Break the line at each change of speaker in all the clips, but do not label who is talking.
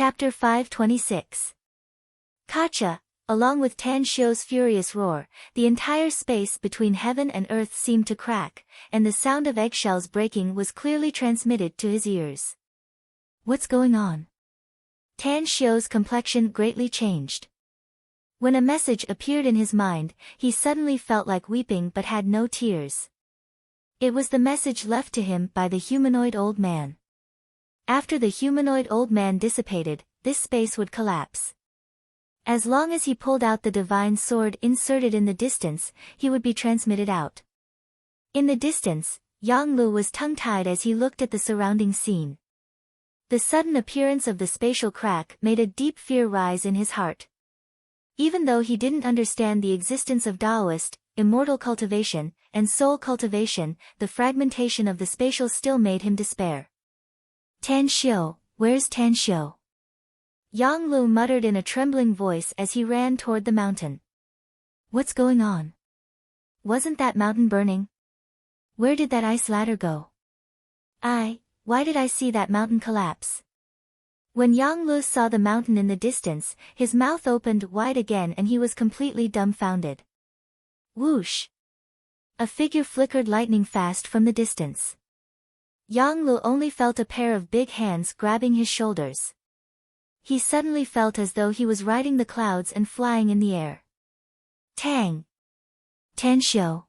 Chapter 526. Kacha, along with Tan Shio's furious roar, the entire space between heaven and earth seemed to crack, and the sound of eggshells breaking was clearly transmitted to his ears. What's going on? Tan Shio's complexion greatly changed. When a message appeared in his mind, he suddenly felt like weeping but had no tears. It was the message left to him by the humanoid old man. After the humanoid old man dissipated, this space would collapse. As long as he pulled out the divine sword inserted in the distance, he would be transmitted out. In the distance, Yang Lu was tongue-tied as he looked at the surrounding scene. The sudden appearance of the spatial crack made a deep fear rise in his heart. Even though he didn't understand the existence of Taoist, immortal cultivation, and soul cultivation, the fragmentation of the spatial still made him despair. Tan Shio, where's Tan Shio? Yang Lu muttered in a trembling voice as he ran toward the mountain. What's going on? Wasn't that mountain burning? Where did that ice ladder go? Why did I see that mountain collapse? When Yang Lu saw the mountain in the distance, his mouth opened wide again and he was completely dumbfounded. Whoosh! A figure flickered lightning fast from the distance. Yang Lu only felt a pair of big hands grabbing his shoulders. He suddenly felt as though he was riding the clouds and flying in the air. Tan Shio.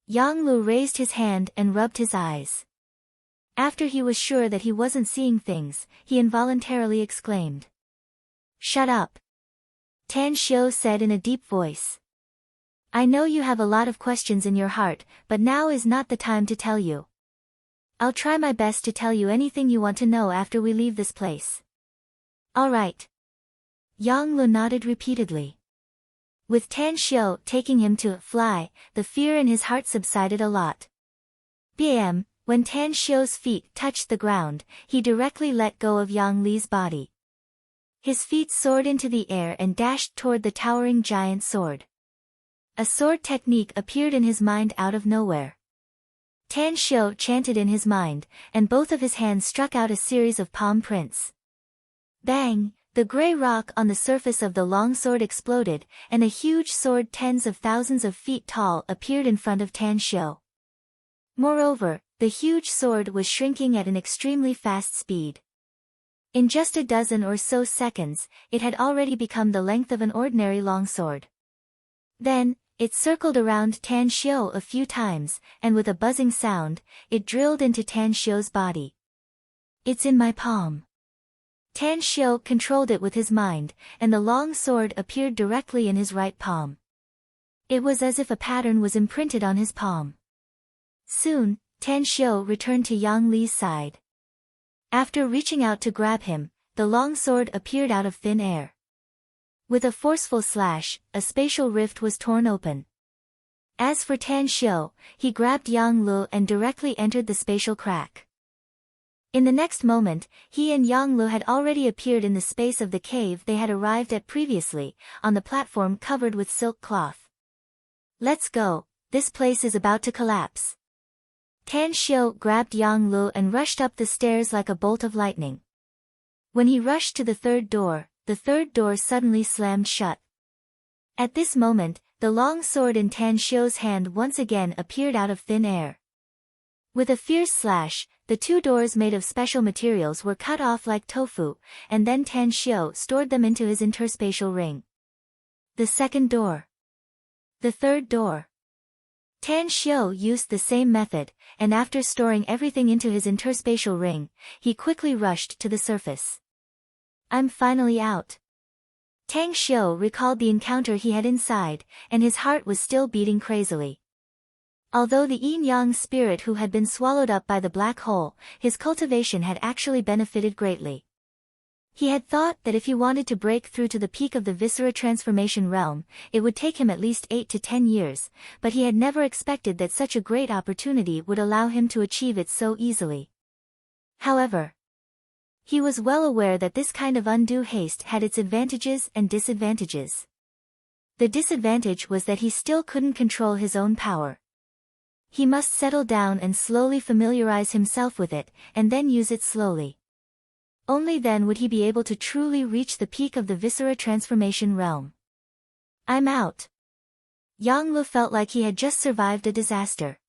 Yang Lu raised his hand and rubbed his eyes. After he was sure that he wasn't seeing things, he involuntarily exclaimed. Shut up! Tan Shio said in a deep voice. I know you have a lot of questions in your heart, but now is not the time to tell you. I'll try my best to tell you anything you want to know after we leave this place. All right. Yang Lu nodded repeatedly. With Tan Shio taking him to fly, the fear in his heart subsided a lot. Bam! When Tan Shio's feet touched the ground, he directly let go of Yang Li's body. His feet soared into the air and dashed toward the towering giant sword. A sword technique appeared in his mind out of nowhere. Tan Shio chanted in his mind, and both of his hands struck out a series of palm prints. Bang! The gray rock on the surface of the long sword exploded, and a huge sword tens of thousands of feet tall appeared in front of Tan Shio. Moreover, the huge sword was shrinking at an extremely fast speed. In just a dozen or so seconds, it had already become the length of an ordinary longsword. Then, it circled around Tan Shio a few times, and with a buzzing sound, it drilled into Tan Shio's body. It's in my palm. Tan Shio controlled it with his mind, and the long sword appeared directly in his right palm. It was as if a pattern was imprinted on his palm. Soon, Tan Shio returned to Yang Li's side. After reaching out to grab him, the long sword appeared out of thin air. With a forceful slash, a spatial rift was torn open. As for Tan Shio, he grabbed Yang Lu and directly entered the spatial crack. In the next moment, he and Yang Lu had already appeared in the space of the cave they had arrived at previously, on the platform covered with silk cloth. Let's go, this place is about to collapse. Tan Shio grabbed Yang Lu and rushed up the stairs like a bolt of lightning. When he rushed to the third door suddenly slammed shut. At this moment, the long sword in Tan Shio's hand once again appeared out of thin air. With a fierce slash, the two doors made of special materials were cut off like tofu, and then Tan Shio stored them into his interspatial ring. The second door. The third door. Tan Shio used the same method, and after storing everything into his interspatial ring, he quickly rushed to the surface. I'm finally out. Tan Shio recalled the encounter he had inside, and his heart was still beating crazily. Although the yin-yang spirit who had been swallowed up by the black hole, his cultivation had actually benefited greatly. He had thought that if he wanted to break through to the peak of the Viscera transformation realm, it would take him at least 8 to 10 years, but he had never expected that such a great opportunity would allow him to achieve it so easily. However, he was well aware that this kind of undue haste had its advantages and disadvantages. The disadvantage was that he still couldn't control his own power. He must settle down and slowly familiarize himself with it, and then use it slowly. Only then would he be able to truly reach the peak of the Viscera transformation realm. I'm out. Yang Lu felt like he had just survived a disaster.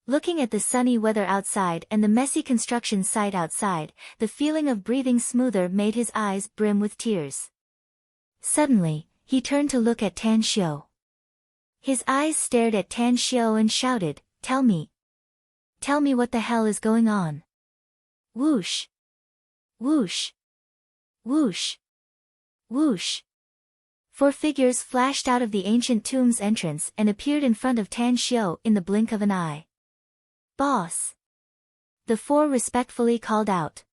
Looking at the sunny weather outside and the messy construction site outside, the feeling of breathing smoother made his eyes brim with tears. Suddenly, he turned to look at Tan Xiu. His eyes stared at Tan Xiu and shouted, "Tell me. Tell me what the hell is going on." Whoosh! Whoosh! Whoosh! Whoosh! 4 figures flashed out of the ancient tomb's entrance and appeared in front of Tan Xiu in the blink of an eye. "Boss!" the 4 respectfully called out.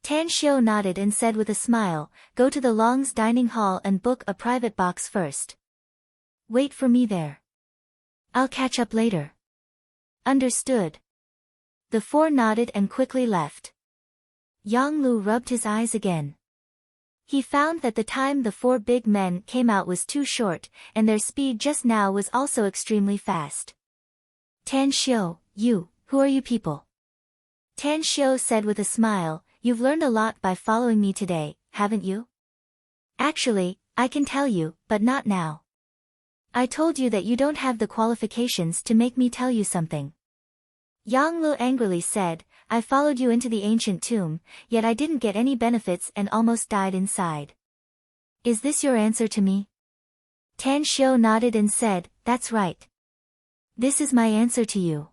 Tan Xiu nodded and said with a smile, "Go to the Long's dining hall and book a private box first. Wait for me there. I'll catch up later." "Understood." The 4 nodded and quickly left. Yang Lu rubbed his eyes again. He found that the time the 4 big men came out was too short, and their speed just now was also extremely fast. "Tan Xiu, who are you people?" Tan Xiu said with a smile, "You've learned a lot by following me today, haven't you?" "Actually, I can tell you, but not now. I told you that you don't have the qualifications to make me tell you something." Yang Lu angrily said, "I followed you into the ancient tomb, yet I didn't get any benefits and almost died inside. Is this your answer to me?" Tan Xiu nodded and said, "That's right. This is my answer to you.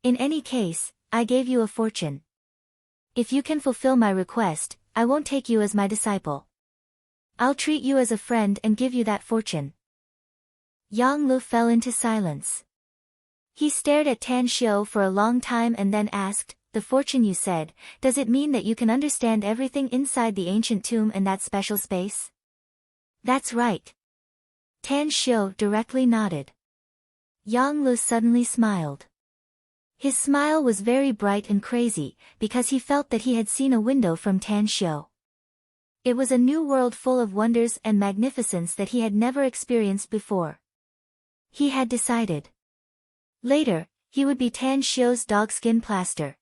In any case, I gave you a fortune. If you can fulfill my request, I won't take you as my disciple. I'll treat you as a friend and give you that fortune." Yang Lu fell into silence. He stared at Tan Xiu for a long time and then asked, "The fortune you said, does it mean that you can understand everything inside the ancient tomb and that special space?" "That's right." Tan Xiu directly nodded. Yang Lu suddenly smiled. His smile was very bright and crazy, because he felt that he had seen a window from Tan Xiu. It was a new world full of wonders and magnificence that he had never experienced before. He had decided. Later, he would be Tan Xiu's dogskin plaster.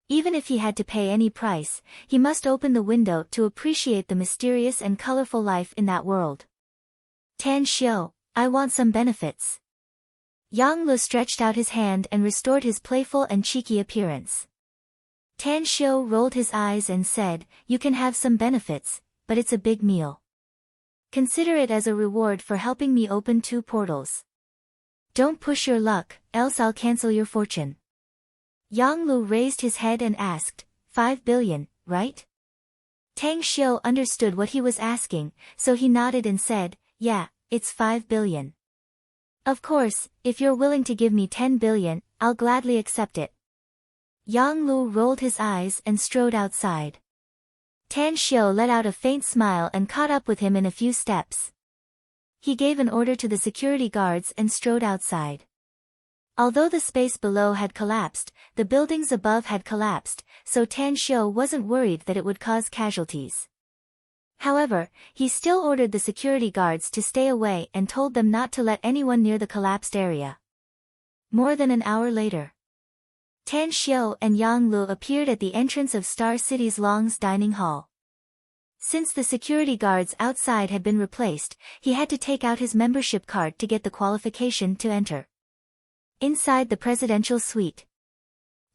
Even if he had to pay any price, he must open the window to appreciate the mysterious and colorful life in that world. "Tan Xiu, I want some benefits." Yang Lu stretched out his hand and restored his playful and cheeky appearance. Tan Xiu rolled his eyes and said, "You can have some benefits, but it's a big meal. Consider it as a reward for helping me open 2 portals. Don't push your luck, else I'll cancel your fortune." Yang Lu raised his head and asked, 5 billion, right?" Tang Xiu understood what he was asking, so he nodded and said, "Yeah, it's 5 billion. Of course, if you're willing to give me 10 billion, I'll gladly accept it." Yang Lu rolled his eyes and strode outside. Tan Xiu let out a faint smile and caught up with him in a few steps. He gave an order to the security guards and strode outside. Although the space below had collapsed, the buildings above had collapsed, so Tan Xiu wasn't worried that it would cause casualties. However, he still ordered the security guards to stay away and told them not to let anyone near the collapsed area. More than an hour later, Tan Xiu and Yang Lu appeared at the entrance of Star City's Long's dining hall. Since the security guards outside had been replaced, he had to take out his membership card to get the qualification to enter. Inside the presidential suite,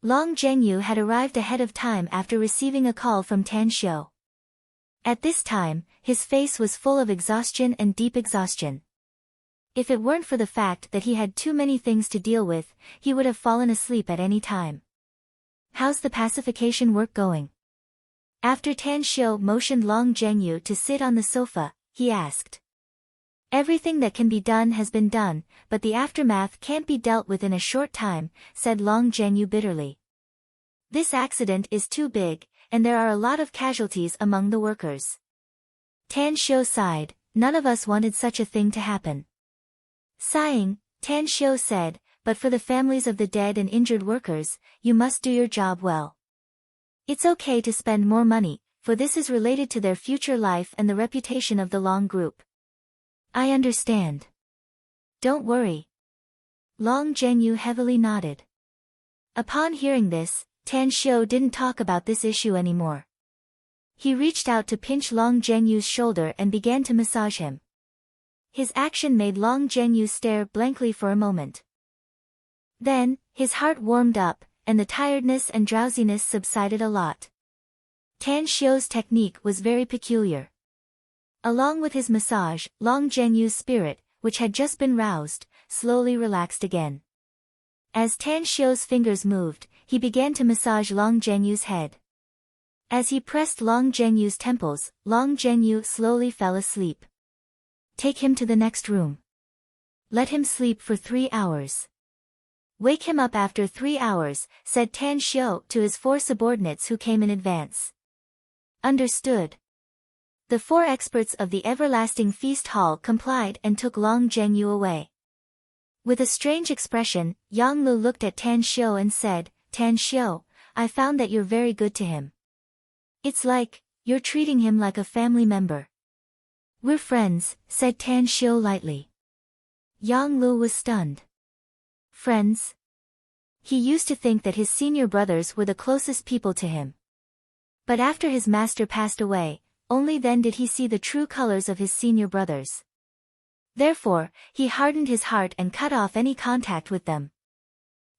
Long Zhengyu had arrived ahead of time after receiving a call from Tan Xiu. At this time, his face was full of exhaustion and deep exhaustion. If it weren't for the fact that he had too many things to deal with, he would have fallen asleep at any time. "How's the pacification work going?" After Tan Xiu motioned Long Zhengyu to sit on the sofa, he asked. "Everything that can be done has been done, but the aftermath can't be dealt with in a short time," said Long Zhengyu bitterly. "This accident is too big, and there are a lot of casualties among the workers." Tan Xiu sighed, "None of us wanted such a thing to happen." Sighing, Tan Xiu said, "But for the families of the dead and injured workers, you must do your job well. It's okay to spend more money, for this is related to their future life and the reputation of the Long Group." "I understand. Don't worry." Long Zhengyu heavily nodded. Upon hearing this, Tan Xiu didn't talk about this issue anymore. He reached out to pinch Long Zhenyu's shoulder and began to massage him. His action made Long Zhenyu stare blankly for a moment. Then, his heart warmed up, and the tiredness and drowsiness subsided a lot. Tan Xiu's technique was very peculiar. Along with his massage, Long Zhenyu's spirit, which had just been roused, slowly relaxed again. As Tan Xiu's fingers moved, he began to massage Long Zhenyu's head. As he pressed Long Zhenyu's temples, Long Zhenyu slowly fell asleep. Take him to the next room. Let him sleep for 3 hours. Wake him up after 3 hours, said Tan Xiu to his 4 subordinates who came in advance. Understood. The 4 experts of the everlasting feast hall complied and took Long Zhenyu away. With a strange expression, Yang Lu looked at Tan Xiu and said, Tan Xiu, I found that you're very good to him. It's like, you're treating him like a family member. We're friends, said Tan Xiu lightly. Yang Lu was stunned. Friends? He used to think that his senior brothers were the closest people to him. But after his master passed away, only then did he see the true colors of his senior brothers. Therefore, he hardened his heart and cut off any contact with them.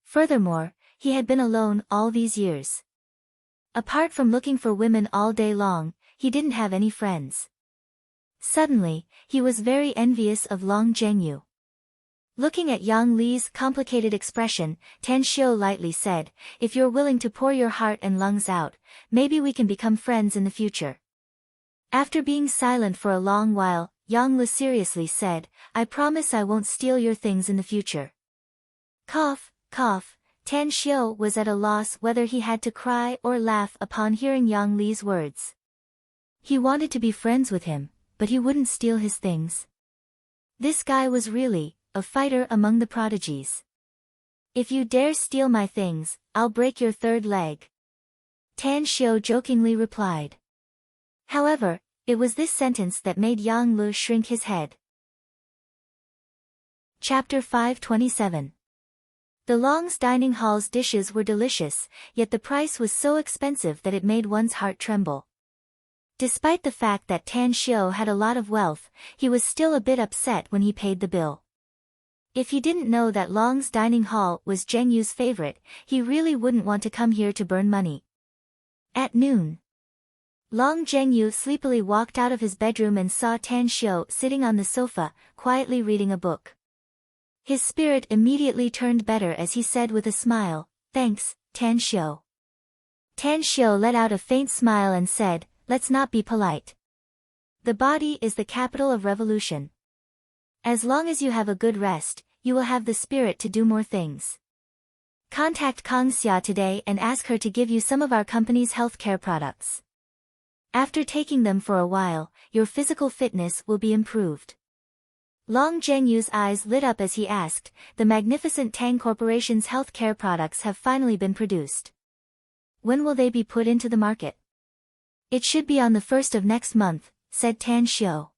Furthermore, he had been alone all these years. Apart from looking for women all day long, he didn't have any friends. Suddenly, he was very envious of Long Zhenyu. Looking at Yang Li's complicated expression, Tan Xiu lightly said, if you're willing to pour your heart and lungs out, maybe we can become friends in the future. After being silent for a long while, Yang Li seriously said, I promise I won't steal your things in the future. Cough, cough, Tan Xiu was at a loss whether he had to cry or laugh upon hearing Yang Li's words. He wanted to be friends with him, but he wouldn't steal his things. This guy was really a fighter among the prodigies. If you dare steal my things, I'll break your 3rd leg. Tan Xiu jokingly replied. However, it was this sentence that made Yang Lu shrink his head. Chapter 527. The Long's dining hall's dishes were delicious, yet the price was so expensive that it made one's heart tremble. Despite the fact that Tan Xiu had a lot of wealth, he was still a bit upset when he paid the bill. If he didn't know that Long's dining hall was Zhenyu's favorite, he really wouldn't want to come here to burn money. At noon, Long Zhenyu sleepily walked out of his bedroom and saw Tan Xiu sitting on the sofa, quietly reading a book. His spirit immediately turned better as he said with a smile, Thanks, Tan Xiu. Tan Xiu let out a faint smile and said, Let's not be polite. The body is the capital of revolution. As long as you have a good rest, you will have the spirit to do more things. Contact Kang Xia today and ask her to give you some of our company's healthcare products. After taking them for a while, your physical fitness will be improved. Long Zhenyu's eyes lit up as he asked, the magnificent Tang Corporation's healthcare products have finally been produced. When will they be put into the market? It should be on the 1st of next month, said Tan Xiu.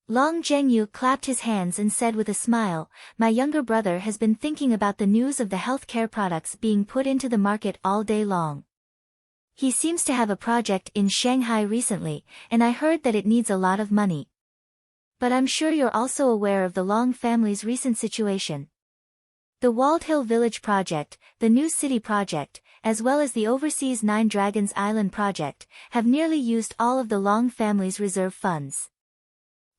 Long Zhenyu clapped his hands and said with a smile, My younger brother has been thinking about the news of the healthcare products being put into the market all day long. He seems to have a project in Shanghai recently, and I heard that it needs a lot of money. But I'm sure you're also aware of the Long family's recent situation. The Walled Hill Village project, the New City project, as well as the overseas Nine Dragons Island project, have nearly used all of the Long family's reserve funds.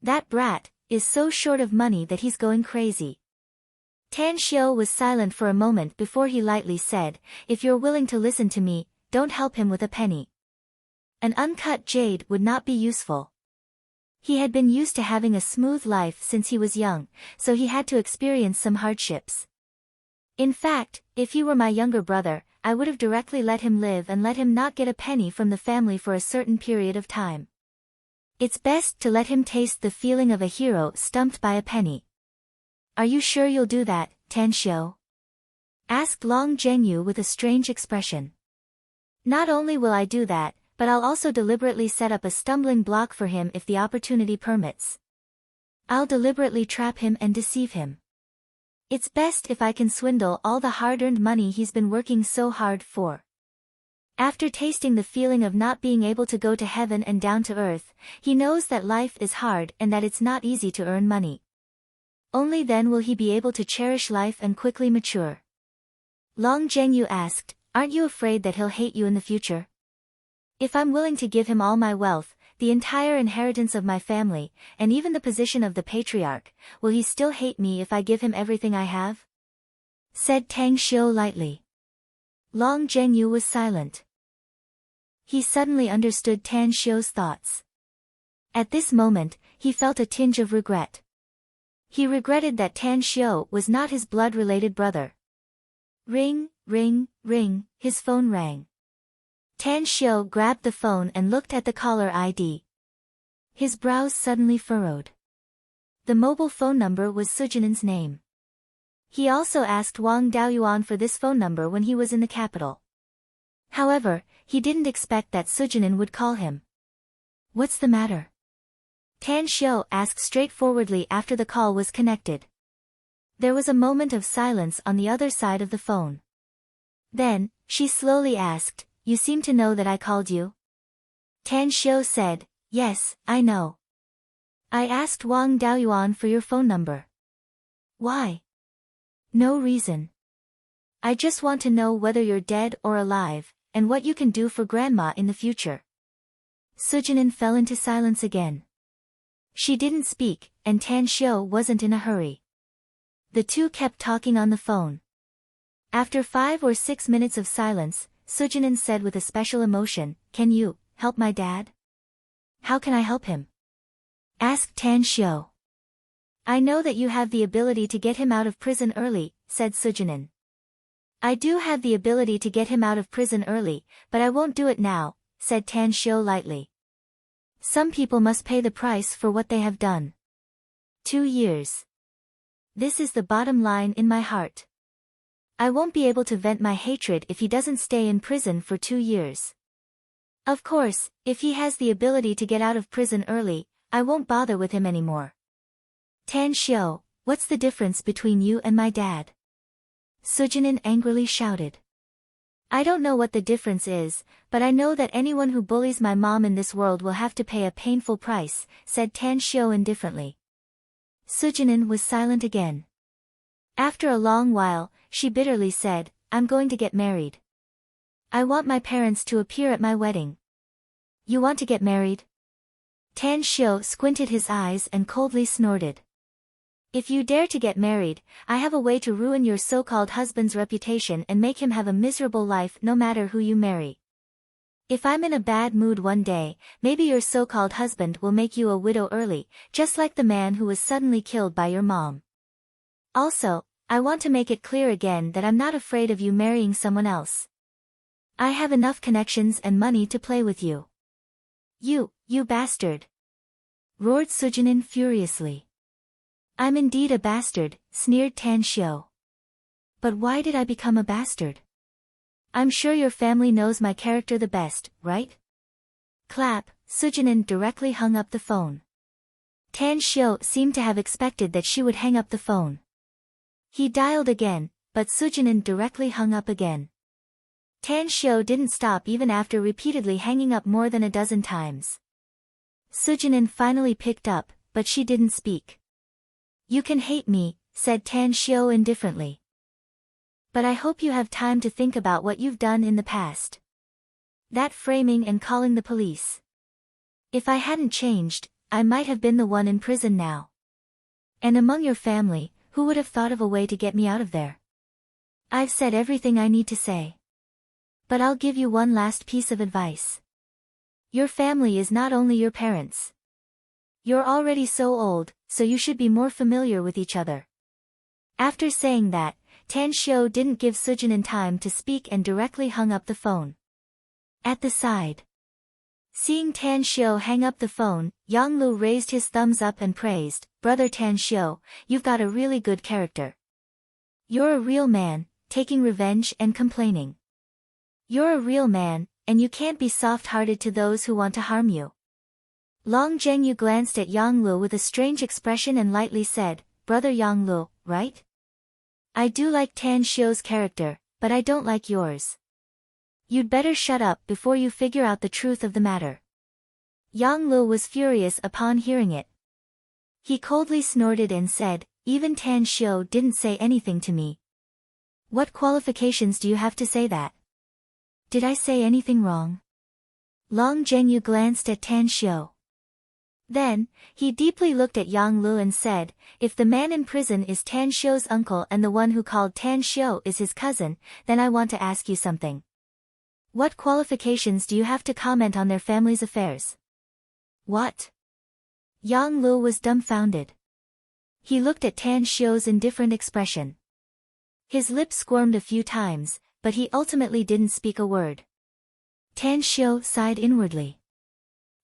That brat is so short of money that he's going crazy. Tan Xiu was silent for a moment before he lightly said, If you're willing to listen to me, don't help him with a penny. An uncut jade would not be useful. He had been used to having a smooth life since he was young, so he had to experience some hardships. In fact, if he were my younger brother, I would have directly let him live and let him not get a penny from the family for a certain period of time. It's best to let him taste the feeling of a hero stumped by a penny. Are you sure you'll do that, Tan Xiu? Asked Long Zhenyu with a strange expression. Not only will I do that, but I'll also deliberately set up a stumbling block for him if the opportunity permits. I'll deliberately trap him and deceive him. It's best if I can swindle all the hard-earned money he's been working so hard for. After tasting the feeling of not being able to go to heaven and down to earth, he knows that life is hard and that it's not easy to earn money. Only then will he be able to cherish life and quickly mature. Long Zhengyu asked, "Aren't you afraid that he'll hate you in the future? If I'm willing to give him all my wealth, the entire inheritance of my family, and even the position of the patriarch, will he still hate me if I give him everything I have?" said Tang Xiu lightly. Long Zhengyu was silent. He suddenly understood Tan Xiu's thoughts. At this moment, he felt a tinge of regret. He regretted that Tan Xiu was not his blood-related brother. Ring, ring, ring, his phone rang. Tan Xiu grabbed the phone and looked at the caller ID. His brows suddenly furrowed. The mobile phone number was Sujinin's name. He also asked Wang Daoyuan for this phone number when he was in the capital. However, he didn't expect that Sujinin would call him. "What's the matter?" Tan Xiu asked straightforwardly after the call was connected. There was a moment of silence on the other side of the phone. Then, she slowly asked, "You seem to know that I called you?" Tan Xiu said, "Yes, I know. I asked Wang Daoyuan for your phone number." "Why?" "No reason. I just want to know whether you're dead or alive, and what you can do for grandma in the future." Sujinin fell into silence again. She didn't speak, and Tan Xiu wasn't in a hurry. The two kept talking on the phone. After 5 or 6 minutes of silence, Sujinin said with a special emotion, "Can you help my dad?" "How can I help him?" asked Tan Xiu. "I know that you have the ability to get him out of prison early," said Sujinin. "I do have the ability to get him out of prison early, but I won't do it now," said Tan Xiu lightly. "Some people must pay the price for what they have done. 2 years. This is the bottom line in my heart. I won't be able to vent my hatred if he doesn't stay in prison for 2 years. Of course, if he has the ability to get out of prison early, I won't bother with him anymore." "Tan Xiu, what's the difference between you and my dad?" Sujinin angrily shouted. "I don't know what the difference is, but I know that anyone who bullies my mom in this world will have to pay a painful price," said Tan Xiu indifferently. Sujinin was silent again. After a long while, she bitterly said, "I'm going to get married. I want my parents to appear at my wedding." "You want to get married?" Tan Xiu squinted his eyes and coldly snorted. "If you dare to get married, I have a way to ruin your so-called husband's reputation and make him have a miserable life no matter who you marry. If I'm in a bad mood one day, maybe your so-called husband will make you a widow early, just like the man who was suddenly killed by your mom. Also, I want to make it clear again that I'm not afraid of you marrying someone else. I have enough connections and money to play with you." You bastard!" roared Sujinin furiously. "I'm indeed a bastard," sneered Tan Xiu. "But why did I become a bastard? I'm sure your family knows my character the best, right?" Clap, Sujinin directly hung up the phone. Tan Xiu seemed to have expected that she would hang up the phone. He dialed again, but Sujinin directly hung up again. Tan Xiu didn't stop even after repeatedly hanging up more than a dozen times. Sujinin finally picked up, but she didn't speak. "You can hate me," said Tan Xiu indifferently. "But I hope you have time to think about what you've done in the past. That framing and calling the police. If I hadn't changed, I might have been the one in prison now. And among your family, who would have thought of a way to get me out of there? I've said everything I need to say. But I'll give you one last piece of advice. Your family is not only your parents. You're already so old, so you should be more familiar with each other." After saying that, Tan Xiu didn't give Sujinin time to speak and directly hung up the phone. At the side. Seeing Tan Xiu hang up the phone, Yang Lu raised his thumbs up and praised, "Brother Tan Xiu, you've got a really good character. You're a real man, taking revenge and complaining. You're a real man, and you can't be soft-hearted to those who want to harm you." Long Zhengyu glanced at Yang Lu with a strange expression and lightly said, "Brother Yang Lu, right? I do like Tan Xiu's character, but I don't like yours." You'd better shut up before you figure out the truth of the matter. Yang Lu was furious upon hearing it. He coldly snorted and said, even Tan Xiu didn't say anything to me. What qualifications do you have to say that? Did I say anything wrong? Long Zhengyu glanced at Tan Xiu. Then, he deeply looked at Yang Lu and said, if the man in prison is Tan Xiu's uncle and the one who called Tan Xiu is his cousin, then I want to ask you something. What qualifications do you have to comment on their family's affairs? What? Yang Lu was dumbfounded. He looked at Tan Xiu's indifferent expression. His lips squirmed a few times, but he ultimately didn't speak a word. Tan Xiu sighed inwardly.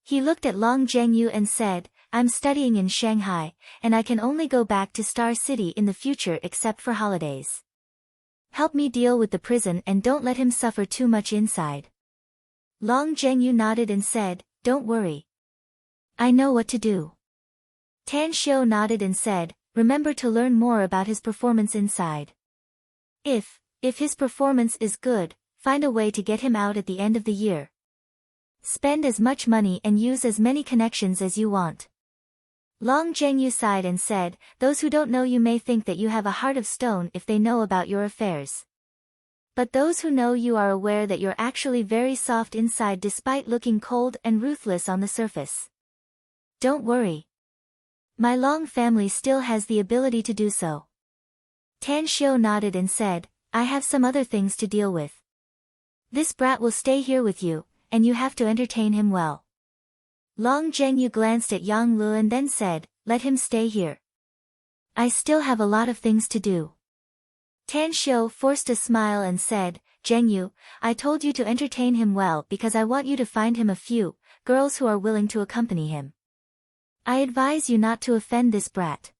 He looked at Long Zhengyu and said, I'm studying in Shanghai, and I can only go back to Star City in the future except for holidays. Help me deal with the prison and don't let him suffer too much inside. Long Zhengyu nodded and said, don't worry. I know what to do. Tan Xiu nodded and said, remember to learn more about his performance inside. If his performance is good, find a way to get him out at the end of the year. Spend as much money and use as many connections as you want. Long Zhengyu sighed and said, those who don't know you may think that you have a heart of stone if they know about your affairs. But those who know you are aware that you're actually very soft inside despite looking cold and ruthless on the surface. Don't worry. My Long family still has the ability to do so. Tan Xiu nodded and said, I have some other things to deal with. This brat will stay here with you, and you have to entertain him well. Long Zhengyu glanced at Yang Lu and then said, let him stay here. I still have a lot of things to do. Tan Xiu forced a smile and said, Zhengyu, I told you to entertain him well because I want you to find him a few girls who are willing to accompany him. I advise you not to offend this brat.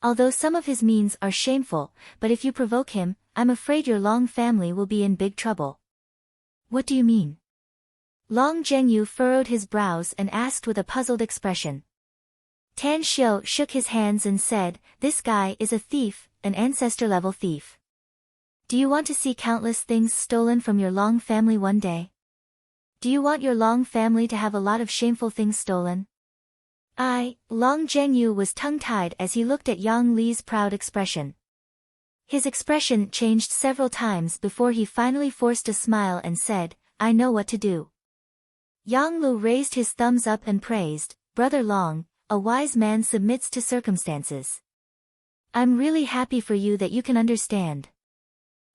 Although some of his means are shameful, but if you provoke him, I'm afraid your Long family will be in big trouble. What do you mean? Long Zhengyu furrowed his brows and asked with a puzzled expression. Tan Xiu shook his hands and said, this guy is a thief, an ancestor-level thief. Do you want to see countless things stolen from your Long family one day? Do you want your Long family to have a lot of shameful things stolen? Long Zhengyu was tongue-tied as he looked at Yang Li's proud expression. His expression changed several times before he finally forced a smile and said, I know what to do. Yang Lu raised his thumbs up and praised, Brother Long, a wise man submits to circumstances. I'm really happy for you that you can understand.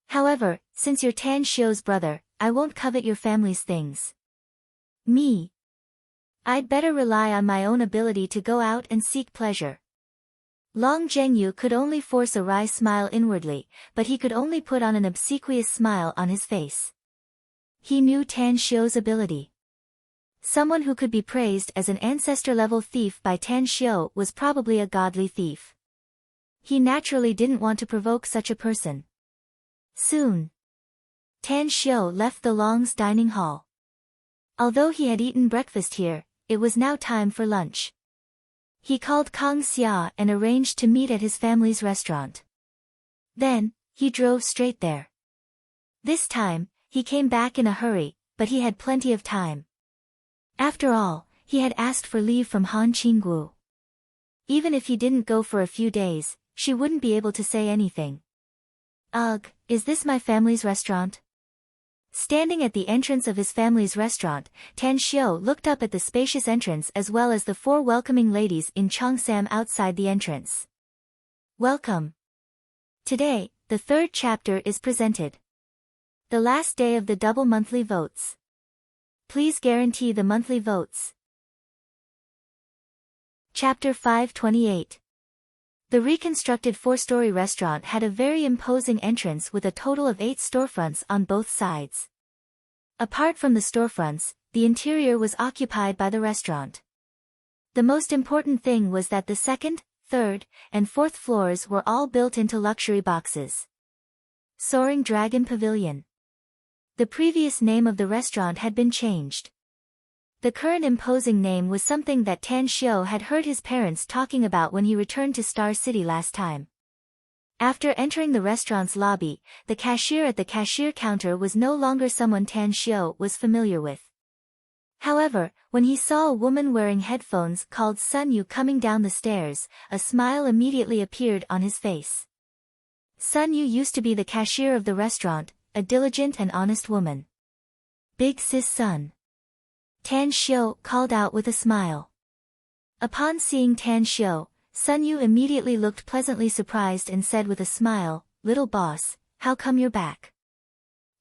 However, since you're Tan Xiu's brother, I won't covet your family's things. Me? I'd better rely on my own ability to go out and seek pleasure. Long Zhengyu could only force a wry smile inwardly, but he could only put on an obsequious smile on his face. He knew Tan Xiu's ability. Someone who could be praised as an ancestor-level thief by Tan Xiu was probably a godly thief. He naturally didn't want to provoke such a person. Soon, Tan Xiu left the Long's dining hall. Although he had eaten breakfast here, it was now time for lunch. He called Kang Xia and arranged to meet at his family's restaurant. Then, he drove straight there. This time, he came back in a hurry, but he had plenty of time. After all, he had asked for leave from Han Qinggu. Even if he didn't go for a few days, she wouldn't be able to say anything. Ugh, is this my family's restaurant? Standing at the entrance of his family's restaurant, Tan Xiu looked up at the spacious entrance as well as the 4 welcoming ladies in cheongsam outside the entrance. Welcome. Today, the 3rd chapter is presented. The last day of the double monthly votes. Please guarantee the monthly votes. Chapter 528. The reconstructed 4-story restaurant had a very imposing entrance with a total of 8 storefronts on both sides. Apart from the storefronts, the interior was occupied by the restaurant. The most important thing was that the 2nd, 3rd, and 4th floors were all built into luxury boxes. Soaring Dragon Pavilion. The previous name of the restaurant had been changed. The current imposing name was something that Tan Xiu had heard his parents talking about when he returned to Star City last time. After entering the restaurant's lobby, the cashier at the cashier counter was no longer someone Tan Xiao was familiar with. However, when he saw a woman wearing headphones called Sun Yu coming down the stairs, a smile immediately appeared on his face. Sun Yu used to be the cashier of the restaurant, a diligent and honest woman. Big sis Sun. Tan Xiao called out with a smile. Upon seeing Tan Xiao, Sun Yu immediately looked pleasantly surprised and said with a smile, "Little boss, how come you're back?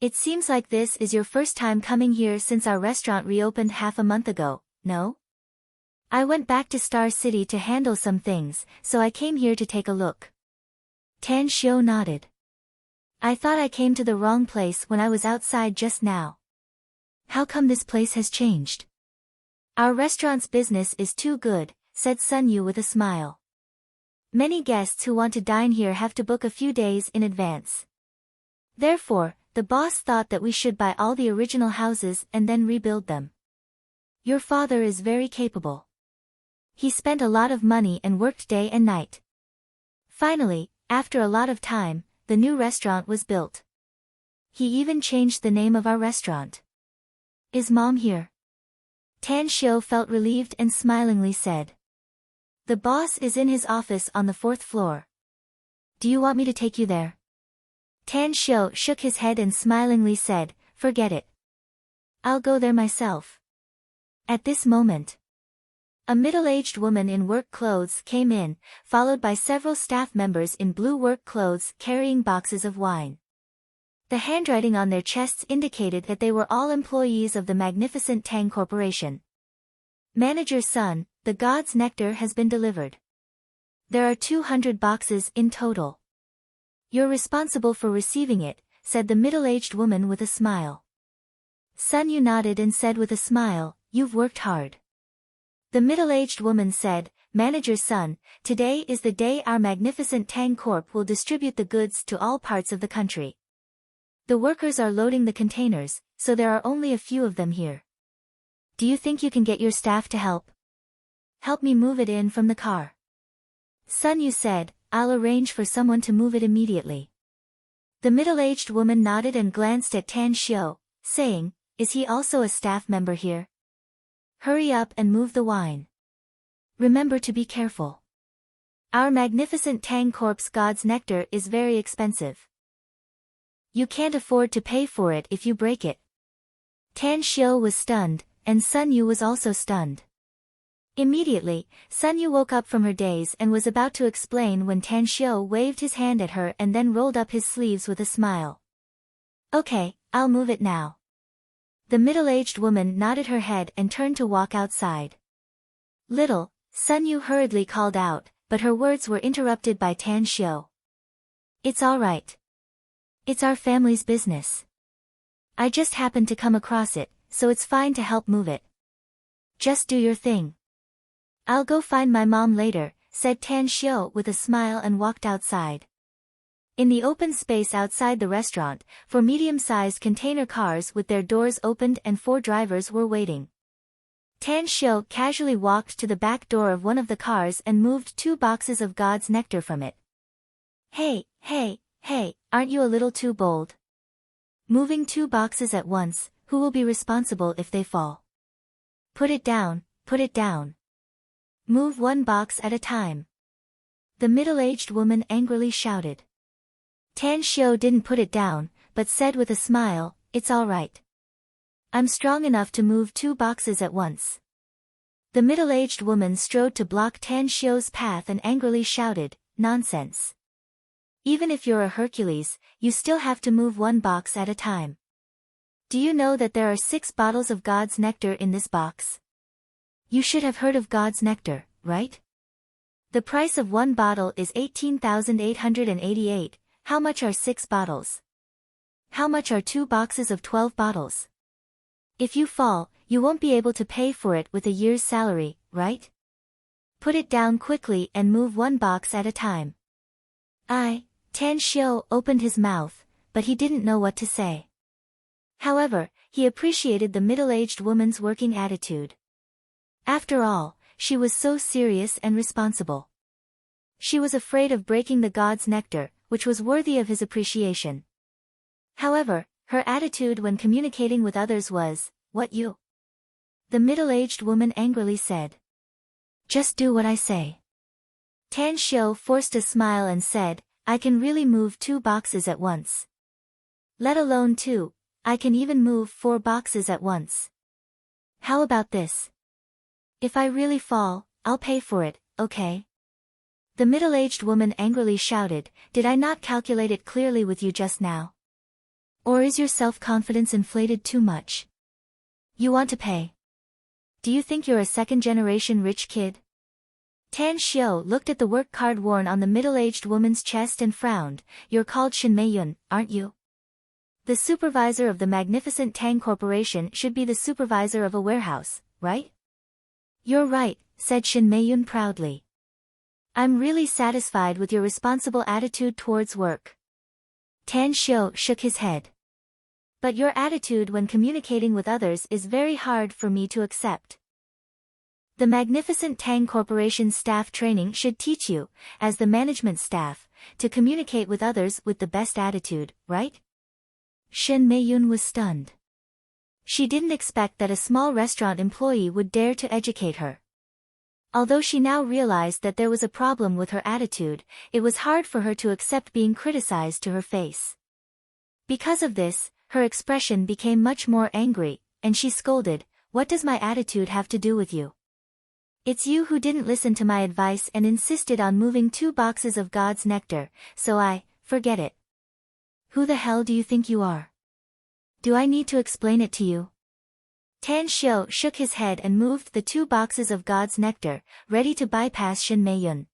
It seems like this is your first time coming here since our restaurant reopened half a month ago, no?" "I went back to Star City to handle some things, so I came here to take a look." Tan Xiao nodded. "I thought I came to the wrong place when I was outside just now. How come this place has changed?" "Our restaurant's business is too good," said Sun Yu with a smile. "Many guests who want to dine here have to book a few days in advance. Therefore, the boss thought that we should buy all the original houses and then rebuild them. Your father is very capable. He spent a lot of money and worked day and night. Finally, after a lot of time, the new restaurant was built. He even changed the name of our restaurant." "Is Mom here?" Tan Xiao felt relieved and smilingly said. "The boss is in his office on the 4th floor. Do you want me to take you there?" Tan Xiao shook his head and smilingly said, "Forget it. I'll go there myself." At this moment, a middle-aged woman in work clothes came in, followed by several staff members in blue work clothes carrying boxes of wine. The handwriting on their chests indicated that they were all employees of the magnificent Tang Corporation. "Manager's son, the god's nectar has been delivered. There are 200 boxes in total. You're responsible for receiving it," said the middle-aged woman with a smile. Sun Yu nodded and said with a smile, "You've worked hard." The middle-aged woman said, "Manager's son, today is the day our magnificent Tang Corp will distribute the goods to all parts of the country. The workers are loading the containers, so there are only a few of them here. Do you think you can get your staff to help? Help me move it in from the car." Sun Yu said, "I'll arrange for someone to move it immediately." The middle-aged woman nodded and glanced at Tan Xiao, saying, "Is he also a staff member here? Hurry up and move the wine. Remember to be careful. Our magnificent Tang Corp's god's nectar is very expensive. You can't afford to pay for it if you break it." Tan Xiao was stunned, and Sun Yu was also stunned. Immediately, Sun Yu woke up from her daze and was about to explain when Tan Xiao waved his hand at her and then rolled up his sleeves with a smile. "Okay, I'll move it now." The middle-aged woman nodded her head and turned to walk outside. "Little," Sun Yu hurriedly called out, but her words were interrupted by Tan Xiao. "It's all right. It's our family's business. I just happened to come across it, so it's fine to help move it. Just do your thing. I'll go find my mom later," said Tan Xiao with a smile and walked outside. In the open space outside the restaurant, 4 medium-sized container cars with their doors opened and 4 drivers were waiting. Tan Xiao casually walked to the back door of one of the cars and moved 2 boxes of God's nectar from it. Hey, aren't you a little too bold? Moving 2 boxes at once, who will be responsible if they fall? Put it down. Move 1 box at a time." The middle-aged woman angrily shouted. Tan Xiao didn't put it down, but said with a smile, "It's all right. I'm strong enough to move 2 boxes at once." The middle-aged woman strode to block Tan Xiao's path and angrily shouted, "Nonsense. Even if you're a Hercules, you still have to move 1 box at a time. Do you know that there are 6 bottles of God's nectar in this box? You should have heard of God's nectar, right? The price of 1 bottle is 18,888, how much are 6 bottles? How much are 2 boxes of 12 bottles? If you fall, you won't be able to pay for it with a year's salary, right? Put it down quickly and move 1 box at a time." Tan Xiao opened his mouth, but he didn't know what to say. However, he appreciated the middle-aged woman's working attitude. After all, she was so serious and responsible. She was afraid of breaking the god's nectar, which was worthy of his appreciation. However, her attitude when communicating with others was, "What you?" The middle-aged woman angrily said. "Just do what I say." Tan Xiu forced a smile and said, "I can really move 2 boxes at once. Let alone 2, I can even move 4 boxes at once. How about this? If I really fall, I'll pay for it, okay?" The middle-aged woman angrily shouted, "Did I not calculate it clearly with you just now? Or is your self-confidence inflated too much? You want to pay? Do you think you're a second-generation rich kid?" Tan Xiu looked at the work card worn on the middle-aged woman's chest and frowned. "You're called Shin Meiyun, aren't you? The supervisor of the magnificent Tang Corporation should be the supervisor of a warehouse, right?" "You're right," said Shin Meiyun proudly. "I'm really satisfied with your responsible attitude towards work." Tan Xiu shook his head. "But your attitude when communicating with others is very hard for me to accept. The magnificent Tang Corporation staff training should teach you, as the management staff, to communicate with others with the best attitude, right?" Shin Meiyun was stunned. She didn't expect that a small restaurant employee would dare to educate her. Although she now realized that there was a problem with her attitude, it was hard for her to accept being criticized to her face. Because of this, her expression became much more angry, and she scolded, "What does my attitude have to do with you? It's you who didn't listen to my advice and insisted on moving 2 boxes of God's nectar, so forget it. Who the hell do you think you are? Do I need to explain it to you?" Tan Xiu shook his head and moved the 2 boxes of God's nectar, ready to bypass Shin Meiyun.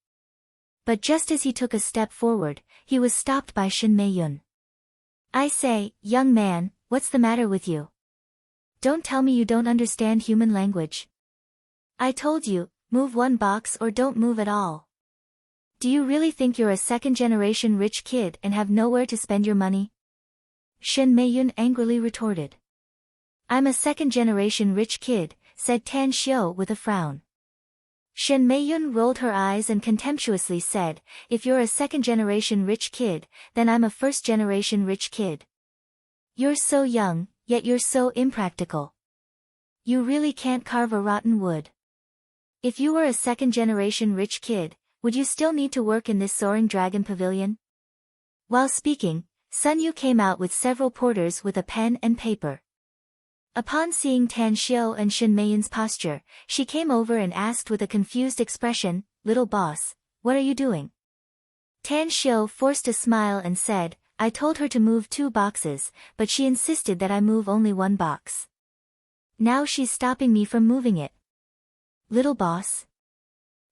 But just as he took a step forward, he was stopped by Shin Meiyun. "I say, young man, what's the matter with you? Don't tell me you don't understand human language. I told you, move 1 box or don't move at all. Do you really think you're a second-generation rich kid and have nowhere to spend your money?" Shin Meiyun angrily retorted. "I'm a second-generation rich kid," said Tan Xiu with a frown. Shin Meiyun rolled her eyes and contemptuously said, "If you're a second-generation rich kid, then I'm a first-generation rich kid. You're so young, yet you're so impractical. You really can't carve a rotten wood. If you were a second-generation rich kid, would you still need to work in this soaring dragon pavilion?" While speaking, Sun Yu came out with several porters with a pen and paper. Upon seeing Tan Xiu and Shin Meiyun's posture, she came over and asked with a confused expression, "Little boss, what are you doing?" Tan Xiu forced a smile and said, "I told her to move 2 boxes, but she insisted that I move only 1 box. Now she's stopping me from moving it." "Little boss?"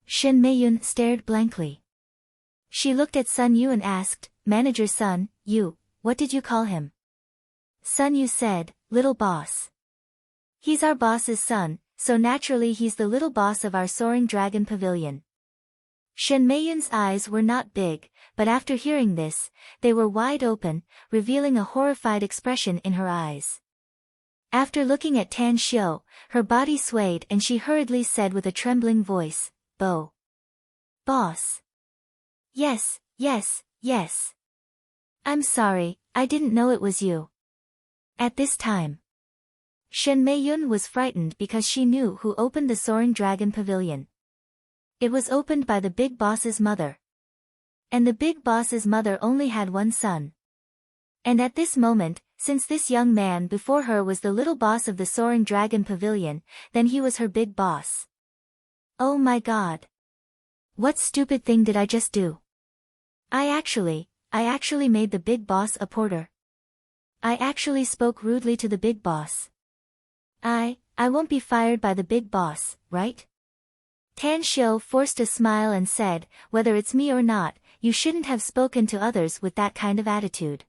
Shin Meiyun stared blankly. She looked at Sun Yu and asked, "Manager Sun Yu, what did you call him?" Sun Yu said, "Little boss. He's our boss's son, so naturally he's the little boss of our soaring dragon pavilion." Shin Meiyun's eyes were not big, but after hearing this, they were wide open, revealing a horrified expression in her eyes. After looking at Tan Xiu, her body swayed and she hurriedly said with a trembling voice, Boss. Yes, yes, yes. I'm sorry, I didn't know it was you." At this time, Shin Meiyun was frightened because she knew who opened the soaring dragon pavilion. It was opened by the big boss's mother. And the big boss's mother only had 1 son. And at this moment, since this young man before her was the little boss of the soaring dragon pavilion, then he was her big boss. Oh my God. What stupid thing did I just do? I actually made the big boss a porter. I actually spoke rudely to the big boss. I won't be fired by the big boss, right? Tan Xiu forced a smile and said, "Whether it's me or not, you shouldn't have spoken to others with that kind of attitude.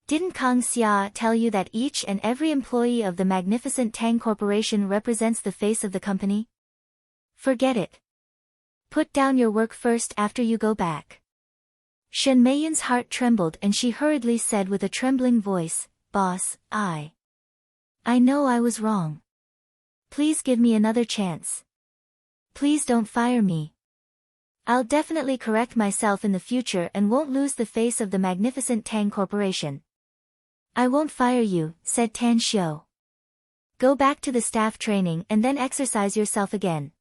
Didn't Kang Xia tell you that each and every employee of the magnificent Tang Corporation represents the face of the company? Forget it. Put down your work first after you go back." Shin Meiyun's heart trembled and she hurriedly said with a trembling voice, "Boss, I know I was wrong. Please give me another chance. Please don't fire me. I'll definitely correct myself in the future and won't lose the face of the magnificent Tang Corporation. I won't fire you, said Tan Xiu. Go back to the staff training and then exercise yourself again.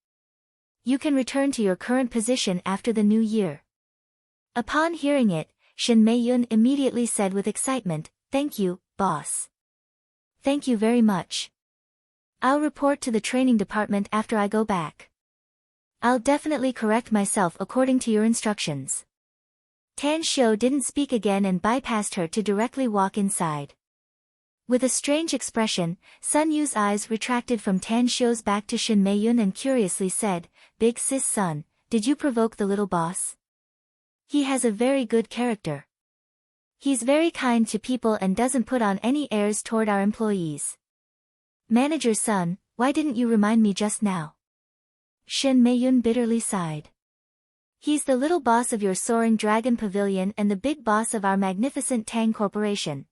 You can return to your current position after the new year. Upon hearing it, Shen Meiyun immediately said with excitement, Thank you, boss. Thank you very much. I'll report to the training department after I go back. I'll definitely correct myself according to your instructions. Tan Xiu didn't speak again and bypassed her to directly walk inside. With a strange expression, Sun Yu's eyes retracted from Tan Xiu's back to Shen Meiyun and curiously said, Big sis Sun, did you provoke the little boss? He has a very good character. He's very kind to people and doesn't put on any airs toward our employees. Manager Sun, why didn't you remind me just now? Shen Meiyun bitterly sighed. He's the little boss of your soaring dragon pavilion and the big boss of our magnificent Tang Corporation.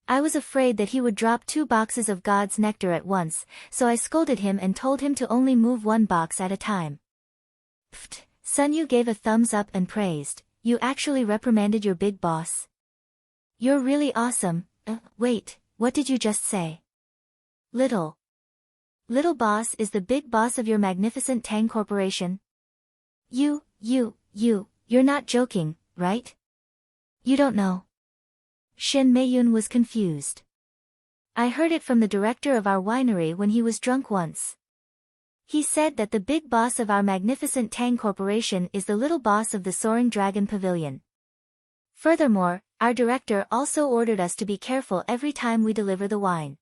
I was afraid that he would drop 2 boxes of God's nectar at once, so I scolded him and told him to only move 1 box at a time. Pfft, Sun Yu gave a thumbs up and praised, you actually reprimanded your big boss. You're really awesome. Wait, what did you just say? Little boss is the big boss of your magnificent Tang Corporation? You're not joking, right? You don't know. Shen Meiyun was confused. I heard it from the director of our winery when he was drunk once. He said that the big boss of our magnificent Tang Corporation is the little boss of the Soaring Dragon Pavilion. Furthermore, our director also ordered us to be careful every time we deliver the wine.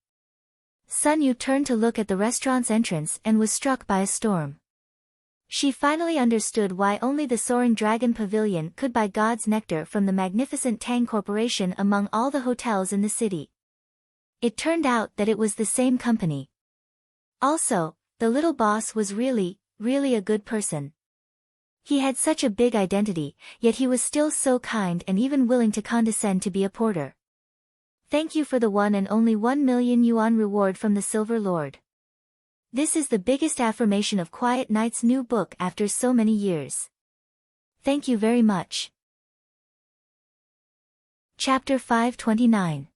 Sun Yu turned to look at the restaurant's entrance and was struck by a storm. She finally understood why only the Soaring Dragon Pavilion could buy God's nectar from the magnificent Tang Corporation among all the hotels in the city. It turned out that it was the same company. Also, the little boss was really a good person. He had such a big identity, yet he was still so kind and even willing to condescend to be a porter. Thank you for the one and only 1 million yuan reward from the Silver Lord. This is the biggest affirmation of Quiet Night's new book after so many years. Thank you very much. Chapter 529.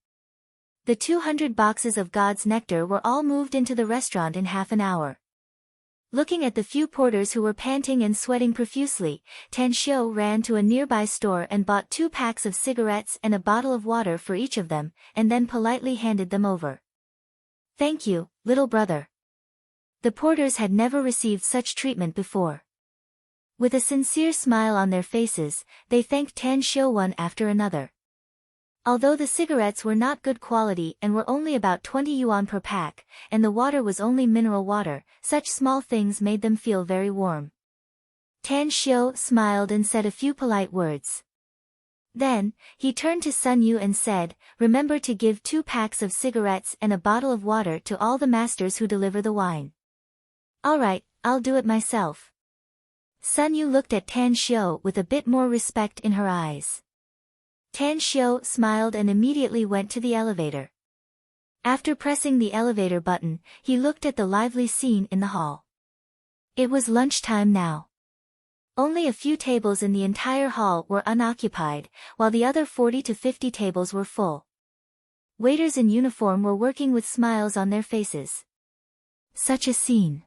The 200 boxes of God's nectar were all moved into the restaurant in half an hour. Looking at the few porters who were panting and sweating profusely, Tan Xiu ran to a nearby store and bought 2 packs of cigarettes and a bottle of water for each of them, and then politely handed them over. Thank you, little brother. The porters had never received such treatment before. With a sincere smile on their faces, they thanked Tan Xiu one after another. Although the cigarettes were not good quality and were only about 20 yuan per pack, and the water was only mineral water, such small things made them feel very warm. Tan Xiu smiled and said a few polite words. Then, he turned to Sun Yu and said, remember to give 2 packs of cigarettes and a bottle of water to all the masters who deliver the wine. Alright, I'll do it myself. Sun Yu looked at Tan Xiu with a bit more respect in her eyes. Tan Xiu smiled and immediately went to the elevator. After pressing the elevator button, he looked at the lively scene in the hall. It was lunchtime now. Only a few tables in the entire hall were unoccupied, while the other 40 to 50 tables were full. Waiters in uniform were working with smiles on their faces. Such a scene.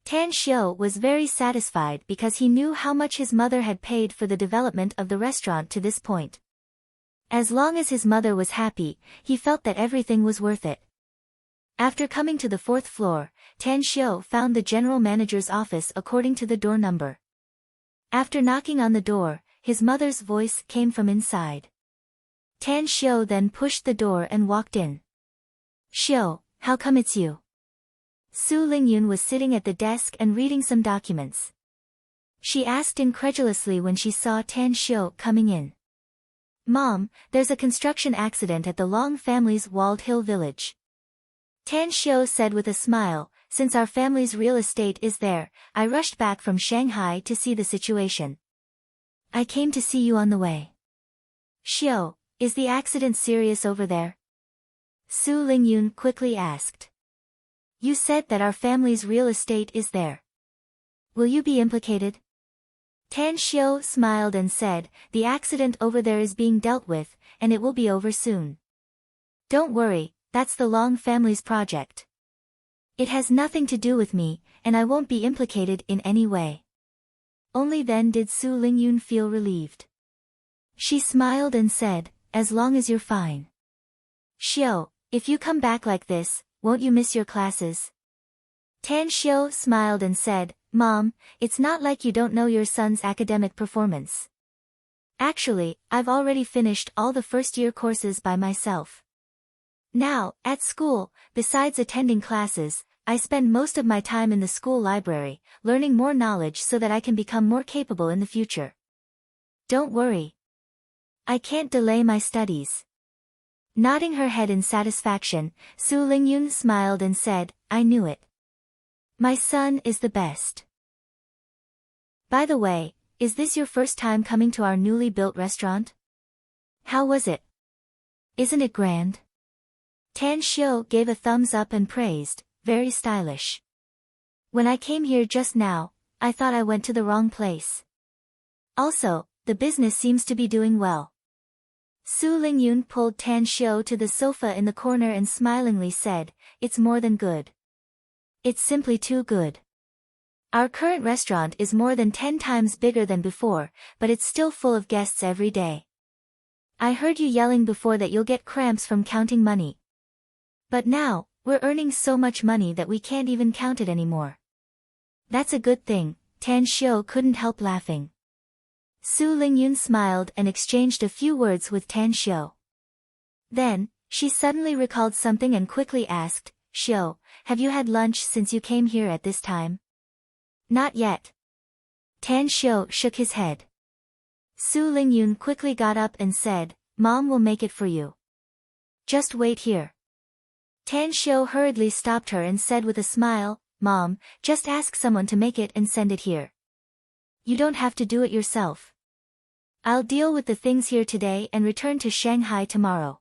Tan Xiu was very satisfied because he knew how much his mother had paid for the development of the restaurant to this point. As long as his mother was happy, he felt that everything was worth it. After coming to the 4th floor, Tan Xiu found the general manager's office according to the door number. After knocking on the door, his mother's voice came from inside. Tan Xiu then pushed the door and walked in. Xiu, how come it's you? Su Lingyun was sitting at the desk and reading some documents. She asked incredulously when she saw Tan Xiu coming in. Mom, there's a construction accident at the Long family's walled hill village. Tan Xiu said with a smile, since our family's real estate is there, I rushed back from Shanghai to see the situation. I came to see you on the way. Xiu, is the accident serious over there? Su Lingyun quickly asked. You said that our family's real estate is there. Will you be implicated? Tan Xiu smiled and said, the accident over there is being dealt with, and it will be over soon. Don't worry, that's the Long family's project. It has nothing to do with me, and I won't be implicated in any way. Only then did Su Lingyun feel relieved. She smiled and said, as long as you're fine. Xiu, if you come back like this, won't you miss your classes? Tan Xiu smiled and said, Mom, it's not like you don't know your son's academic performance. Actually, I've already finished all the first-year courses by myself. Now, at school, besides attending classes, I spend most of my time in the school library, learning more knowledge so that I can become more capable in the future. Don't worry. I can't delay my studies. Nodding her head in satisfaction, Su Lingyun smiled and said, I knew it. My son is the best. By the way, is this your first time coming to our newly built restaurant? How was it? Isn't it grand? Tan Xiu gave a thumbs up and praised, very stylish. When I came here just now, I thought I went to the wrong place. Also, the business seems to be doing well. Su Lingyun pulled Tan Xiu to the sofa in the corner and smilingly said, it's more than good. It's simply too good. Our current restaurant is more than 10 times bigger than before, but it's still full of guests every day. I heard you yelling before that you'll get cramps from counting money. But now, we're earning so much money that we can't even count it anymore. That's a good thing, Tan Xiu couldn't help laughing. Su Lingyun smiled and exchanged a few words with Tan Xiu. Then, she suddenly recalled something and quickly asked, Xiu, have you had lunch since you came here at this time? Not yet. Tan Xiu shook his head. Su Lingyun quickly got up and said, Mom will make it for you. Just wait here. Tan Xiu hurriedly stopped her and said with a smile, Mom, just ask someone to make it and send it here. You don't have to do it yourself. I'll deal with the things here today and return to Shanghai tomorrow.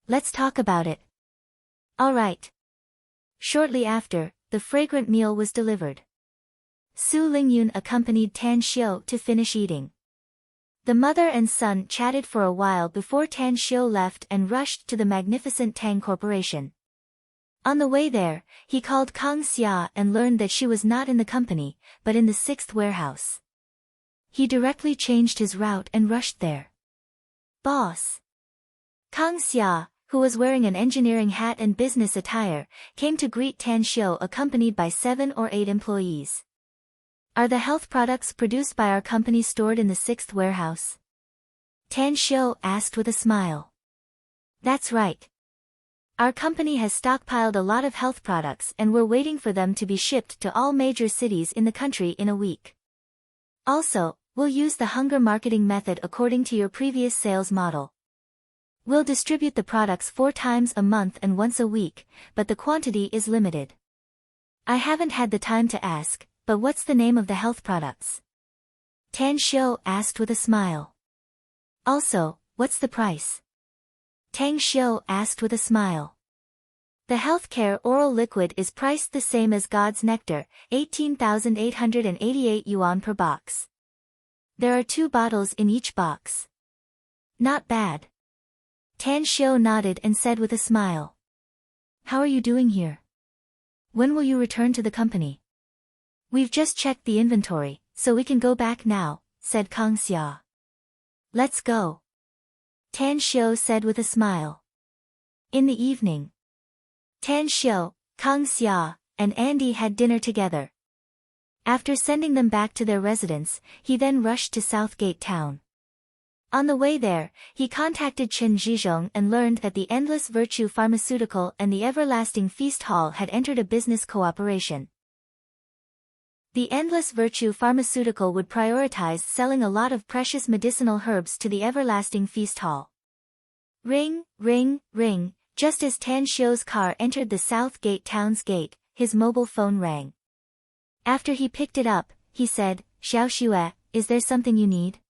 Let's talk about it. All right. Shortly after, the fragrant meal was delivered. Su Lingyun accompanied Tan Xiu to finish eating. The mother and son chatted for a while before Tan Xiu left and rushed to the magnificent Tang Corporation. On the way there, he called Kang Xia and learned that she was not in the company, but in the 6th warehouse. He directly changed his route and rushed there. Boss. Kang Xia, who was wearing an engineering hat and business attire, came to greet Tan Xiu accompanied by 7 or 8 employees. Are the health products produced by our company stored in the 6th warehouse? Tan Xiu asked with a smile. That's right. Our company has stockpiled a lot of health products and we're waiting for them to be shipped to all major cities in the country in a week. Also, we'll use the hunger marketing method according to your previous sales model. We'll distribute the products 4 times a month and once a week, but the quantity is limited. I haven't had the time to ask, but what's the name of the health products? Tan Xiu asked with a smile. Also, what's the price? Tang Xiu asked with a smile. The healthcare oral liquid is priced the same as God's nectar, 18,888 yuan per box. There are 2 bottles in each box. Not bad. Tan Xiu nodded and said with a smile. How are you doing here? When will you return to the company? We've just checked the inventory, so we can go back now, said Kang Xia. Let's go. Tan Xiu said with a smile. In the evening, Tan Xiu, Kang Xia, and Andy had dinner together. After sending them back to their residence, he then rushed to Southgate Town. On the way there, he contacted Chen Zhizhong and learned that the Endless Virtue Pharmaceutical and the Everlasting Feast Hall had entered a business cooperation. The Endless Virtue Pharmaceutical would prioritize selling a lot of precious medicinal herbs to the Everlasting Feast Hall. Ring, ring, ring, just as Tan Xiu's car entered the Southgate Town's gate, his mobile phone rang. After he picked it up, he said, Xiaoxue, is there something you need?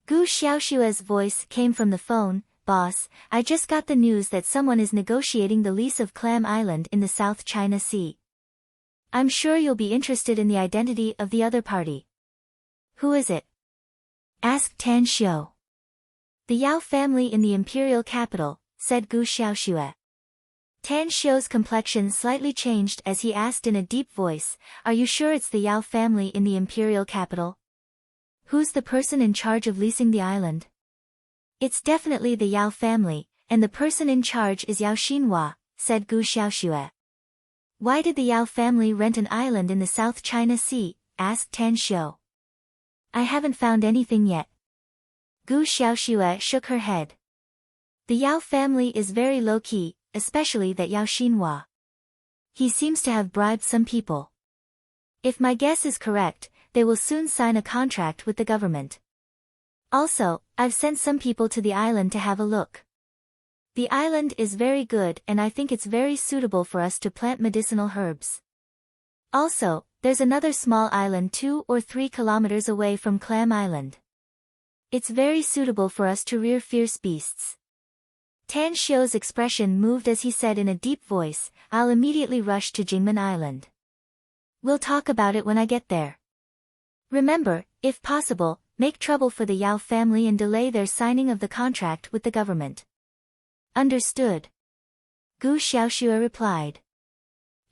Gu Xiaoxue's voice came from the phone, Boss, I just got the news that someone is negotiating the lease of Clam Island in the South China Sea. I'm sure you'll be interested in the identity of the other party. Who is it? Asked Tan Xiu. The Yao family in the imperial capital, said Gu Xiaoxue. Tan Xiu's complexion slightly changed as he asked in a deep voice, are you sure it's the Yao family in the imperial capital? Who's the person in charge of leasing the island? It's definitely the Yao family, and the person in charge is Yao Xinhua, said Gu Xiaoxue. Why did the Yao family rent an island in the South China Sea? Asked Tan Xiu. I haven't found anything yet. Gu Xiaoxue shook her head. The Yao family is very low-key, especially that Yao Xinhua. He seems to have bribed some people. If my guess is correct, they will soon sign a contract with the government. Also, I've sent some people to the island to have a look. The island is very good and I think it's very suitable for us to plant medicinal herbs. Also, there's another small island 2 or 3 kilometers away from Clam Island. It's very suitable for us to rear fierce beasts. Tan Xiu's expression moved as he said in a deep voice, I'll immediately rush to Jingmen Island. We'll talk about it when I get there. Remember, if possible, make trouble for the Yao family and delay their signing of the contract with the government. Understood. Gu Xiaoxue replied.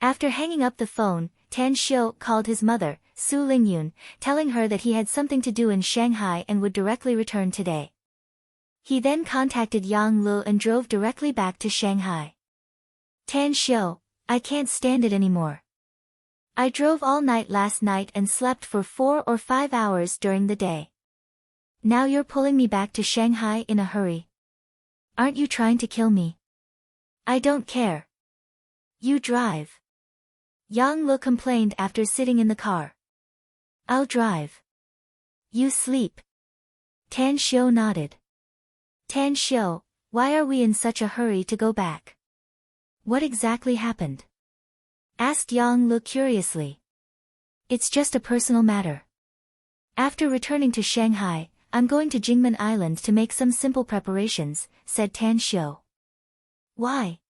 After hanging up the phone, Tan Xiu called his mother, Su Lingyun, telling her that he had something to do in Shanghai and would directly return today. He then contacted Yang Lu and drove directly back to Shanghai. Tan Xiu, I can't stand it anymore. I drove all night last night and slept for 4 or 5 hours during the day. Now you're pulling me back to Shanghai in a hurry. Aren't you trying to kill me? I don't care. You drive. Yang Lu complained after sitting in the car. I'll drive. You sleep. Tan Xiu nodded. Tan Xiu, why are we in such a hurry to go back? What exactly happened? Asked Yang Lu curiously. It's just a personal matter. After returning to Shanghai, I'm going to Jingmen Island to make some simple preparations, said Tan Xiu. Why?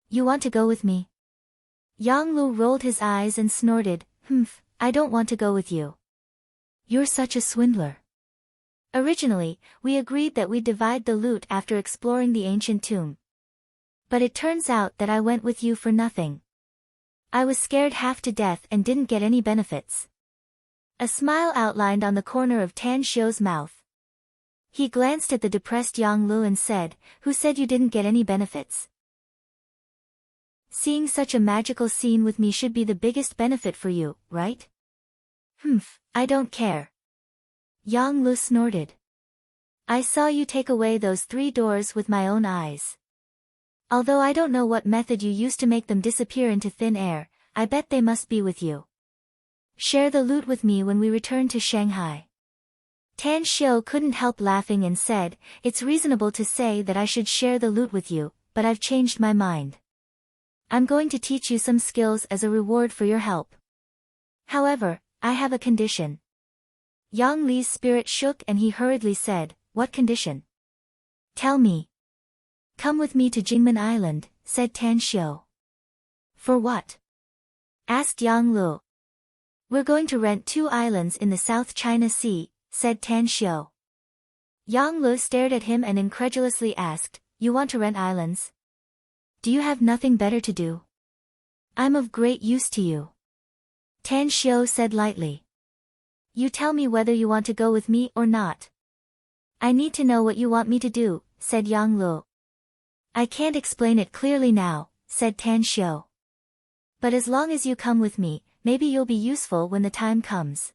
You want to go with me? Yang Lu rolled his eyes and snorted, I don't want to go with you. You're such a swindler. Originally, we agreed that we'd divide the loot after exploring the ancient tomb. But it turns out that I went with you for nothing. I was scared half to death and didn't get any benefits. A smile outlined on the corner of Tan Xiu's mouth. He glanced at the depressed Yang Lu and said, Who said you didn't get any benefits? Seeing such a magical scene with me should be the biggest benefit for you, right? I don't care. Yang Lu snorted. I saw you take away those 3 doors with my own eyes. Although I don't know what method you used to make them disappear into thin air, I bet they must be with you. Share the loot with me when we return to Shanghai. Tan Xiu couldn't help laughing and said, It's reasonable to say that I should share the loot with you, but I've changed my mind. I'm going to teach you some skills as a reward for your help. However, I have a condition. Yang Li's spirit shook and he hurriedly said, What condition? Tell me. Come with me to Jingmen Island, said Tan Xiu. For what? Asked Yang Lu. We're going to rent 2 islands in the South China Sea, said Tan Xiu. Yang Lu stared at him and incredulously asked, You want to rent islands? Do you have nothing better to do? I'm of great use to you. Tan Xiu said lightly. You tell me whether you want to go with me or not. I need to know what you want me to do, said Yang Lu. I can't explain it clearly now, said Tan Xiu. But as long as you come with me, maybe you'll be useful when the time comes.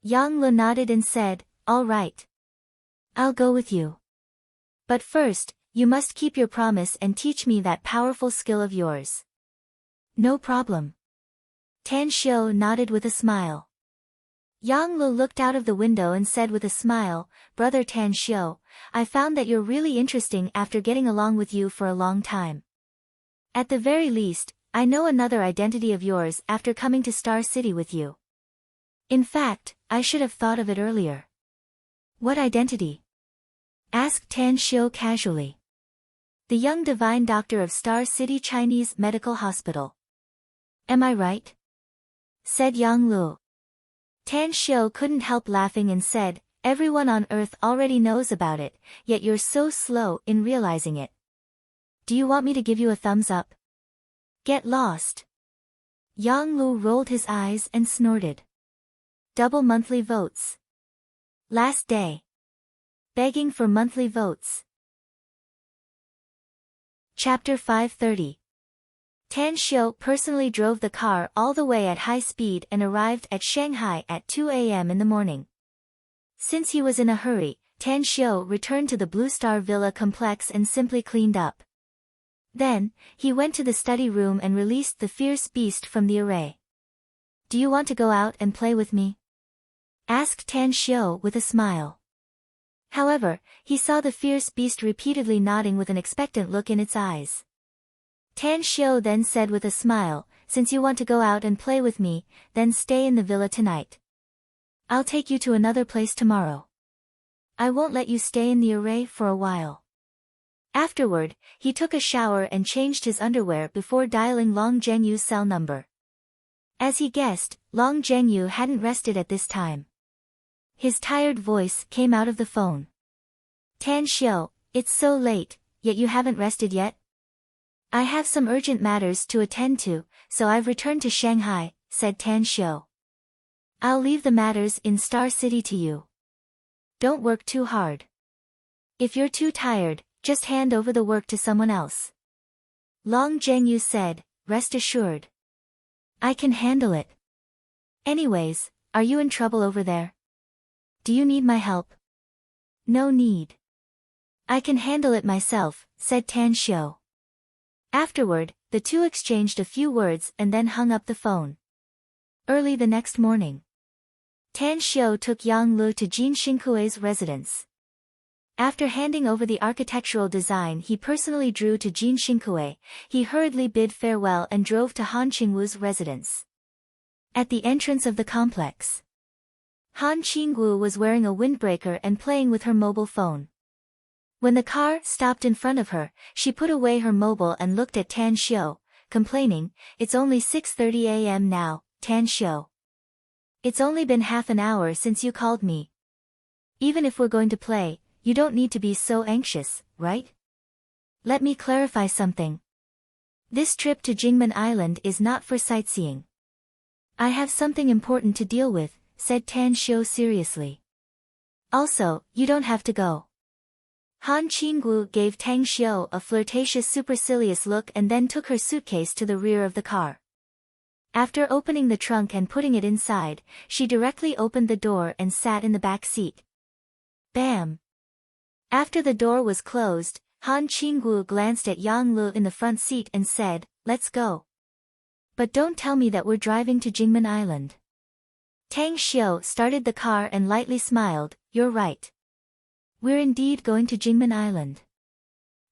Yang Lu nodded and said, All right. I'll go with you. But first, you must keep your promise and teach me that powerful skill of yours. No problem. Tan Xiu nodded with a smile. Yang Lu looked out of the window and said with a smile, Brother Tan Xiu, I found that you're really interesting after getting along with you for a long time. At the very least, I know another identity of yours after coming to Star City with you. In fact, I should have thought of it earlier. What identity? Asked Tan Xiu casually. The young divine doctor of Star City Chinese Medical Hospital. Am I right? Said Yang Lu. Tan Xiu couldn't help laughing and said, everyone on Earth already knows about it, yet you're so slow in realizing it. Do you want me to give you a thumbs up? Get lost. Yang Lu rolled his eyes and snorted. Double monthly votes. Last day. Begging for monthly votes. Chapter 530. Tan Xiu personally drove the car all the way at high speed and arrived at Shanghai at 2 a.m. in the morning. Since he was in a hurry, Tan Xiu returned to the Blue Star Villa complex and simply cleaned up. Then, he went to the study room and released the fierce beast from the array. Do you want to go out and play with me? Asked Tan Xiu with a smile. However, he saw the fierce beast repeatedly nodding with an expectant look in its eyes. Tan Xiu then said with a smile, since you want to go out and play with me, then stay in the villa tonight. I'll take you to another place tomorrow. I won't let you stay in the array for a while. Afterward, he took a shower and changed his underwear before dialing Long Zhengyu's cell number. As he guessed, Long Zhengyu hadn't rested at this time. His tired voice came out of the phone. Tan Xiu, it's so late, yet you haven't rested yet? I have some urgent matters to attend to, so I've returned to Shanghai, said Tan Xiu. I'll leave the matters in Star City to you. Don't work too hard. If you're too tired, just hand over the work to someone else. Long Zhengyu said, rest assured. I can handle it. Anyways, are you in trouble over there? Do you need my help? No need. I can handle it myself, said Tan Xiu. Afterward, the two exchanged a few words and then hung up the phone. Early the next morning, Tan Xiu took Yang Lu to Jin Xinkui's residence. After handing over the architectural design he personally drew to Jin Xinkui, he hurriedly bid farewell and drove to Han Qingwu's residence. At the entrance of the complex, Han Qingwu was wearing a windbreaker and playing with her mobile phone. When the car stopped in front of her, she put away her mobile and looked at Tan Xiu, complaining, it's only 6:30 a.m. now, Tan Xiu. It's only been half an hour since you called me. Even if we're going to play, you don't need to be so anxious, right? Let me clarify something. This trip to Jingmen Island is not for sightseeing. I have something important to deal with, said Tan Xiu seriously. Also, you don't have to go. Han Qingwu gave Tang Xiu a flirtatious supercilious look and then took her suitcase to the rear of the car. After opening the trunk and putting it inside, she directly opened the door and sat in the back seat. Bam! After the door was closed, Han Qingwu glanced at Yang Lu in the front seat and said, let's go. But don't tell me that we're driving to Jingmen Island. Tang Xiu started the car and lightly smiled, you're right. We're indeed going to Jingmen Island.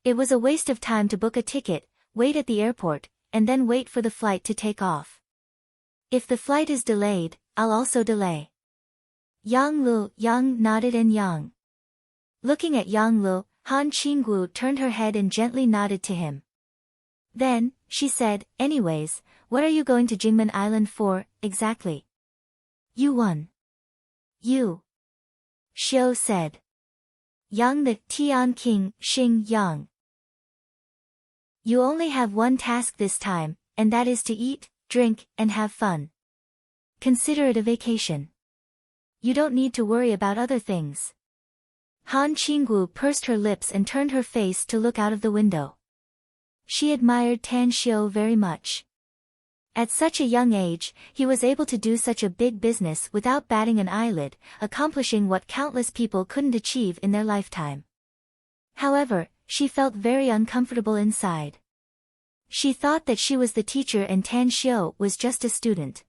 It was a waste of time to book a ticket, wait at the airport, and then wait for the flight to take off. If the flight is delayed, I'll also delay. Yang nodded and Yang. Looking at Yang Lu, Han Qingwu turned her head and gently nodded to him. Then, she said, anyways, what are you going to Jingmen Island for, exactly? You won. You. Xiu said. Yang the Tian King, Xing Yang. You only have one task this time, and that is to eat, drink, and have fun. Consider it a vacation. You don't need to worry about other things. Han Qingwu pursed her lips and turned her face to look out of the window. She admired Tan Xiu very much. At such a young age, he was able to do such a big business without batting an eyelid, accomplishing what countless people couldn't achieve in their lifetime. However, she felt very uncomfortable inside. She thought that she was the teacher and Tan Xiu was just a student.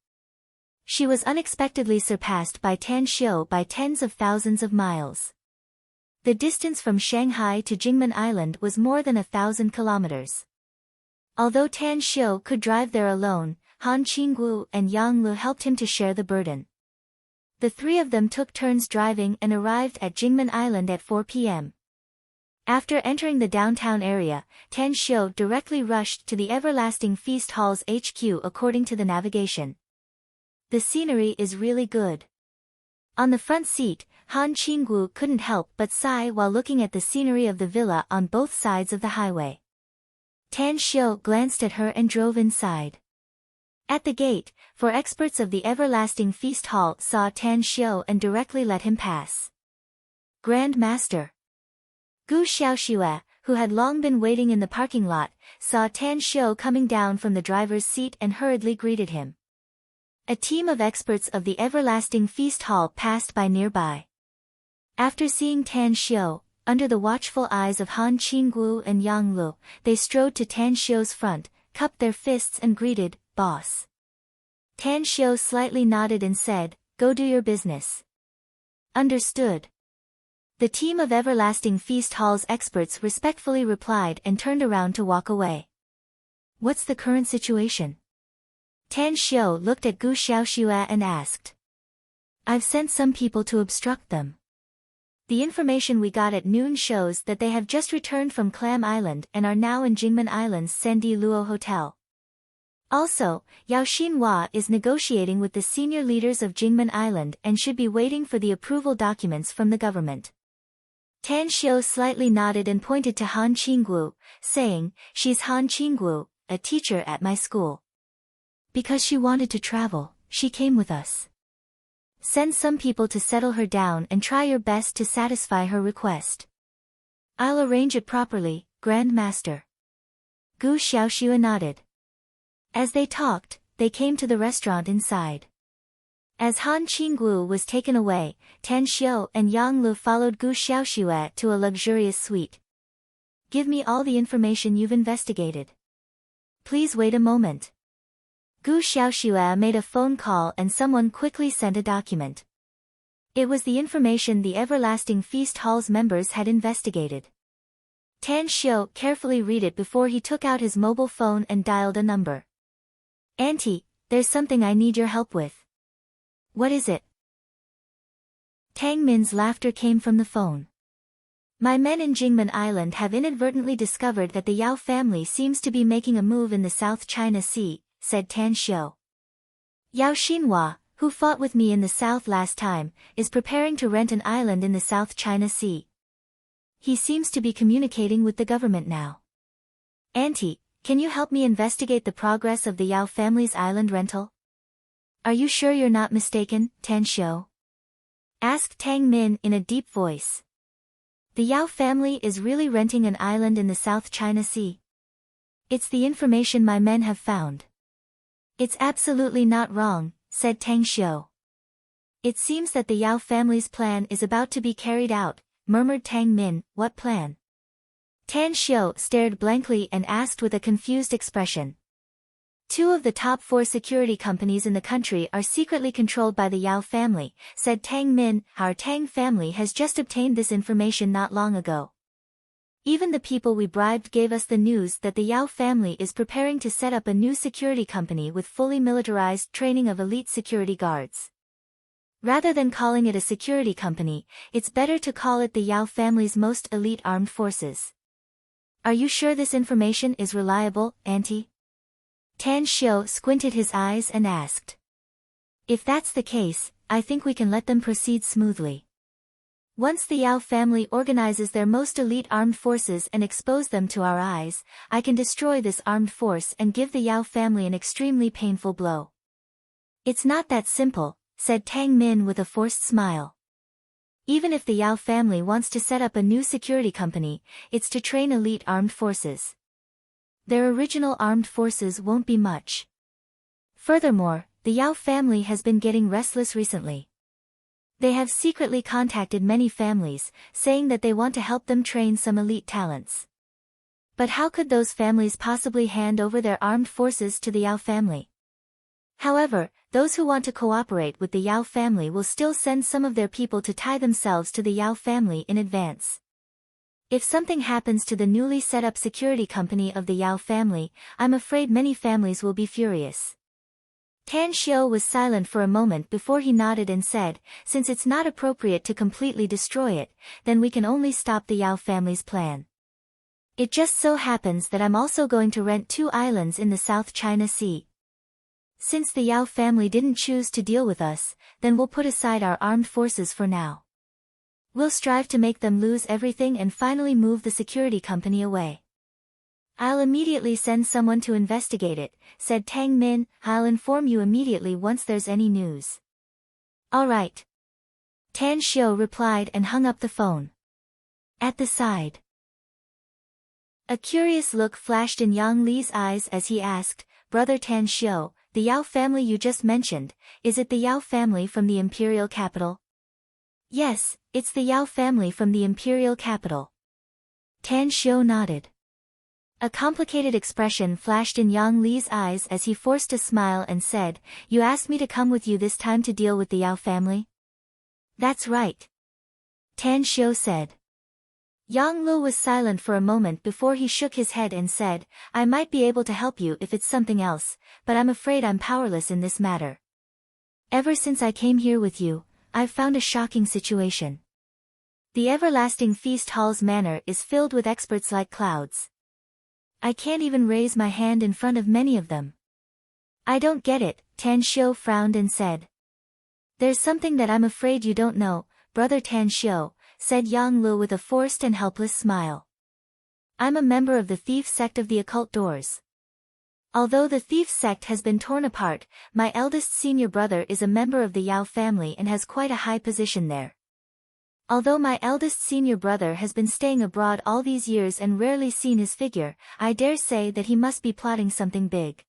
She was unexpectedly surpassed by Tan Xiu by tens of thousands of miles. The distance from Shanghai to Jingmen Island was more than 1,000 kilometers. Although Tan Xiu could drive there alone, Han Qingwu and Yang Lu helped him to share the burden. The three of them took turns driving and arrived at Jingmen Island at 4 p.m. After entering the downtown area, Tan Xiu directly rushed to the Everlasting Feast Hall's HQ according to the navigation. The scenery is really good. On the front seat, Han Qinggu couldn't help but sigh while looking at the scenery of the villa on both sides of the highway. Tan Xiu glanced at her and drove inside. At the gate, four experts of the Everlasting Feast Hall saw Tan Xiu and directly let him pass. Grand Master. Gu Xiaoxue, who had long been waiting in the parking lot, saw Tan Xiu coming down from the driver's seat and hurriedly greeted him. A team of experts of the Everlasting Feast Hall passed by nearby. After seeing Tan Xiu, under the watchful eyes of Han Qinggu and Yang Lu, they strode to Tan Xiu's front, cupped their fists and greeted, "Boss." Tan Xiu slightly nodded and said, "Go do your business." Understood. The team of Everlasting Feast Hall's experts respectfully replied and turned around to walk away. What's the current situation? Tan Xiu looked at Gu Xiaoxue and asked. I've sent some people to obstruct them. The information we got at noon shows that they have just returned from Clam Island and are now in Jingmen Island's Sandy Luo Hotel. Also, Yao Xinhua is negotiating with the senior leaders of Jingmen Island and should be waiting for the approval documents from the government. Tan Xiu slightly nodded and pointed to Han Qinggu, saying, "She's Han Qinggu, a teacher at my school. Because she wanted to travel, she came with us. Send some people to settle her down and try your best to satisfy her request." "I'll arrange it properly, Grand Master." Gu Xiaoxue nodded. As they talked, they came to the restaurant inside. As Han Qinggu was taken away, Tan Xiu and Yang Lu followed Gu Xiaoxue to a luxurious suite. "Give me all the information you've investigated." "Please wait a moment." Gu Xiaoxue made a phone call and someone quickly sent a document. It was the information the Everlasting Feast Hall's members had investigated. Tan Xiu carefully read it before he took out his mobile phone and dialed a number. "Auntie, there's something I need your help with." "What is it?" Tang Min's laughter came from the phone. "My men in Jingmen Island have inadvertently discovered that the Yao family seems to be making a move in the South China Sea," said Tan Xiu. "Yao Xinhua, who fought with me in the south last time, is preparing to rent an island in the South China Sea. He seems to be communicating with the government now. Auntie, can you help me investigate the progress of the Yao family's island rental?" "Are you sure you're not mistaken, Tan Xiu?" asked Tang Min in a deep voice. "The Yao family is really renting an island in the South China Sea. It's the information my men have found." "It's absolutely not wrong," said Tang Xiu. "It seems that the Yao family's plan is about to be carried out," murmured Tang Min. "What plan?" Tan Xiu stared blankly and asked with a confused expression. "Two of the top 4 security companies in the country are secretly controlled by the Yao family," said Tang Min. "Our Tang family has just obtained this information not long ago. Even the people we bribed gave us the news that the Yao family is preparing to set up a new security company with fully militarized training of elite security guards. Rather than calling it a security company, it's better to call it the Yao family's most elite armed forces. Are you sure this information is reliable, Auntie?" Tan Xiu squinted his eyes and asked. "If that's the case, I think we can let them proceed smoothly. Once the Yao family organizes their most elite armed forces and expose them to our eyes, I can destroy this armed force and give the Yao family an extremely painful blow." "It's not that simple," said Tang Min with a forced smile. "Even if the Yao family wants to set up a new security company, it's to train elite armed forces. Their original armed forces won't be much. Furthermore, the Yao family has been getting restless recently. They have secretly contacted many families, saying that they want to help them train some elite talents. But how could those families possibly hand over their armed forces to the Yao family? However, those who want to cooperate with the Yao family will still send some of their people to tie themselves to the Yao family in advance. If something happens to the newly set up security company of the Yao family, I'm afraid many families will be furious." Tan Xiu was silent for a moment before he nodded and said, "Since it's not appropriate to completely destroy it, then we can only stop the Yao family's plan. It just so happens that I'm also going to rent 2 islands in the South China Sea. Since the Yao family didn't choose to deal with us, then we'll put aside our armed forces for now. We'll strive to make them lose everything and finally move the security company away. I'll immediately send someone to investigate it, said Tang Min. I'll inform you immediately once there's any news. All right. Tan Xiu replied and hung up the phone. At the side, a curious look flashed in Yang Li's eyes as he asked, Brother Tan Xiu, the Yao family you just mentioned, is it the Yao family from the imperial capital? Yes, it's the Yao family from the imperial capital. Tan Xiu nodded. A complicated expression flashed in Yang Li's eyes as he forced a smile and said, You asked me to come with you this time to deal with the Yao family? That's right. Tan Xiu said. Yang Lu was silent for a moment before he shook his head and said, I might be able to help you if it's something else, but I'm afraid I'm powerless in this matter. Ever since I came here with you, I've found a shocking situation. The everlasting feast hall's manor is filled with experts like clouds. I can't even raise my hand in front of many of them. I don't get it, Tan Xiu frowned and said. There's something that I'm afraid you don't know, Brother Tan Xiu, said Yang Lu with a forced and helpless smile. I'm a member of the thief sect of the occult doors. Although the thief sect has been torn apart, my eldest senior brother is a member of the Yao family and has quite a high position there. Although my eldest senior brother has been staying abroad all these years and rarely seen his figure, I dare say that he must be plotting something big.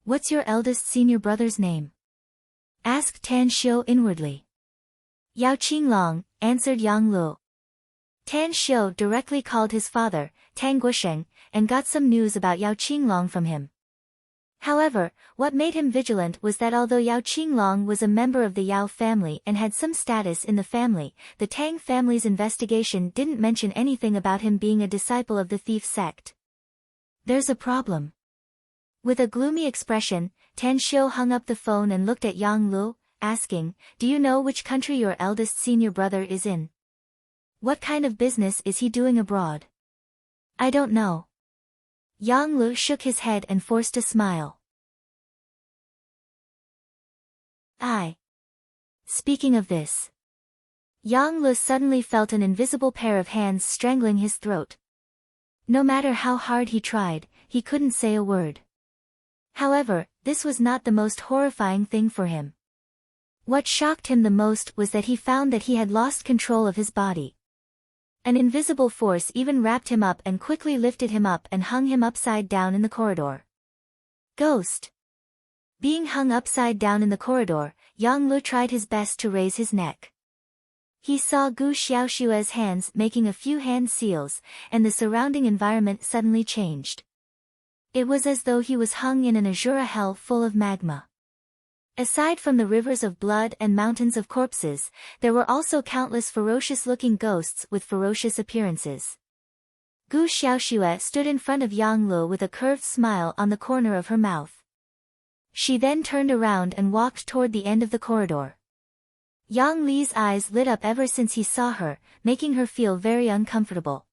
What's your eldest senior brother's name? Asked Tan Xiu inwardly. Yao Qinglong, answered Yang Lu. Tan Xiu directly called his father, Tang Guosheng, and got some news about Yao Qinglong from him. However, what made him vigilant was that although Yao Qinglong was a member of the Yao family and had some status in the family, the Tang family's investigation didn't mention anything about him being a disciple of the thief sect. There's a problem. With a gloomy expression, Tan Xiu hung up the phone and looked at Yang Lu, asking, Do you know which country your eldest senior brother is in? What kind of business is he doing abroad? I don't know. Yang Lu shook his head and forced a smile. Speaking of this. Yang Lu suddenly felt an invisible pair of hands strangling his throat. No matter how hard he tried, he couldn't say a word. However, this was not the most horrifying thing for him. What shocked him the most was that he found that he had lost control of his body. An invisible force even wrapped him up and quickly lifted him up and hung him upside down in the corridor. Ghost. Being hung upside down in the corridor, Yang Lu tried his best to raise his neck. He saw Gu Xiaoshue's hands making a few hand seals, and the surrounding environment suddenly changed. It was as though he was hung in an azure hell full of magma. Aside from the rivers of blood and mountains of corpses, there were also countless ferocious-looking ghosts with ferocious appearances. Gu Xiaoxue stood in front of Yang Lu with a curved smile on the corner of her mouth. She then turned around and walked toward the end of the corridor. Yang Li's eyes lit up ever since he saw her, making her feel very uncomfortable.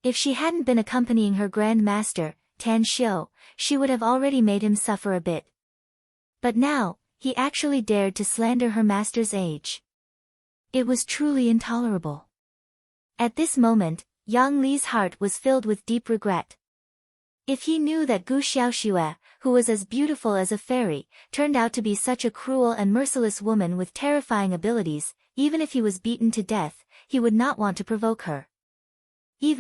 If she hadn't been accompanying her Grand Master, Tan Xiu, she would have already made him suffer a bit. But now, he actually dared to slander her master's age. It was truly intolerable. At this moment, Yang Li's heart was filled with deep regret. If he knew that Gu Xiaoxue, who was as beautiful as a fairy, turned out to be such a cruel and merciless woman with terrifying abilities, even if he was beaten to death, he would not want to provoke her. He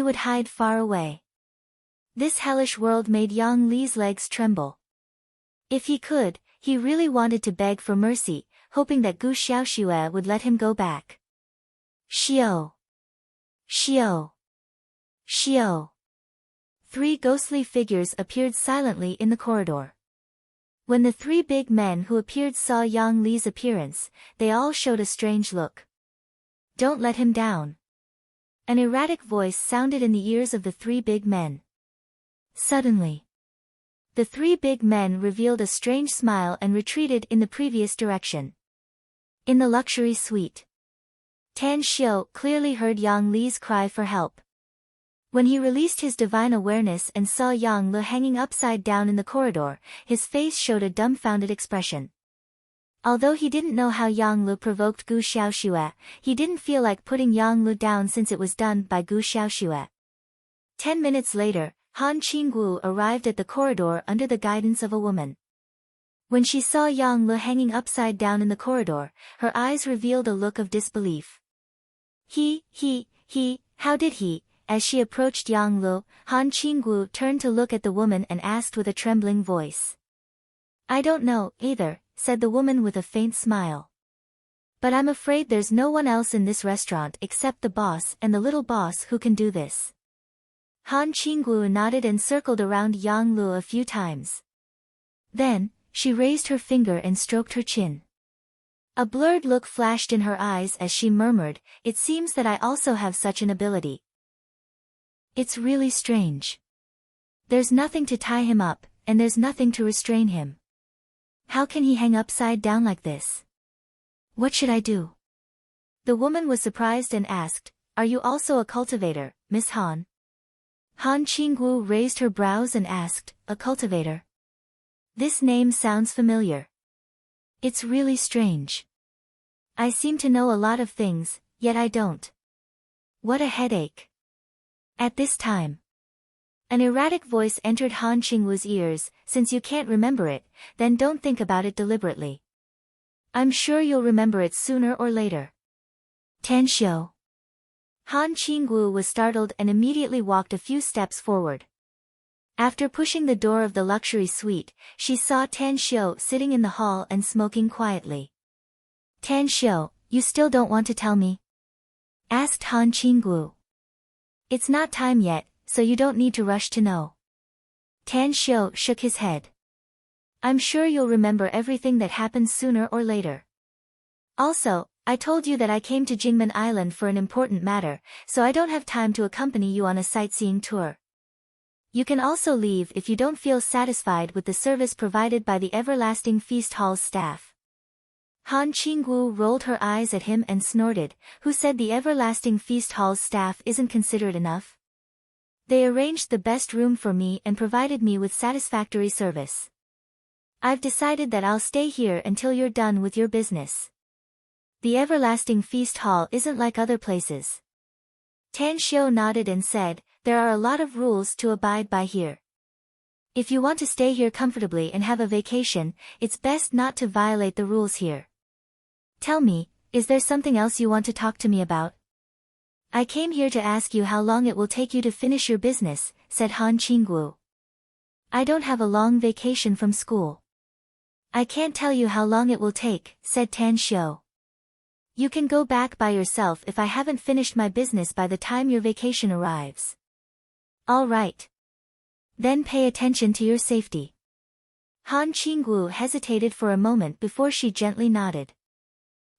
would hide far away. This hellish world made Yang Li's legs tremble. If he could, he really wanted to beg for mercy, hoping that Gu Xiaoxue would let him go back. Xiao! Xiao! Xiao! 3 ghostly figures appeared silently in the corridor. When the 3 big men who appeared saw Yang Li's appearance, they all showed a strange look. Don't let him down. An erratic voice sounded in the ears of the 3 big men. Suddenly, the 3 big men revealed a strange smile and retreated in the previous direction. In the luxury suite, Tan Xiu clearly heard Yang Li's cry for help. When he released his divine awareness and saw Yang Lu hanging upside down in the corridor, his face showed a dumbfounded expression. Although he didn't know how Yang Lu provoked Gu Xiaoxue, he didn't feel like putting Yang Lu down since it was done by Gu Xiaoxue. 10 minutes later, Han Qinggu arrived at the corridor under the guidance of a woman. When she saw Yang Lu hanging upside down in the corridor, her eyes revealed a look of disbelief. How did he? As she approached Yang Lu, Han Qinggu turned to look at the woman and asked with a trembling voice. I don't know, either, said the woman with a faint smile. But I'm afraid there's no one else in this restaurant except the boss and the little boss who can do this. Han Qinggu nodded and circled around Yang Lu a few times. Then, she raised her finger and stroked her chin. A blurred look flashed in her eyes as she murmured, it seems that I also have such an ability. It's really strange. There's nothing to tie him up, and there's nothing to restrain him. How can he hang upside down like this? What should I do? The woman was surprised and asked, Are you also a cultivator, Miss Han? Han Qinggu raised her brows and asked, A cultivator? This name sounds familiar. It's really strange. I seem to know a lot of things, yet I don't. What a headache. At this time, an erratic voice entered Han Qingwu's ears, since you can't remember it, then don't think about it deliberately. I'm sure you'll remember it sooner or later. Tan Xiu. Han Qingwu was startled and immediately walked a few steps forward. After pushing the door of the luxury suite, she saw Tan Xiu sitting in the hall and smoking quietly. Tan Xiu, you still don't want to tell me? Asked Han Qingwu. It's not time yet, so you don't need to rush to know. Tan Xiu shook his head. I'm sure you'll remember everything that happens sooner or later. Also, I told you that I came to Jingmen Island for an important matter, so I don't have time to accompany you on a sightseeing tour. You can also leave if you don't feel satisfied with the service provided by the Everlasting Feast Hall's staff. Han Qingwu rolled her eyes at him and snorted, who said the Everlasting Feast Hall's staff isn't considerate enough? They arranged the best room for me and provided me with satisfactory service. I've decided that I'll stay here until you're done with your business. The Everlasting Feast Hall isn't like other places. Tan Xiu nodded and said, There are a lot of rules to abide by here. If you want to stay here comfortably and have a vacation, it's best not to violate the rules here. Tell me, is there something else you want to talk to me about? I came here to ask you how long it will take you to finish your business, said Han Qingwu. I don't have a long vacation from school. I can't tell you how long it will take, said Tan Xiu. You can go back by yourself if I haven't finished my business by the time your vacation arrives. All right. Then pay attention to your safety. Han Qingwu hesitated for a moment before she gently nodded.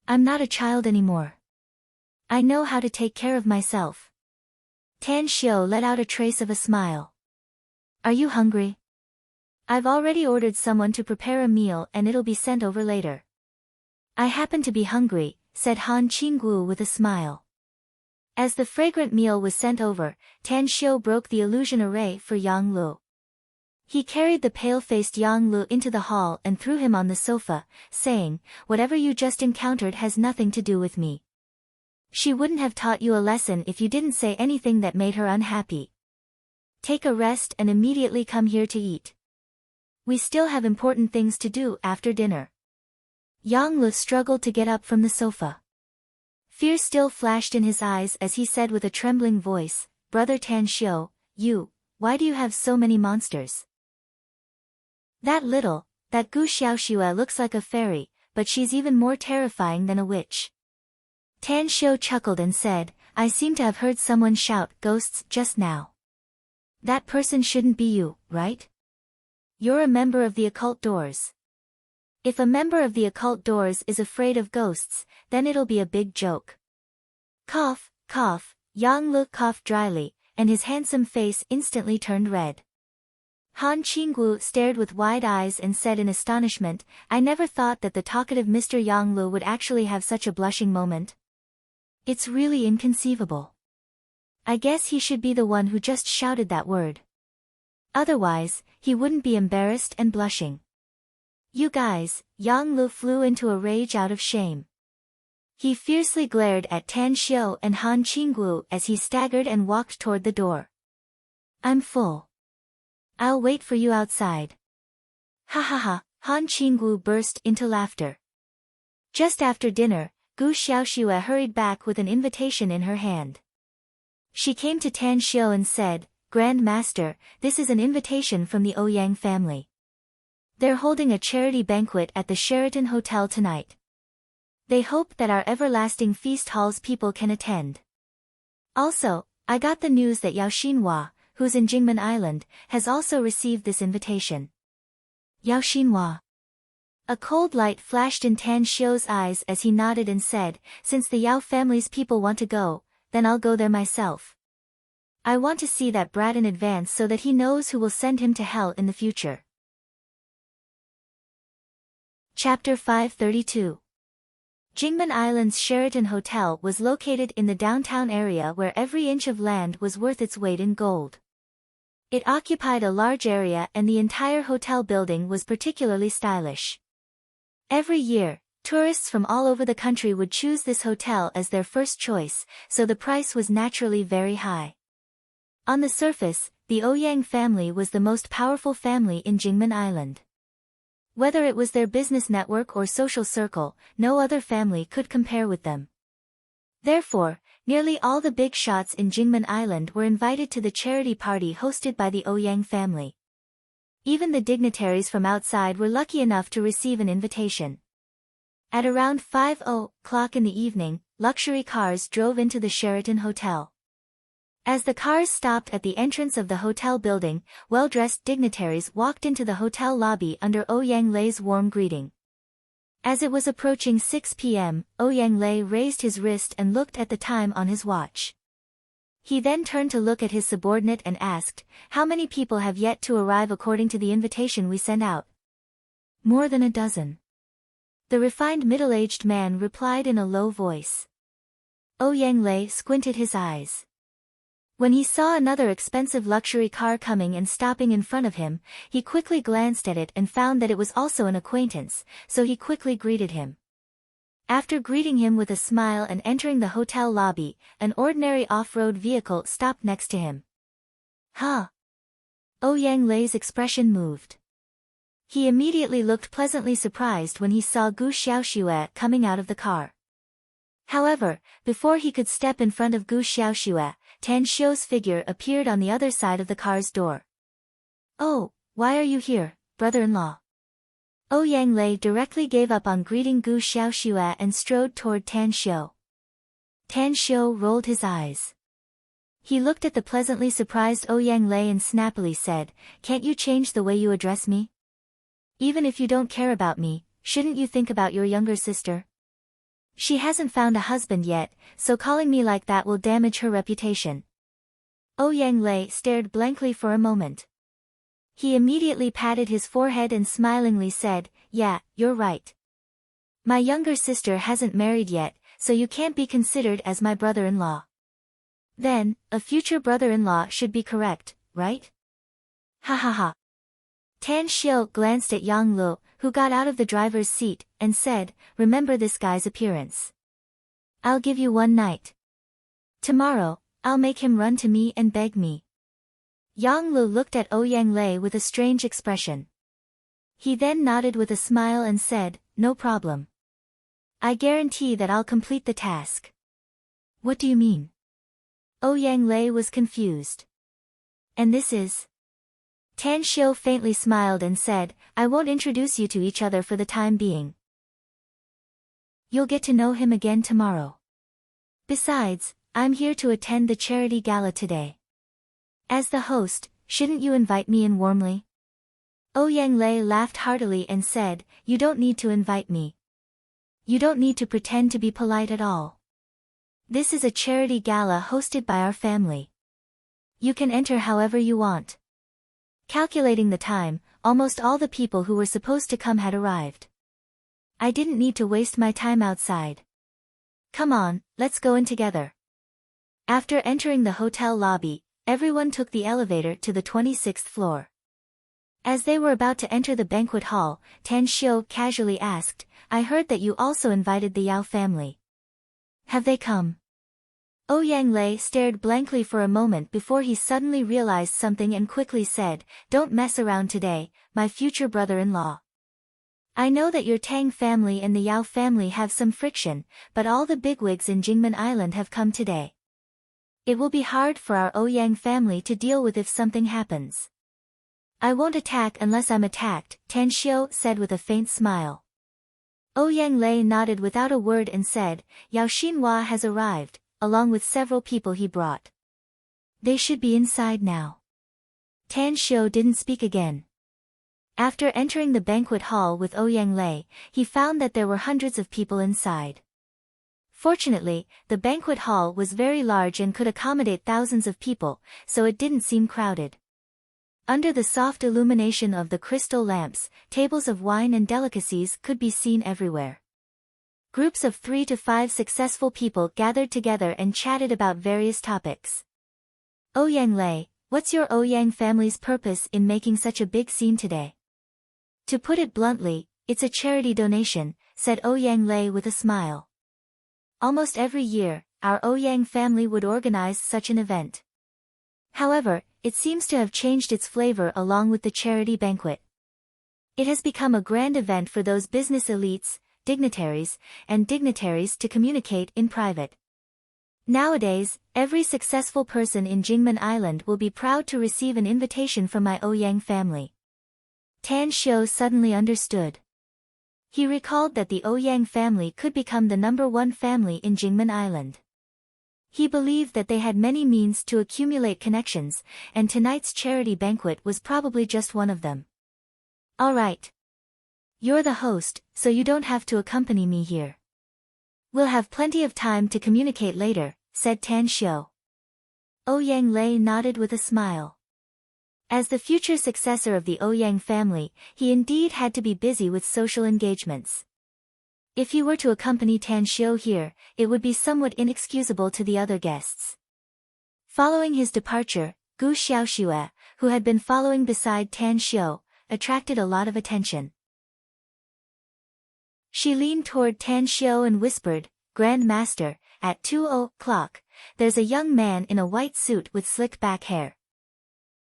I'm not a child anymore. I know how to take care of myself. Tan Xiu let out a trace of a smile. Are you hungry? I've already ordered someone to prepare a meal and it'll be sent over later. I happen to be hungry, said Han Qingwu with a smile. As the fragrant meal was sent over, Tan Xiu broke the illusion array for Yang Lu. He carried the pale-faced Yang Lu into the hall and threw him on the sofa, saying, Whatever you just encountered has nothing to do with me. She wouldn't have taught you a lesson if you didn't say anything that made her unhappy. Take a rest and immediately come here to eat. We still have important things to do after dinner. Yang Lu struggled to get up from the sofa. Fear still flashed in his eyes as he said with a trembling voice, Brother Tan Xiu, why do you have so many monsters? That Gu Xiaoxue looks like a fairy, but she's even more terrifying than a witch. Tan Xiu chuckled and said, I seem to have heard someone shout ghosts just now. That person shouldn't be you, right? You're a member of the occult doors. If a member of the occult doors is afraid of ghosts, then it'll be a big joke. Cough, cough, Yang Lu coughed dryly, and his handsome face instantly turned red. Han Qingwu stared with wide eyes and said in astonishment, I never thought that the talkative Mr. Yang Lu would actually have such a blushing moment. It's really inconceivable. I guess he should be the one who just shouted that word. Otherwise, he wouldn't be embarrassed and blushing. You guys, Yang Lu flew into a rage out of shame. He fiercely glared at Tan Xiu and Han Qinggu as he staggered and walked toward the door. I'm full. I'll wait for you outside. Ha ha ha, Han Qinggu burst into laughter. Just after dinner, Gu Xiaoxue hurried back with an invitation in her hand. She came to Tan Xiu and said, Grand Master, this is an invitation from the Ouyang family. They're holding a charity banquet at the Sheraton Hotel tonight. They hope that our everlasting feast hall's people can attend. Also, I got the news that Yao Xinhua, who's in Jingmen Island, has also received this invitation. Yao Xinhua. A cold light flashed in Tan Xiu's eyes as he nodded and said, since the Yao family's people want to go, then I'll go there myself. I want to see that brat in advance so that he knows who will send him to hell in the future. Chapter 532. Jingmen Island's Sheraton Hotel was located in the downtown area where every inch of land was worth its weight in gold. It occupied a large area and the entire hotel building was particularly stylish. Every year, tourists from all over the country would choose this hotel as their first choice, so the price was naturally very high. On the surface, the Ouyang family was the most powerful family in Jingmen Island. Whether it was their business network or social circle, no other family could compare with them. Therefore, nearly all the big shots in Jingmen Island were invited to the charity party hosted by the Ouyang family. Even the dignitaries from outside were lucky enough to receive an invitation. At around 5:00 in the evening, luxury cars drove into the Sheraton Hotel. As the cars stopped at the entrance of the hotel building, well-dressed dignitaries walked into the hotel lobby under Ouyang Lei's warm greeting. As it was approaching 6 p.m., Ouyang Lei raised his wrist and looked at the time on his watch. He then turned to look at his subordinate and asked, how many people have yet to arrive according to the invitation we sent out? More than a dozen. The refined middle-aged man replied in a low voice. Ouyang Lei squinted his eyes. When he saw another expensive luxury car coming and stopping in front of him, he quickly glanced at it and found that it was also an acquaintance, so he quickly greeted him. After greeting him with a smile and entering the hotel lobby, an ordinary off-road vehicle stopped next to him. Huh? Ouyang Lei's expression moved. He immediately looked pleasantly surprised when he saw Gu Xiaoxue coming out of the car. However, before he could step in front of Gu Xiaoxue, Tan Xiu's figure appeared on the other side of the car's door. Oh, why are you here, brother-in-law? Ouyang Lei directly gave up on greeting Gu Xiaoxue and strode toward Tan Xiu. Tan Xiu rolled his eyes. He looked at the pleasantly surprised Ouyang Lei and snappily said, can't you change the way you address me? Even if you don't care about me, shouldn't you think about your younger sister? She hasn't found a husband yet, so calling me like that will damage her reputation. Ouyang Lei stared blankly for a moment. He immediately patted his forehead and smilingly said, yeah, you're right. My younger sister hasn't married yet, so you can't be considered as my brother-in-law. Then, a future brother-in-law should be correct, right? Ha ha ha. Tan Xiu glanced at Yang Lu, who got out of the driver's seat, and said, remember this guy's appearance. I'll give you one night. Tomorrow, I'll make him run to me and beg me. Yang Lu looked at Ouyang Lei with a strange expression. He then nodded with a smile and said, no problem. I guarantee that I'll complete the task. What do you mean? Ouyang Lei was confused. And this is? Tan Xiu faintly smiled and said, I won't introduce you to each other for the time being. You'll get to know him again tomorrow. Besides, I'm here to attend the charity gala today. As the host, shouldn't you invite me in warmly? Ouyang Lei laughed heartily and said, you don't need to invite me. You don't need to pretend to be polite at all. This is a charity gala hosted by our family. You can enter however you want. Calculating the time, almost all the people who were supposed to come had arrived. I didn't need to waste my time outside. Come on, let's go in together. After entering the hotel lobby, everyone took the elevator to the 26th floor. As they were about to enter the banquet hall, Tan Xiu casually asked, "I heard that you also invited the Yao family. Have they come?" Ouyang Lei stared blankly for a moment before he suddenly realized something and quickly said, "Don't mess around today, my future brother-in-law. I know that your Tang family and the Yao family have some friction, but all the bigwigs in Jingmen Island have come today. It will be hard for our Ouyang family to deal with if something happens." "I won't attack unless I'm attacked," Tan Xiu said with a faint smile. Ouyang Lei nodded without a word and said, "Yao Xinhua has arrived, along with several people he brought. They should be inside now." Tan Xiu didn't speak again. After entering the banquet hall with Ouyang Lei, he found that there were hundreds of people inside. Fortunately, the banquet hall was very large and could accommodate thousands of people, so it didn't seem crowded. Under the soft illumination of the crystal lamps, tables of wine and delicacies could be seen everywhere. Groups of 3 to 5 successful people gathered together and chatted about various topics. "Ouyang Lei, what's your Ouyang family's purpose in making such a big scene today?" "To put it bluntly, it's a charity donation," said Ouyang Lei with a smile. Almost every year, our Ouyang family would organize such an event. However, it seems to have changed its flavor along with the charity banquet. It has become a grand event for those business elites, dignitaries to communicate in private. Nowadays, every successful person in Jingmen Island will be proud to receive an invitation from my Ouyang family. Tan Xiu suddenly understood. He recalled that the Ouyang family could become the #1 family in Jingmen Island. He believed that they had many means to accumulate connections, and tonight's charity banquet was probably just one of them. "All right. You're the host, so you don't have to accompany me here. We'll have plenty of time to communicate later," said Tan Xiu. Ouyang Lei nodded with a smile. As the future successor of the Ouyang family, he indeed had to be busy with social engagements. If he were to accompany Tan Xiu here, it would be somewhat inexcusable to the other guests. Following his departure, Gu Xiaoxue, who had been following beside Tan Xiu, attracted a lot of attention. She leaned toward Tan Xiu and whispered, "Grand Master, at 2:00, there's a young man in a white suit with slick back hair.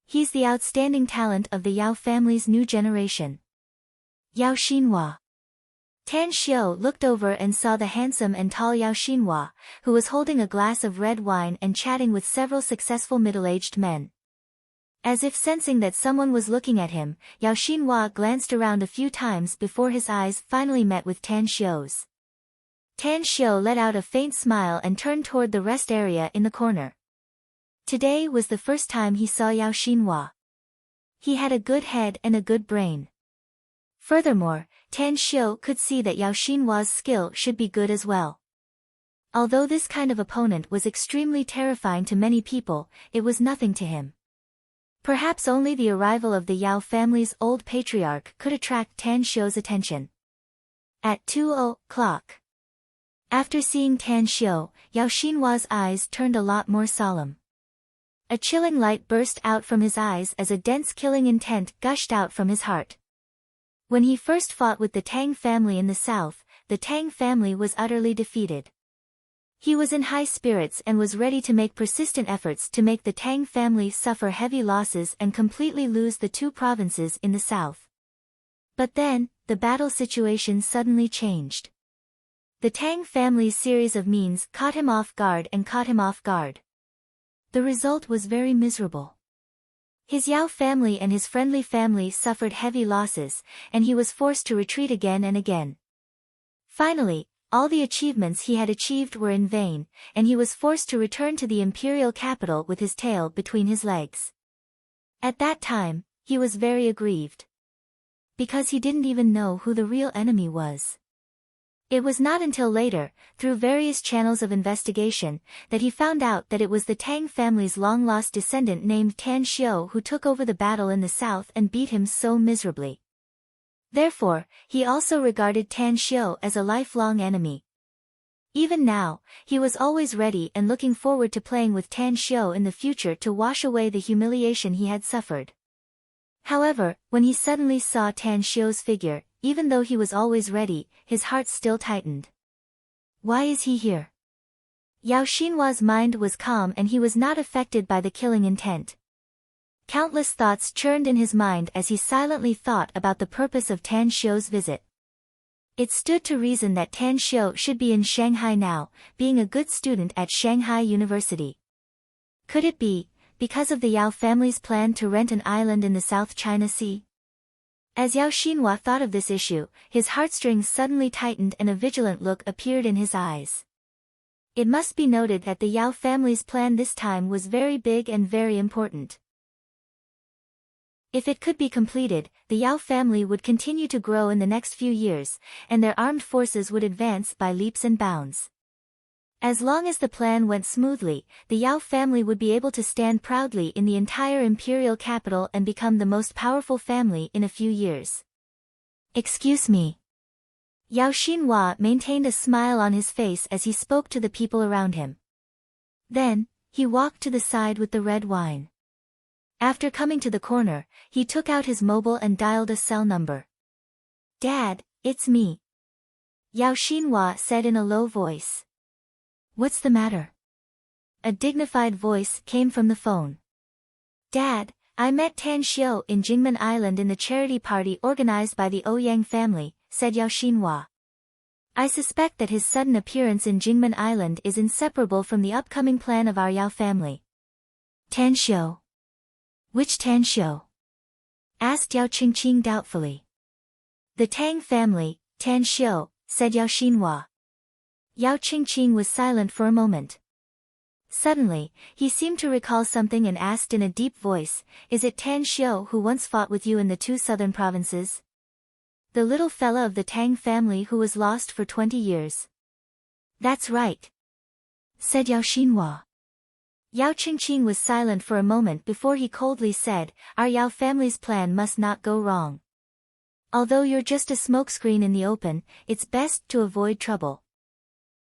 He's the outstanding talent of the Yao family's new generation. Yao Xinhua." Tan Xiu looked over and saw the handsome and tall Yao Xinhua, who was holding a glass of red wine and chatting with several successful middle-aged men. As if sensing that someone was looking at him, Yao Xinhua glanced around a few times before his eyes finally met with Tan Xiu's. Tan Xiu let out a faint smile and turned toward the rest area in the corner. Today was the first time he saw Yao Xinhua. He had a good head and a good brain. Furthermore, Tan Xiu could see that Yao Xinhua's skill should be good as well. Although this kind of opponent was extremely terrifying to many people, it was nothing to him. Perhaps only the arrival of the Yao family's old patriarch could attract Tan Xiu's attention. At 2:00. After seeing Tan Xiu, Yao Xinhua's eyes turned a lot more solemn. A chilling light burst out from his eyes as a dense killing intent gushed out from his heart. When he first fought with the Tang family in the south, the Tang family was utterly defeated. He was in high spirits and was ready to make persistent efforts to make the Tang family suffer heavy losses and completely lose the 2 provinces in the south. But then, the battle situation suddenly changed. The Tang family's series of means caught him off guard. The result was very miserable. His Yao family and his friendly family suffered heavy losses, and he was forced to retreat again and again. Finally, all the achievements he had achieved were in vain, and he was forced to return to the imperial capital with his tail between his legs. At that time, he was very aggrieved. Because he didn't even know who the real enemy was. It was not until later, through various channels of investigation, that he found out that it was the Tang family's long-lost descendant named Tan Xiu who took over the battle in the south and beat him so miserably. Therefore, he also regarded Tan Xiu as a lifelong enemy. Even now, he was always ready and looking forward to playing with Tan Xiu in the future to wash away the humiliation he had suffered. However, when he suddenly saw Tan Xiu's figure, even though he was always ready, his heart still tightened. Why is he here? Yao Xinhua's mind was calm and he was not affected by the killing intent. Countless thoughts churned in his mind as he silently thought about the purpose of Tan Xiu's visit. It stood to reason that Tan Xiu should be in Shanghai now, being a good student at Shanghai University. Could it be, because of the Yao family's plan to rent an island in the South China Sea? As Yao Xinhua thought of this issue, his heartstrings suddenly tightened and a vigilant look appeared in his eyes. It must be noted that the Yao family's plan this time was very big and very important. If it could be completed, the Yao family would continue to grow in the next few years, and their armed forces would advance by leaps and bounds. As long as the plan went smoothly, the Yao family would be able to stand proudly in the entire imperial capital and become the most powerful family in a few years. Excuse me. Yao Xinhua maintained a smile on his face as he spoke to the people around him. Then, he walked to the side with the red wine. After coming to the corner, he took out his mobile and dialed a cell number. "Dad, it's me," Yao Xinhua said in a low voice. "What's the matter?" A dignified voice came from the phone. "Dad, I met Tan Xiu in Jingmen Island in the charity party organized by the Ouyang family," said Yao Xinhua. "I suspect that his sudden appearance in Jingmen Island is inseparable from the upcoming plan of our Yao family." "Tan Xiu? Which Tan Xiu?" asked Yao Qingqing doubtfully. "The Tang family, Tan Xiu," said Yao Xinhua. Yao Qingqing was silent for a moment. Suddenly, he seemed to recall something and asked in a deep voice, "Is it Tan Xiu who once fought with you in the 2 southern provinces? The little fella of the Tang family who was lost for 20 years. "That's right," said Yao Xinhua. Yao Qingqing was silent for a moment before he coldly said, "Our Yao family's plan must not go wrong. Although you're just a smokescreen in the open, it's best to avoid trouble.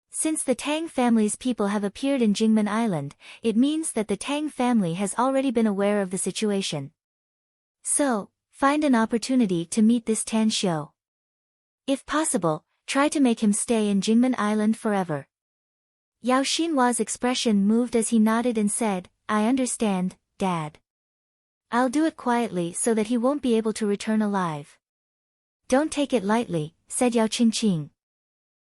Since the Tang family's people have appeared in Jingmen Island, it means that the Tang family has already been aware of the situation. So, find an opportunity to meet this Tan Xiu. If possible, try to make him stay in Jingmen Island forever." Yao Xinhua's expression moved as he nodded and said, "I understand, Dad. I'll do it quietly so that he won't be able to return alive." "Don't take it lightly," said Yao Qingqing.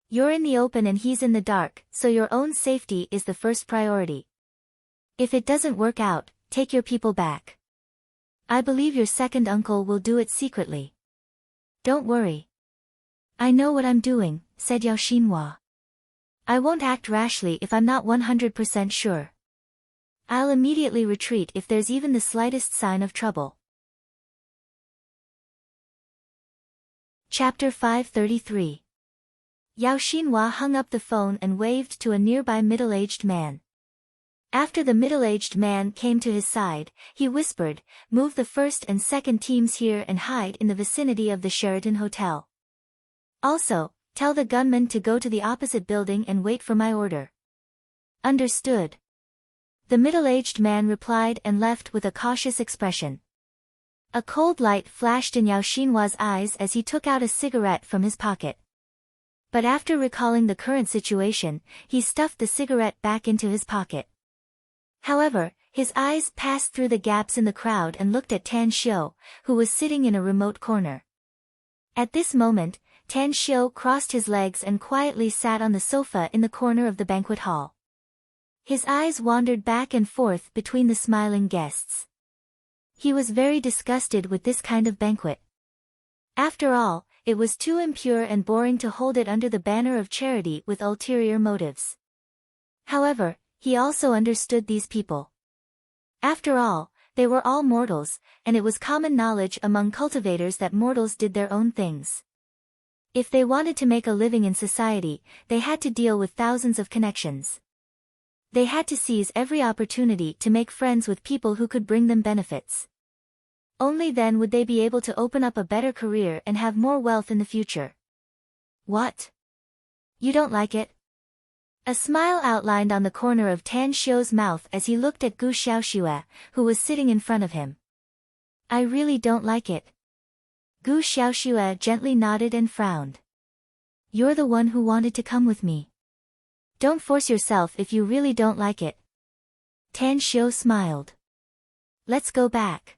"You're in the open and he's in the dark, so your own safety is the first priority. If it doesn't work out, take your people back. I believe your second uncle will do it secretly. Don't worry." "I know what I'm doing," said Yao Xinhua. "I won't act rashly if I'm not 100% sure. I'll immediately retreat if there's even the slightest sign of trouble." Chapter 533. Yao Xinhua hung up the phone and waved to a nearby middle-aged man. After the middle-aged man came to his side, he whispered, "Move the first and second teams here and hide in the vicinity of the Sheraton Hotel. Also, tell the gunman to go to the opposite building and wait for my order." "Understood." The middle-aged man replied and left with a cautious expression. A cold light flashed in Yao Xinhua's eyes as he took out a cigarette from his pocket. But after recalling the current situation, he stuffed the cigarette back into his pocket. However, his eyes passed through the gaps in the crowd and looked at Tan Xiu, who was sitting in a remote corner. At this moment, Tan Xiu crossed his legs and quietly sat on the sofa in the corner of the banquet hall. His eyes wandered back and forth between the smiling guests. He was very disgusted with this kind of banquet. After all, it was too impure and boring to hold it under the banner of charity with ulterior motives. However, he also understood these people. After all, they were all mortals, and it was common knowledge among cultivators that mortals did their own things. If they wanted to make a living in society, they had to deal with thousands of connections. They had to seize every opportunity to make friends with people who could bring them benefits. Only then would they be able to open up a better career and have more wealth in the future. "What? You don't like it?" A smile outlined on the corner of Tan Xiu's mouth as he looked at Gu Xiaoxue, who was sitting in front of him. I really don't like it. Gu Xiaoxue gently nodded and frowned. You're the one who wanted to come with me. Don't force yourself if you really don't like it. Tan Xiu smiled. Let's go back.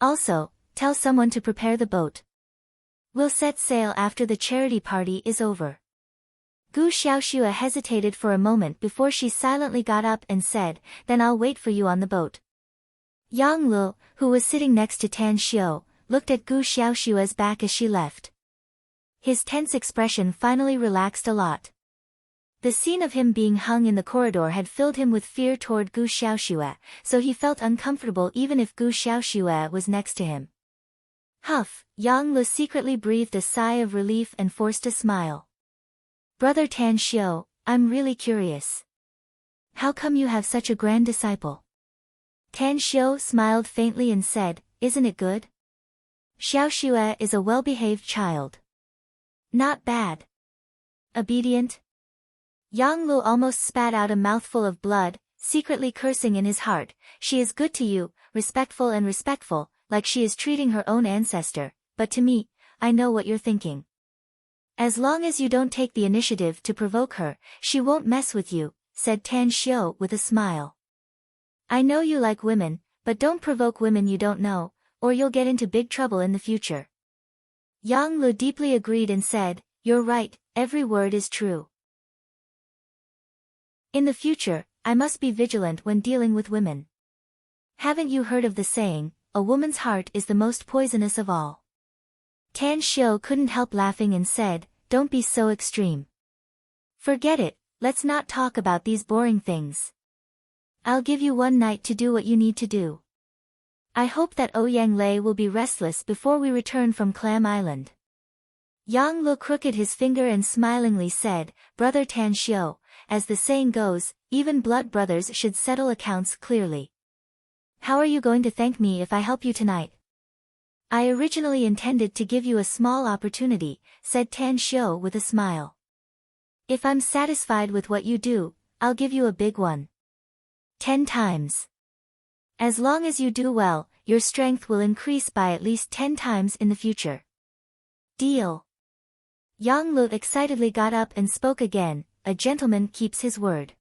Also, tell someone to prepare the boat. We'll set sail after the charity party is over. Gu Xiaoxue hesitated for a moment before she silently got up and said, then I'll wait for you on the boat. Yang Lu, who was sitting next to Tan Xiu, looked at Gu Xiaoxue's back as she left. His tense expression finally relaxed a lot. The scene of him being hung in the corridor had filled him with fear toward Gu Xiaoxue, so he felt uncomfortable even if Gu Xiaoxue was next to him. Huff, Yang Lu secretly breathed a sigh of relief and forced a smile. Brother Tan Xiu, I'm really curious. How come you have such a grand disciple? Tan Xiu smiled faintly and said, isn't it good? Xiaoxue is a well-behaved child. Not bad. Obedient? Yang Lu almost spat out a mouthful of blood, secretly cursing in his heart, she is good to you, respectful, like she is treating her own ancestor, but to me, I know what you're thinking. As long as you don't take the initiative to provoke her, she won't mess with you, said Tan Xiu with a smile. I know you like women, but don't provoke women you don't know, or you'll get into big trouble in the future. Yang Lu deeply agreed and said, you're right, every word is true. In the future, I must be vigilant when dealing with women. Haven't you heard of the saying, a woman's heart is the most poisonous of all? Tan Xiu couldn't help laughing and said, don't be so extreme. Forget it, let's not talk about these boring things. I'll give you one night to do what you need to do. I hope that Ouyang Lei will be restless before we return from Clam Island. Yang Lu crooked his finger and smilingly said, Brother Tan Xiu, as the saying goes, even blood brothers should settle accounts clearly. How are you going to thank me if I help you tonight? I originally intended to give you a small opportunity, said Tan Xiu with a smile. If I'm satisfied with what you do, I'll give you a big one. 10 times. As long as you do well, your strength will increase by at least 10 times in the future. Deal. Yang Lu excitedly got up and spoke again, a gentleman keeps his word.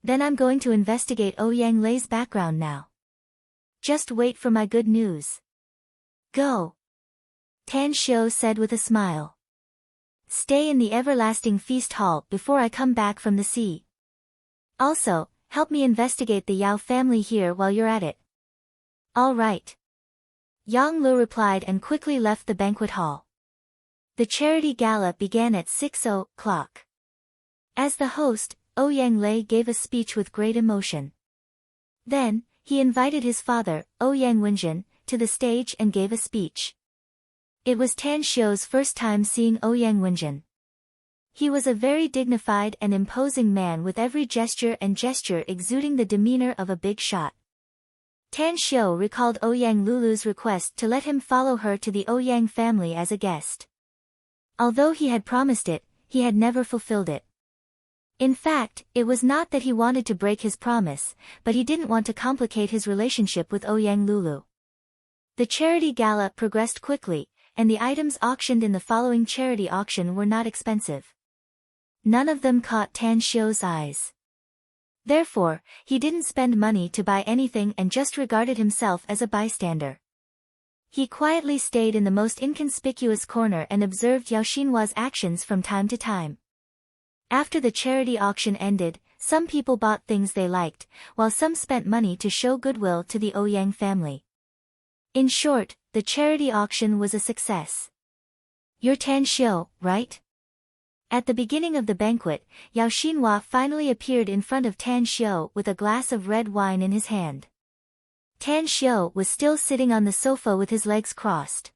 Then I'm going to investigate Ouyang Lei's background now. Just wait for my good news. Go. Tan Xiu said with a smile. Stay in the everlasting feast hall before I come back from the sea. Also, help me investigate the Yao family here while you're at it. All right. Yang Lu replied and quickly left the banquet hall. The charity gala began at 6 o'clock. As the host, Ouyang Lei gave a speech with great emotion. Then, he invited his father, Ouyang Wenjin, to the stage and gave a speech. It was Tan Xiu's first time seeing Ouyang Wenjin. He was a very dignified and imposing man with every gesture exuding the demeanor of a big shot. Tan Xiu recalled Ouyang Lulu's request to let him follow her to the Ouyang family as a guest. Although he had promised it, he had never fulfilled it. In fact, it was not that he wanted to break his promise, but he didn't want to complicate his relationship with Ouyang Lulu. The charity gala progressed quickly, and the items auctioned in the following charity auction were not expensive. None of them caught Tan Xiu's eyes. Therefore, he didn't spend money to buy anything and just regarded himself as a bystander. He quietly stayed in the most inconspicuous corner and observed Yao Xinhua's actions from time to time. After the charity auction ended, some people bought things they liked, while some spent money to show goodwill to the Ouyang family. In short, the charity auction was a success. You're Tan Xiu, right? At the beginning of the banquet, Yao Xinhua finally appeared in front of Tan Xiu with a glass of red wine in his hand. Tan Xiu was still sitting on the sofa with his legs crossed.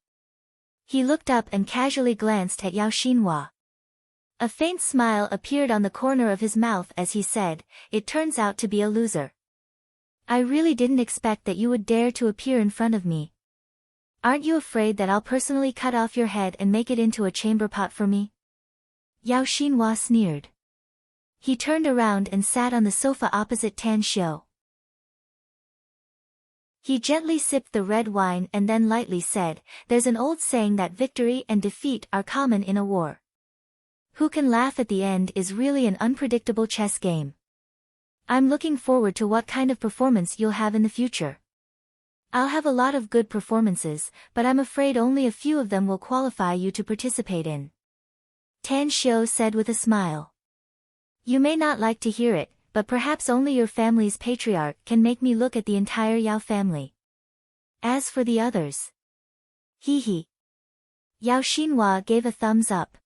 He looked up and casually glanced at Yao Xinhua. A faint smile appeared on the corner of his mouth as he said, "It turns out to be a loser. I really didn't expect that you would dare to appear in front of me. Aren't you afraid that I'll personally cut off your head and make it into a chamber pot for me?" Yao Xinhua sneered. He turned around and sat on the sofa opposite Tan Xiu. He gently sipped the red wine and then lightly said, "There's an old saying that victory and defeat are common in a war. Who can laugh at the end is really an unpredictable chess game. I'm looking forward to what kind of performance you'll have in the future. I'll have a lot of good performances, but I'm afraid only a few of them will qualify you to participate in." Tan Xiu said with a smile. "You may not like to hear it, but perhaps only your family's patriarch can make me look at the entire Yao family. As for the others..." Hee hee. Yao Xinhua gave a thumbs up.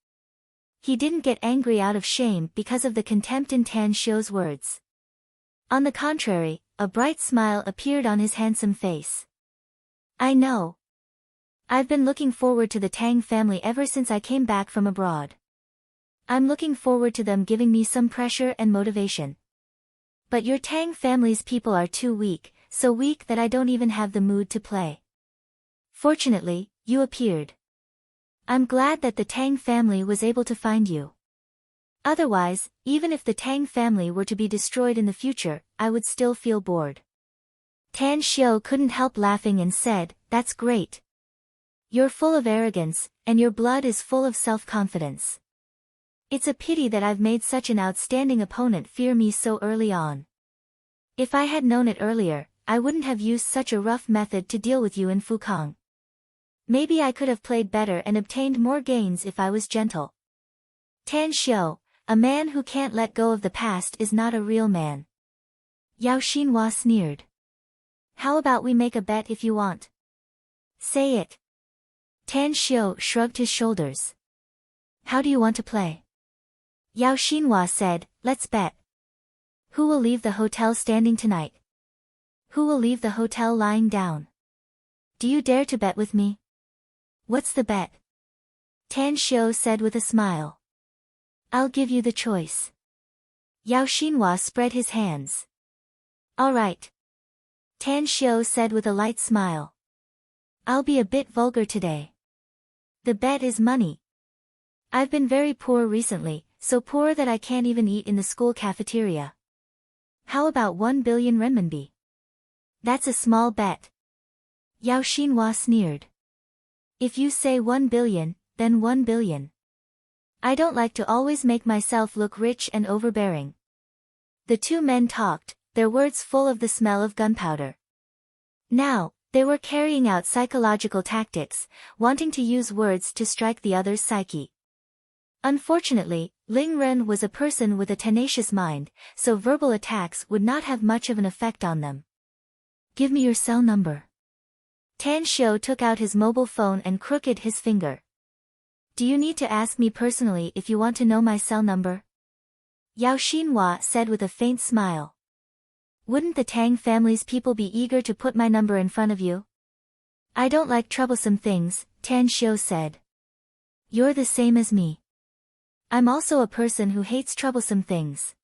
He didn't get angry out of shame because of the contempt in Tan Xiu's words. On the contrary, a bright smile appeared on his handsome face. "I know. I've been looking forward to the Tang family ever since I came back from abroad. I'm looking forward to them giving me some pressure and motivation. But your Tang family's people are too weak, so weak that I don't even have the mood to play. Fortunately, you appeared. I'm glad that the Tang family was able to find you. Otherwise, even if the Tang family were to be destroyed in the future, I would still feel bored." Tan Xiu couldn't help laughing and said, "That's great. You're full of arrogance, and your blood is full of self-confidence. It's a pity that I've made such an outstanding opponent fear me so early on. If I had known it earlier, I wouldn't have used such a rough method to deal with you in Fukang. Maybe I could have played better and obtained more gains if I was gentle." Tan Xiu, a man who can't let go of the past is not a real man. Yao Xinhua sneered. "How about we make a bet if you want?" "Say it." Tan Xiu shrugged his shoulders. "How do you want to play?" Yao Xinhua said, "Let's bet. Who will leave the hotel standing tonight? Who will leave the hotel lying down? Do you dare to bet with me?" "What's the bet?" Tan Xiu said with a smile. "I'll give you the choice." Yao Xinhua spread his hands. "All right." Tan Xiu said with a light smile. "I'll be a bit vulgar today. The bet is money. I've been very poor recently, so poor that I can't even eat in the school cafeteria. How about 1 billion renminbi? That's a small bet." Yao Xinhua sneered. "If you say 1 billion, then 1 billion. I don't like to always make myself look rich and overbearing." The two men talked, their words full of the smell of gunpowder. Now, they were carrying out psychological tactics, wanting to use words to strike the other's psyche. Unfortunately, Ling Ren was a person with a tenacious mind, so verbal attacks would not have much of an effect on them. "Give me your cell number." Tan Xiu took out his mobile phone and crooked his finger. "Do you need to ask me personally if you want to know my cell number?" Yao Xinhua said with a faint smile. "Wouldn't the Tang family's people be eager to put my number in front of you?" "I don't like troublesome things," Tan Xiu said. "You're the same as me. I'm also a person who hates troublesome things."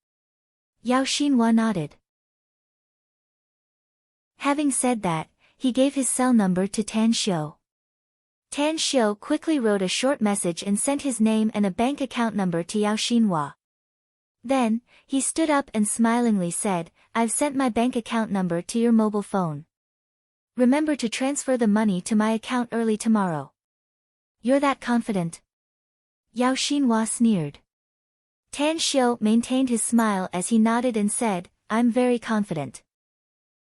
Yao Xinhua nodded. Having said that, he gave his cell number to Tan Xiu. Tan Xiu quickly wrote a short message and sent his name and a bank account number to Yao Xinhua. Then, he stood up and smilingly said, "I've sent my bank account number to your mobile phone. Remember to transfer the money to my account early tomorrow." "You're that confident?" Yao Xinhua sneered. Tan Xiu maintained his smile as he nodded and said, "I'm very confident.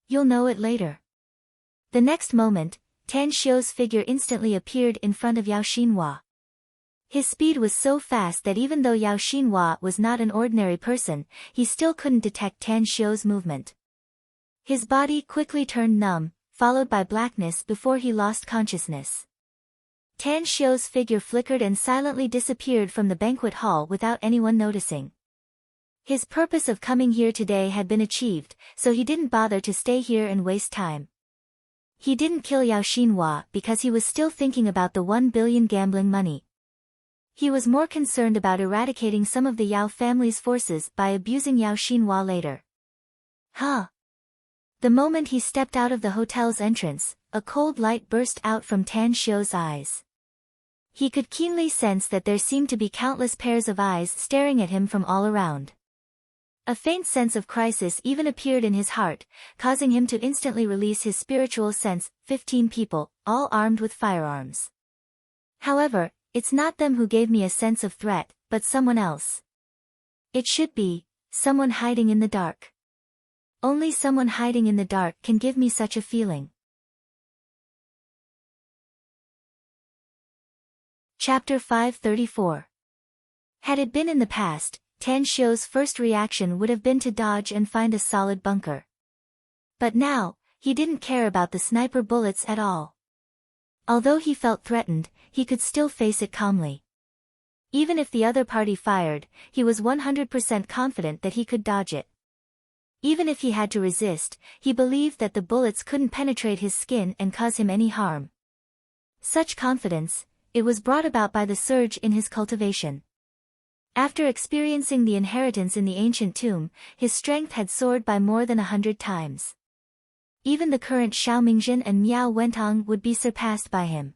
You'll know it later." The next moment, Tan Xiu's figure instantly appeared in front of Yao Xinhua. His speed was so fast that even though Yao Xinhua was not an ordinary person, he still couldn't detect Tan Xiu's movement. His body quickly turned numb, followed by blackness before he lost consciousness. Tan Xiu's figure flickered and silently disappeared from the banquet hall without anyone noticing. His purpose of coming here today had been achieved, so he didn't bother to stay here and waste time. He didn't kill Yao Xinhua because he was still thinking about the 1 billion gambling money. He was more concerned about eradicating some of the Yao family's forces by abusing Yao Xinhua later. Huh! The moment he stepped out of the hotel's entrance, a cold light burst out from Tan Xiu's eyes. He could keenly sense that there seemed to be countless pairs of eyes staring at him from all around. A faint sense of crisis even appeared in his heart, causing him to instantly release his spiritual sense. 15 people, all armed with firearms. However, it's not them who gave me a sense of threat, but someone else. It should be someone hiding in the dark. Only someone hiding in the dark can give me such a feeling. Chapter 534. Had it been in the past, Tan Xiu's first reaction would have been to dodge and find a solid bunker. But now, he didn't care about the sniper bullets at all. Although he felt threatened, he could still face it calmly. Even if the other party fired, he was 100% confident that he could dodge it. Even if he had to resist, he believed that the bullets couldn't penetrate his skin and cause him any harm. Such confidence, it was brought about by the surge in his cultivation. After experiencing the inheritance in the ancient tomb, his strength had soared by more than 100 times. Even the current Xiao Mingjin and Miao Wentong would be surpassed by him.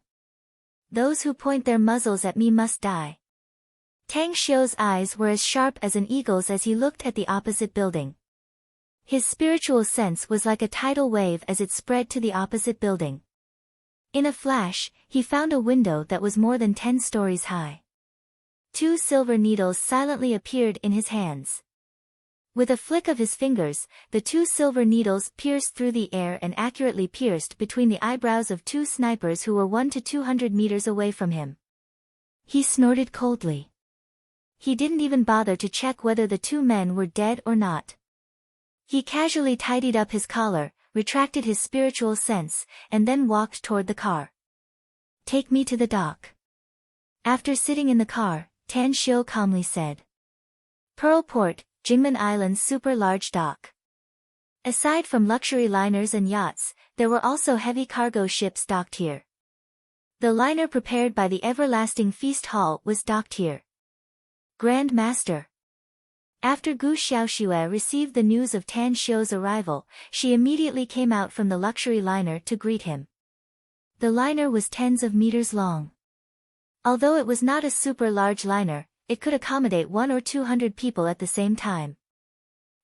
Those who point their muzzles at me must die. Tang Xiu's eyes were as sharp as an eagle's as he looked at the opposite building. His spiritual sense was like a tidal wave as it spread to the opposite building. In a flash, he found a window that was more than 10 stories high. 2 silver needles silently appeared in his hands. With a flick of his fingers, the 2 silver needles pierced through the air and accurately pierced between the eyebrows of 2 snipers who were 1 to 200 meters away from him. He snorted coldly. He didn't even bother to check whether the 2 men were dead or not. He casually tidied up his collar, retracted his spiritual sense, and then walked toward the car. "Take me to the dock." After sitting in the car, Tan Xiu calmly said. Pearl Port, Jingmen Island's super-large dock. Aside from luxury liners and yachts, there were also heavy cargo ships docked here. The liner prepared by the Everlasting Feast Hall was docked here. Grand Master. After Gu Xiaoxue received the news of Tan Xiu's arrival, she immediately came out from the luxury liner to greet him. The liner was tens of meters long. Although it was not a super-large liner, it could accommodate 100 or 200 people at the same time.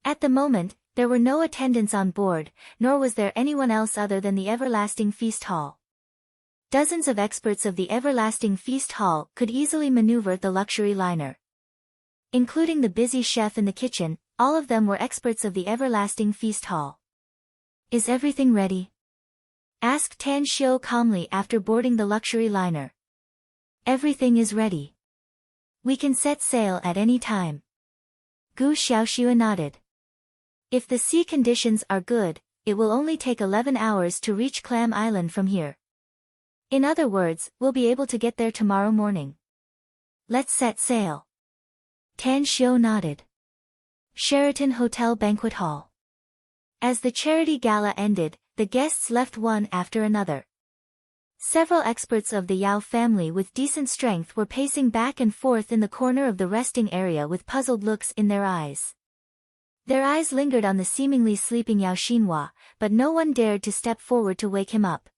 At the moment, there were no attendants on board, nor was there anyone else other than the Everlasting Feast Hall. Dozens of experts of the Everlasting Feast Hall could easily maneuver the luxury liner. Including the busy chef in the kitchen, all of them were experts of the Everlasting Feast Hall. "Is everything ready?" asked Tan Xiu calmly after boarding the luxury liner. "Everything is ready. We can set sail at any time." Gu Xiaoxue nodded. "If the sea conditions are good, it will only take 11 hours to reach Clam Island from here. In other words, we'll be able to get there tomorrow morning. Let's set sail." Tan Xiu nodded. Sheraton Hotel Banquet Hall. As the charity gala ended, the guests left one after another. Several experts of the Yao family with decent strength were pacing back and forth in the corner of the resting area with puzzled looks in their eyes. Their eyes lingered on the seemingly sleeping Yao Xinhua, but no one dared to step forward to wake him up.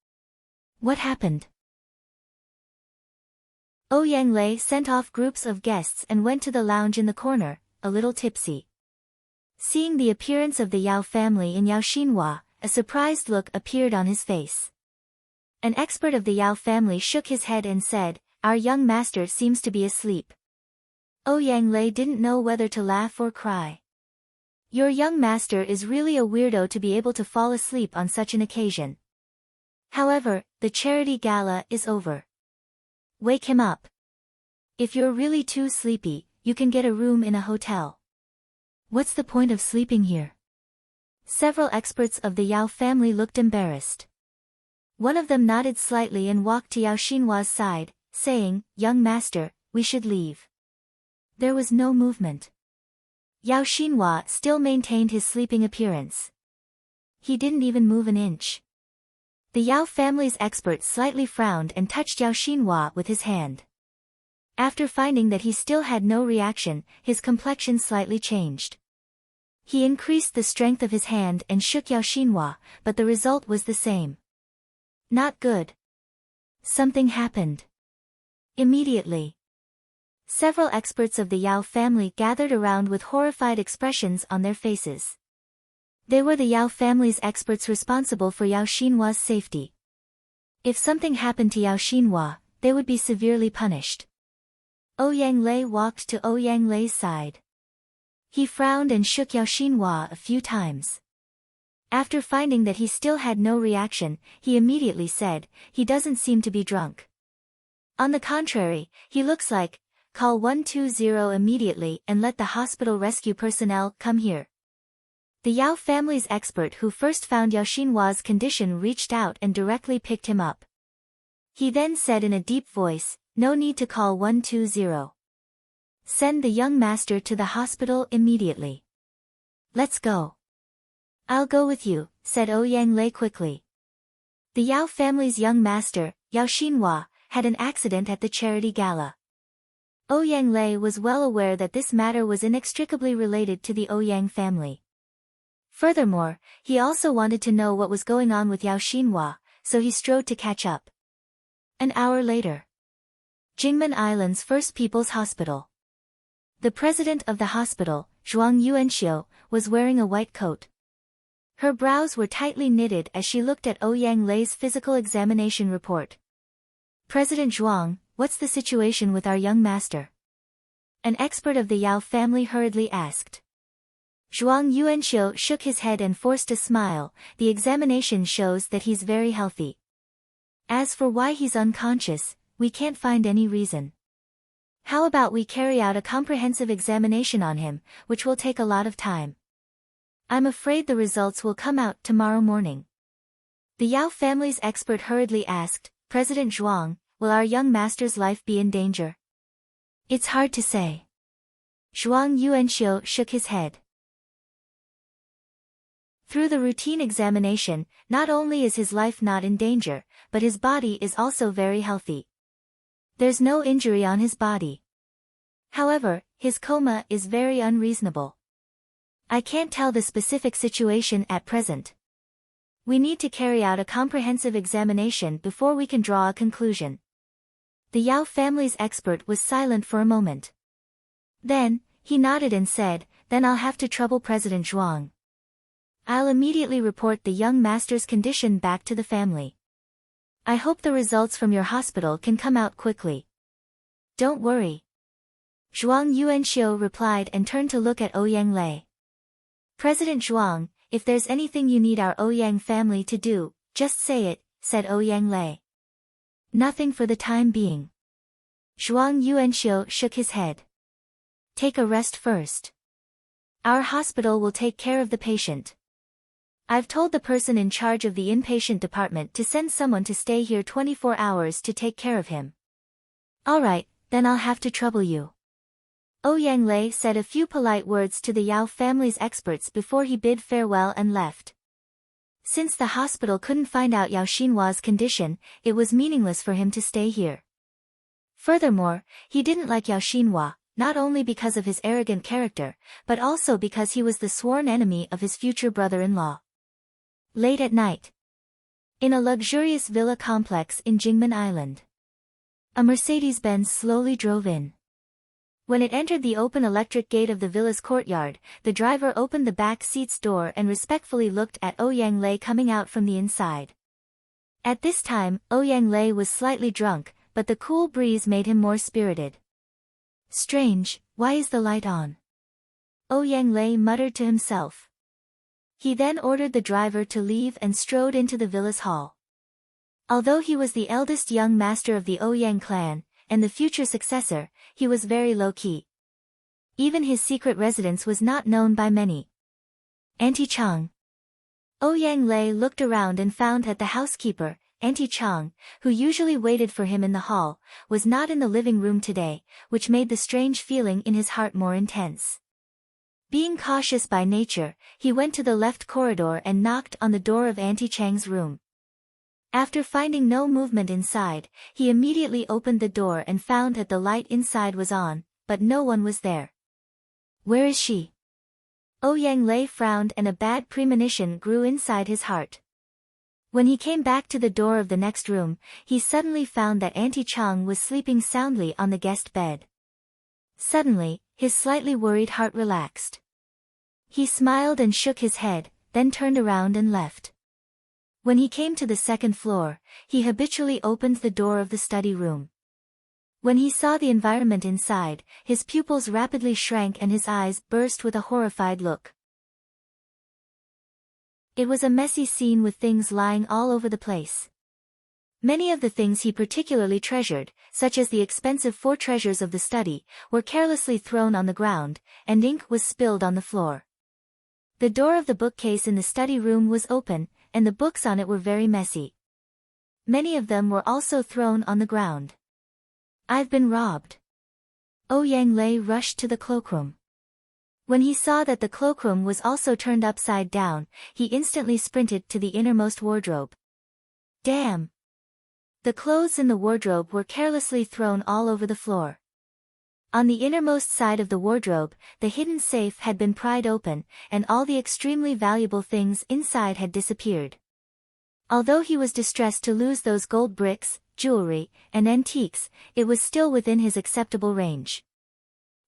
What happened? Ouyang Lei sent off groups of guests and went to the lounge in the corner, a little tipsy. Seeing the appearance of the Yao family in Yao Xinhua, a surprised look appeared on his face. An expert of the Yao family shook his head and said, "Our young master seems to be asleep." Ouyang Lei didn't know whether to laugh or cry. Your young master is really a weirdo to be able to fall asleep on such an occasion. However, the charity gala is over. Wake him up. If you're really too sleepy, you can get a room in a hotel. What's the point of sleeping here? Several experts of the Yao family looked embarrassed. One of them nodded slightly and walked to Yao Xinhua's side, saying, "Young master, we should leave." There was no movement. Yao Xinhua still maintained his sleeping appearance. He didn't even move an inch. The Yao family's expert slightly frowned and touched Yao Xinhua with his hand. After finding that he still had no reaction, his complexion slightly changed. He increased the strength of his hand and shook Yao Xinhua, but the result was the same. Not good. Something happened. Immediately. Several experts of the Yao family gathered around with horrified expressions on their faces. They were the Yao family's experts responsible for Yao Xinhua's safety. If something happened to Yao Xinhua, they would be severely punished. Ouyang Lei walked to Ouyang Lei's side. He frowned and shook Yao Xinhua a few times. After finding that he still had no reaction, he immediately said, "He doesn't seem to be drunk. On the contrary, he looks like, call 120 immediately and let the hospital rescue personnel come here." The Yao family's expert who first found Yao Xinhua's condition reached out and directly picked him up. He then said in a deep voice, "No need to call 120. Send the young master to the hospital immediately. Let's go." "I'll go with you," said Ouyang Lei quickly. The Yao family's young master, Yao Xinhua, had an accident at the charity gala. Ouyang Lei was well aware that this matter was inextricably related to the Ouyang family. Furthermore, he also wanted to know what was going on with Yao Xinhua, so he strode to catch up. An hour later. Jingmen Island's First People's Hospital. The president of the hospital, Zhuang Yuanxiu, was wearing a white coat. Her brows were tightly knitted as she looked at Ouyang Lei's physical examination report. "President Zhuang, what's the situation with our young master?" An expert of the Yao family hurriedly asked. Zhuang Yuanxiu shook his head and forced a smile. "The examination shows that he's very healthy. As for why he's unconscious, we can't find any reason. How about we carry out a comprehensive examination on him, which will take a lot of time. I'm afraid the results will come out tomorrow morning." The Yao family's expert hurriedly asked, "President Zhuang, will our young master's life be in danger?" "It's hard to say." Zhuang Yuanxiu shook his head. Through the routine examination, not only is his life not in danger, but his body is also very healthy. There's no injury on his body. However, his coma is very unreasonable. I can't tell the specific situation at present. We need to carry out a comprehensive examination before we can draw a conclusion." The Yao family's expert was silent for a moment. Then, he nodded and said, "Then I'll have to trouble President Zhuang. I'll immediately report the young master's condition back to the family. I hope the results from your hospital can come out quickly." "Don't worry." Zhuang Yuanxiu replied and turned to look at Ouyang Lei. "President Zhuang, if there's anything you need our Ouyang family to do, just say it," said Ouyang Lei. "Nothing for the time being." Zhuang Yuanxiu shook his head. "Take a rest first. Our hospital will take care of the patient. I've told the person in charge of the inpatient department to send someone to stay here 24 hours to take care of him." "All right, then I'll have to trouble you." Ouyang Lei said a few polite words to the Yao family's experts before he bid farewell and left. Since the hospital couldn't find out Yao Xinhua's condition, it was meaningless for him to stay here. Furthermore, he didn't like Yao Xinhua, not only because of his arrogant character, but also because he was the sworn enemy of his future brother-in-law. Late at night. In a luxurious villa complex in Jingmen Island. A Mercedes-Benz slowly drove in. When it entered the open electric gate of the villa's courtyard, the driver opened the back seat's door and respectfully looked at Ouyang Lei coming out from the inside. At this time, Ouyang Lei was slightly drunk, but the cool breeze made him more spirited. "Strange, why is the light on?" Ouyang Lei muttered to himself. He then ordered the driver to leave and strode into the villa's hall. Although he was the eldest young master of the Ouyang clan, and the future successor, he was very low-key. Even his secret residence was not known by many. "Auntie Chang." Ouyang Lei looked around and found that the housekeeper, Auntie Chang, who usually waited for him in the hall, was not in the living room today, which made the strange feeling in his heart more intense. Being cautious by nature, he went to the left corridor and knocked on the door of Auntie Chang's room. After finding no movement inside, he immediately opened the door and found that the light inside was on, but no one was there. "Where is she?" Ouyang Lei frowned and a bad premonition grew inside his heart. When he came back to the door of the next room, he suddenly found that Auntie Chang was sleeping soundly on the guest bed. Suddenly, his slightly worried heart relaxed. He smiled and shook his head, then turned around and left. When he came to the second floor, he habitually opened the door of the study room. When he saw the environment inside, his pupils rapidly shrank and his eyes burst with a horrified look. It was a messy scene with things lying all over the place. Many of the things he particularly treasured, such as the expensive 4 treasures of the study, were carelessly thrown on the ground, and ink was spilled on the floor. The door of the bookcase in the study room was open, and the books on it were very messy. Many of them were also thrown on the ground. "I've been robbed." Ouyang Lei rushed to the cloakroom. When he saw that the cloakroom was also turned upside down, he instantly sprinted to the innermost wardrobe. Damn! The clothes in the wardrobe were carelessly thrown all over the floor. On the innermost side of the wardrobe, the hidden safe had been pried open, and all the extremely valuable things inside had disappeared. Although he was distressed to lose those gold bricks, jewelry, and antiques, it was still within his acceptable range.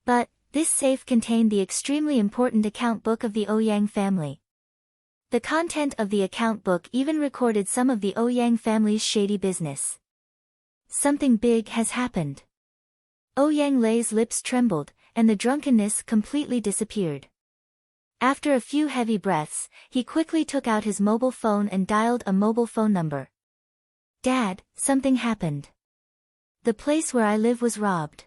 But, this safe contained the extremely important account book of the Ouyang family. The content of the account book even recorded some of the Ouyang family's shady business. Something big has happened. Ouyang Lei's lips trembled, and the drunkenness completely disappeared. After a few heavy breaths, he quickly took out his mobile phone and dialed a mobile phone number. "Dad, something happened. The place where I live was robbed.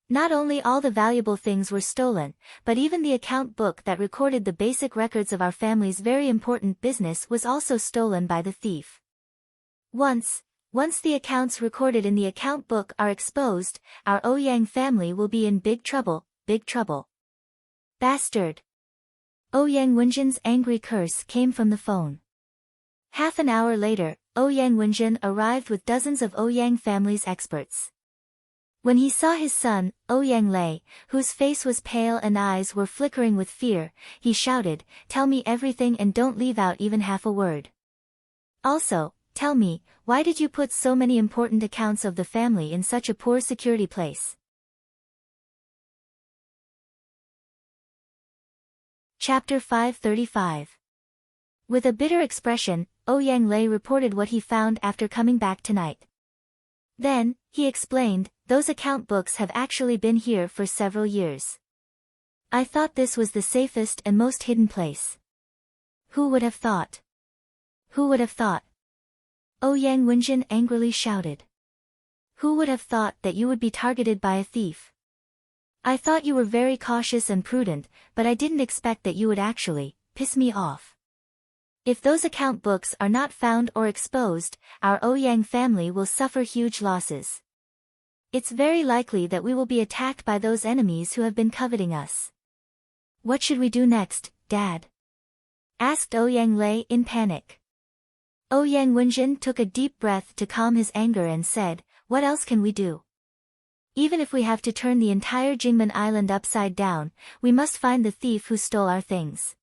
Not only all the valuable things were stolen, but even the account book that recorded the basic records of our family's very important business was also stolen by the thief. Once the accounts recorded in the account book are exposed, our Ouyang family will be in big trouble, big trouble. Bastard!" Ouyang Wenjin's angry curse came from the phone. Half an hour later, Ouyang Wenjin arrived with dozens of Ouyang family's experts. When he saw his son, Ouyang Lei, whose face was pale and eyes were flickering with fear, he shouted, "Tell me everything and don't leave out even half a word. Also, tell me, why did you put so many important accounts of the family in such a poor security place?" Chapter 535. With a bitter expression, Ouyang Lei reported what he found after coming back tonight. Then, he explained, "Those account books have actually been here for several years. I thought this was the safest and most hidden place. Who would have thought? Who would have thought?" Ouyang Wenjin angrily shouted. "Who would have thought that you would be targeted by a thief? I thought you were very cautious and prudent, but I didn't expect that you would actually piss me off. If those account books are not found or exposed, our Ouyang family will suffer huge losses. It's very likely that we will be attacked by those enemies who have been coveting us." "What should we do next, Dad?" asked Ouyang Lei in panic. Ouyang Wenjin took a deep breath to calm his anger and said, "What else can we do? Even if we have to turn the entire Jingmen Island upside down, we must find the thief who stole our things.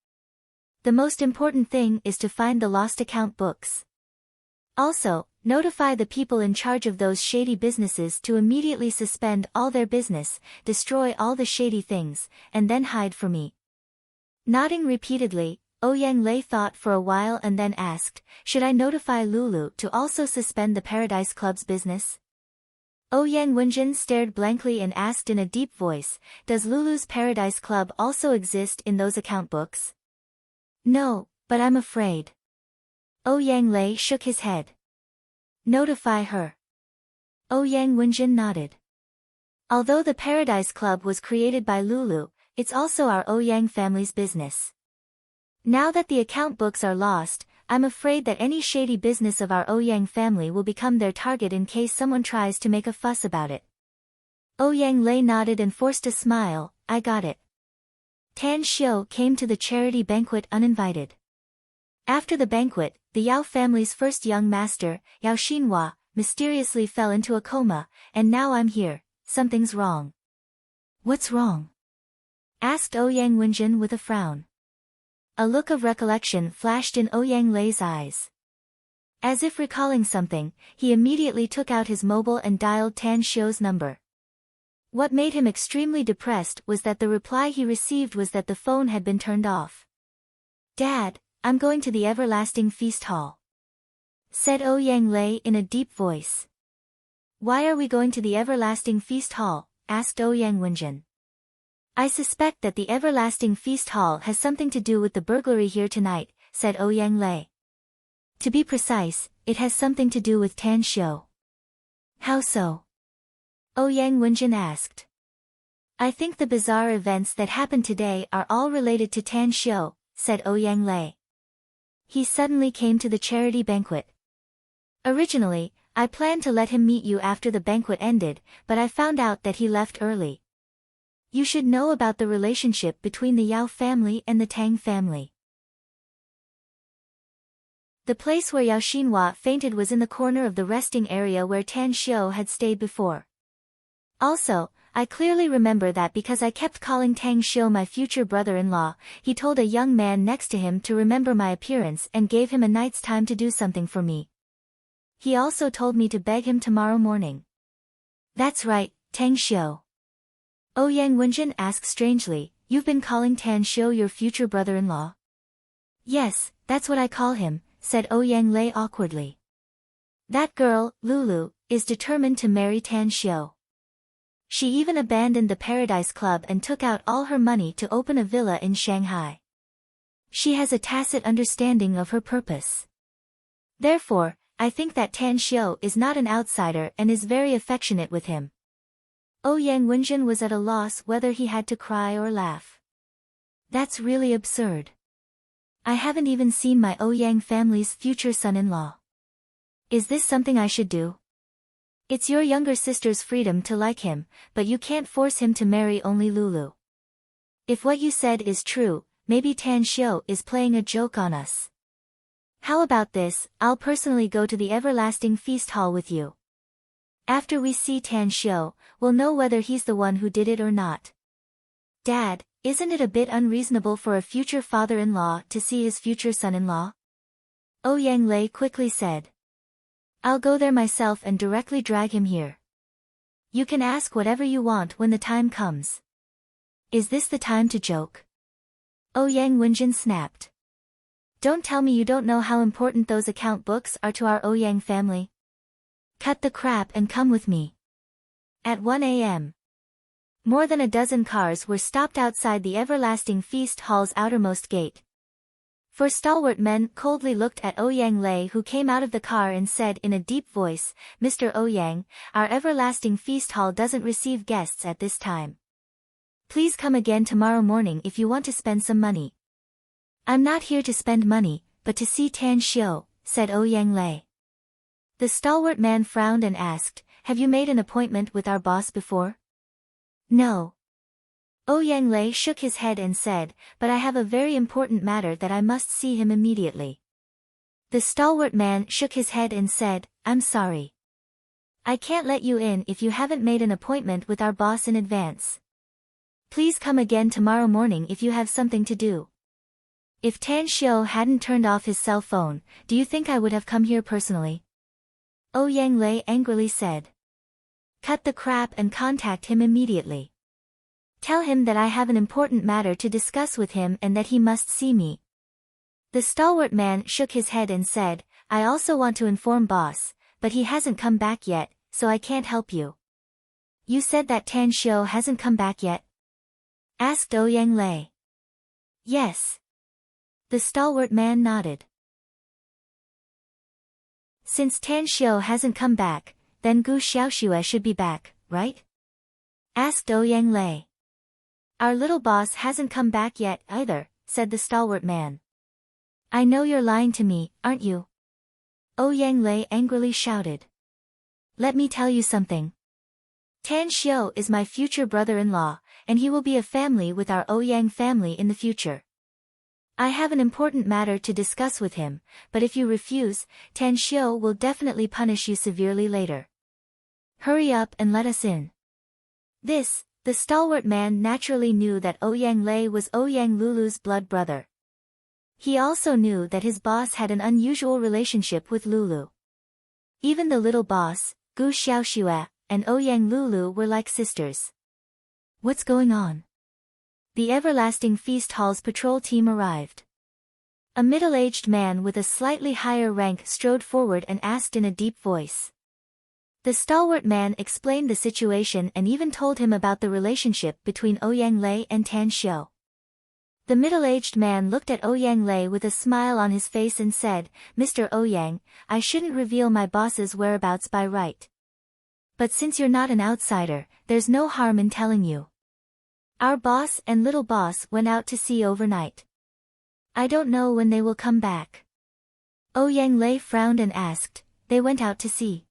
The most important thing is to find the lost account books. Also, notify the people in charge of those shady businesses to immediately suspend all their business, destroy all the shady things, and then hide for me." Nodding repeatedly, Ouyang Lei thought for a while and then asked, "Should I notify Lulu to also suspend the Paradise Club's business?" Ouyang Wenjin stared blankly and asked in a deep voice, "Does Lulu's Paradise Club also exist in those account books?" "No, but I'm afraid." Ouyang Lei shook his head. "Notify her." Ouyang Wenjin nodded. Although the Paradise Club was created by Lulu, it's also our Ouyang family's business. Now that the account books are lost, I'm afraid that any shady business of our Ouyang family will become their target in case someone tries to make a fuss about it. Ouyang Lei nodded and forced a smile, "I got it." Tan Xiu came to the charity banquet uninvited. After the banquet, the Yao family's first young master, Yao Xinhua, mysteriously fell into a coma, and now I'm here. Something's wrong. "What's wrong?" asked Ouyang Wenjin with a frown. A look of recollection flashed in Ouyang Lei's eyes. As if recalling something, he immediately took out his mobile and dialed Tan Xiu's number. What made him extremely depressed was that the reply he received was that the phone had been turned off. "Dad, I'm going to the everlasting feast hall," said Ouyang Lei in a deep voice. "Why are we going to the everlasting feast hall?" asked Ouyang Wenjin. "I suspect that the everlasting feast hall has something to do with the burglary here tonight," said Ouyang Lei. "To be precise, it has something to do with Tan Xiu." "How so?" Ouyang Wenjin asked. "I think the bizarre events that happened today are all related to Tan Xiu," said Ouyang Lei. "He suddenly came to the charity banquet. Originally, I planned to let him meet you after the banquet ended, but I found out that he left early. You should know about the relationship between the Yao family and the Tang family. The place where Yao Xinhua fainted was in the corner of the resting area where Tan Xiu had stayed before. Also, I clearly remember that because I kept calling Tang Xiu my future brother-in-law, he told a young man next to him to remember my appearance and gave him a night's time to do something for me. He also told me to beg him tomorrow morning." "That's right, Tang Xiu." Ouyang Wenjin asked strangely, "You've been calling Tan Xiu your future brother-in-law?" "Yes, that's what I call him," said Ouyang Lei awkwardly. "That girl, Lulu, is determined to marry Tan Xiu. She even abandoned the Paradise Club and took out all her money to open a villa in Shanghai. She has a tacit understanding of her purpose. Therefore, I think that Tan Xiu is not an outsider and is very affectionate with him." Ouyang Wenjin was at a loss whether he had to cry or laugh. "That's really absurd. I haven't even seen my Ouyang family's future son-in-law. Is this something I should do? It's your younger sister's freedom to like him, but you can't force him to marry only Lulu. If what you said is true, maybe Tan Xiu is playing a joke on us. How about this, I'll personally go to the everlasting feast hall with you. After we see Tan Xiu, we'll know whether he's the one who did it or not." "Dad, isn't it a bit unreasonable for a future father-in-law to see his future son-in-law?" Ouyang Lei quickly said. "I'll go there myself and directly drag him here. You can ask whatever you want when the time comes." "Is this the time to joke?" Ouyang Wenjin snapped. "Don't tell me you don't know how important those account books are to our Ouyang family. Cut the crap and come with me." At 1 a.m. more than a dozen cars were stopped outside the everlasting feast hall's outermost gate. Four stalwart men coldly looked at Ouyang Lei, who came out of the car and said in a deep voice, "Mr. Ouyang, our everlasting feast hall doesn't receive guests at this time. Please come again tomorrow morning if you want to spend some money." "I'm not here to spend money, but to see Tan Xiu," said Ouyang Lei. The stalwart man frowned and asked, "Have you made an appointment with our boss before?" "No." Ouyang Lei shook his head and said, "But I have a very important matter that I must see him immediately." The stalwart man shook his head and said, "I'm sorry. I can't let you in if you haven't made an appointment with our boss in advance. Please come again tomorrow morning if you have something to do." "If Tan Xiu hadn't turned off his cell phone, do you think I would have come here personally?" Ouyang Lei angrily said. "Cut the crap and contact him immediately. Tell him that I have an important matter to discuss with him and that he must see me." The stalwart man shook his head and said, "I also want to inform boss, but he hasn't come back yet, so I can't help you." "You said that Tan Xiu hasn't come back yet?" asked Ouyang Lei. "Yes." The stalwart man nodded. "Since Tan Xiu hasn't come back, then Gu Xiaoxue should be back, right?" asked Ouyang Lei. "Our little boss hasn't come back yet either," said the stalwart man. "I know you're lying to me, aren't you?" Ouyang Lei angrily shouted. "Let me tell you something. Tan Xiu is my future brother-in-law, and he will be a family with our Ouyang family in the future. I have an important matter to discuss with him, but if you refuse, Tan Xiu will definitely punish you severely later. Hurry up and let us in." The stalwart man naturally knew that Ouyang Lei was Ouyang Lulu's blood brother. He also knew that his boss had an unusual relationship with Lulu. Even the little boss, Gu Xiaoxue, and Ouyang Lulu were like sisters. What's going on? The Everlasting Feast Hall's patrol team arrived. A middle-aged man with a slightly higher rank strode forward and asked in a deep voice. The stalwart man explained the situation and even told him about the relationship between Ouyang Lei and Tan Xiu. The middle-aged man looked at Ouyang Lei with a smile on his face and said, "Mr. Ouyang, I shouldn't reveal my boss's whereabouts by right. But since you're not an outsider, there's no harm in telling you. Our boss and little boss went out to sea overnight. I don't know when they will come back." Ouyang Lei frowned and asked, "They went out to sea?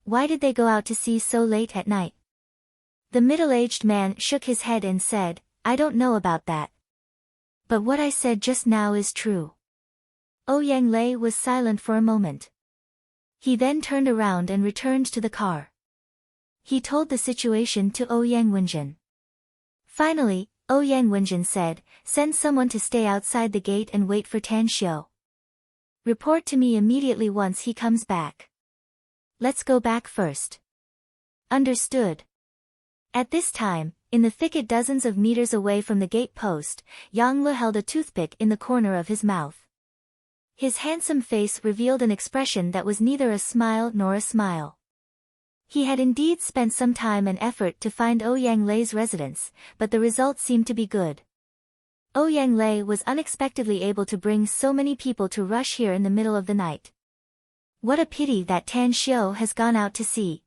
Why did they go out to sea so late at night?" The middle-aged man shook his head and said, "I don't know about that. But what I said just now is true." Ouyang Lei was silent for a moment. He then turned around and returned to the car. He told the situation to Ouyang Wenjin. Finally, Ouyang Wenjin said, "Send someone to stay outside the gate and wait for Tan Xiu. Report to me immediately once he comes back. Let's go back first." Understood. At this time, in the thicket dozens of meters away from the gate post, Yang Lu held a toothpick in the corner of his mouth. His handsome face revealed an expression that was neither a smile nor a smile. He had indeed spent some time and effort to find Ouyang Lei's residence, but the result seemed to be good. Ouyang Lei was unexpectedly able to bring so many people to rush here in the middle of the night. What a pity that Tan Xiu has gone out to sea.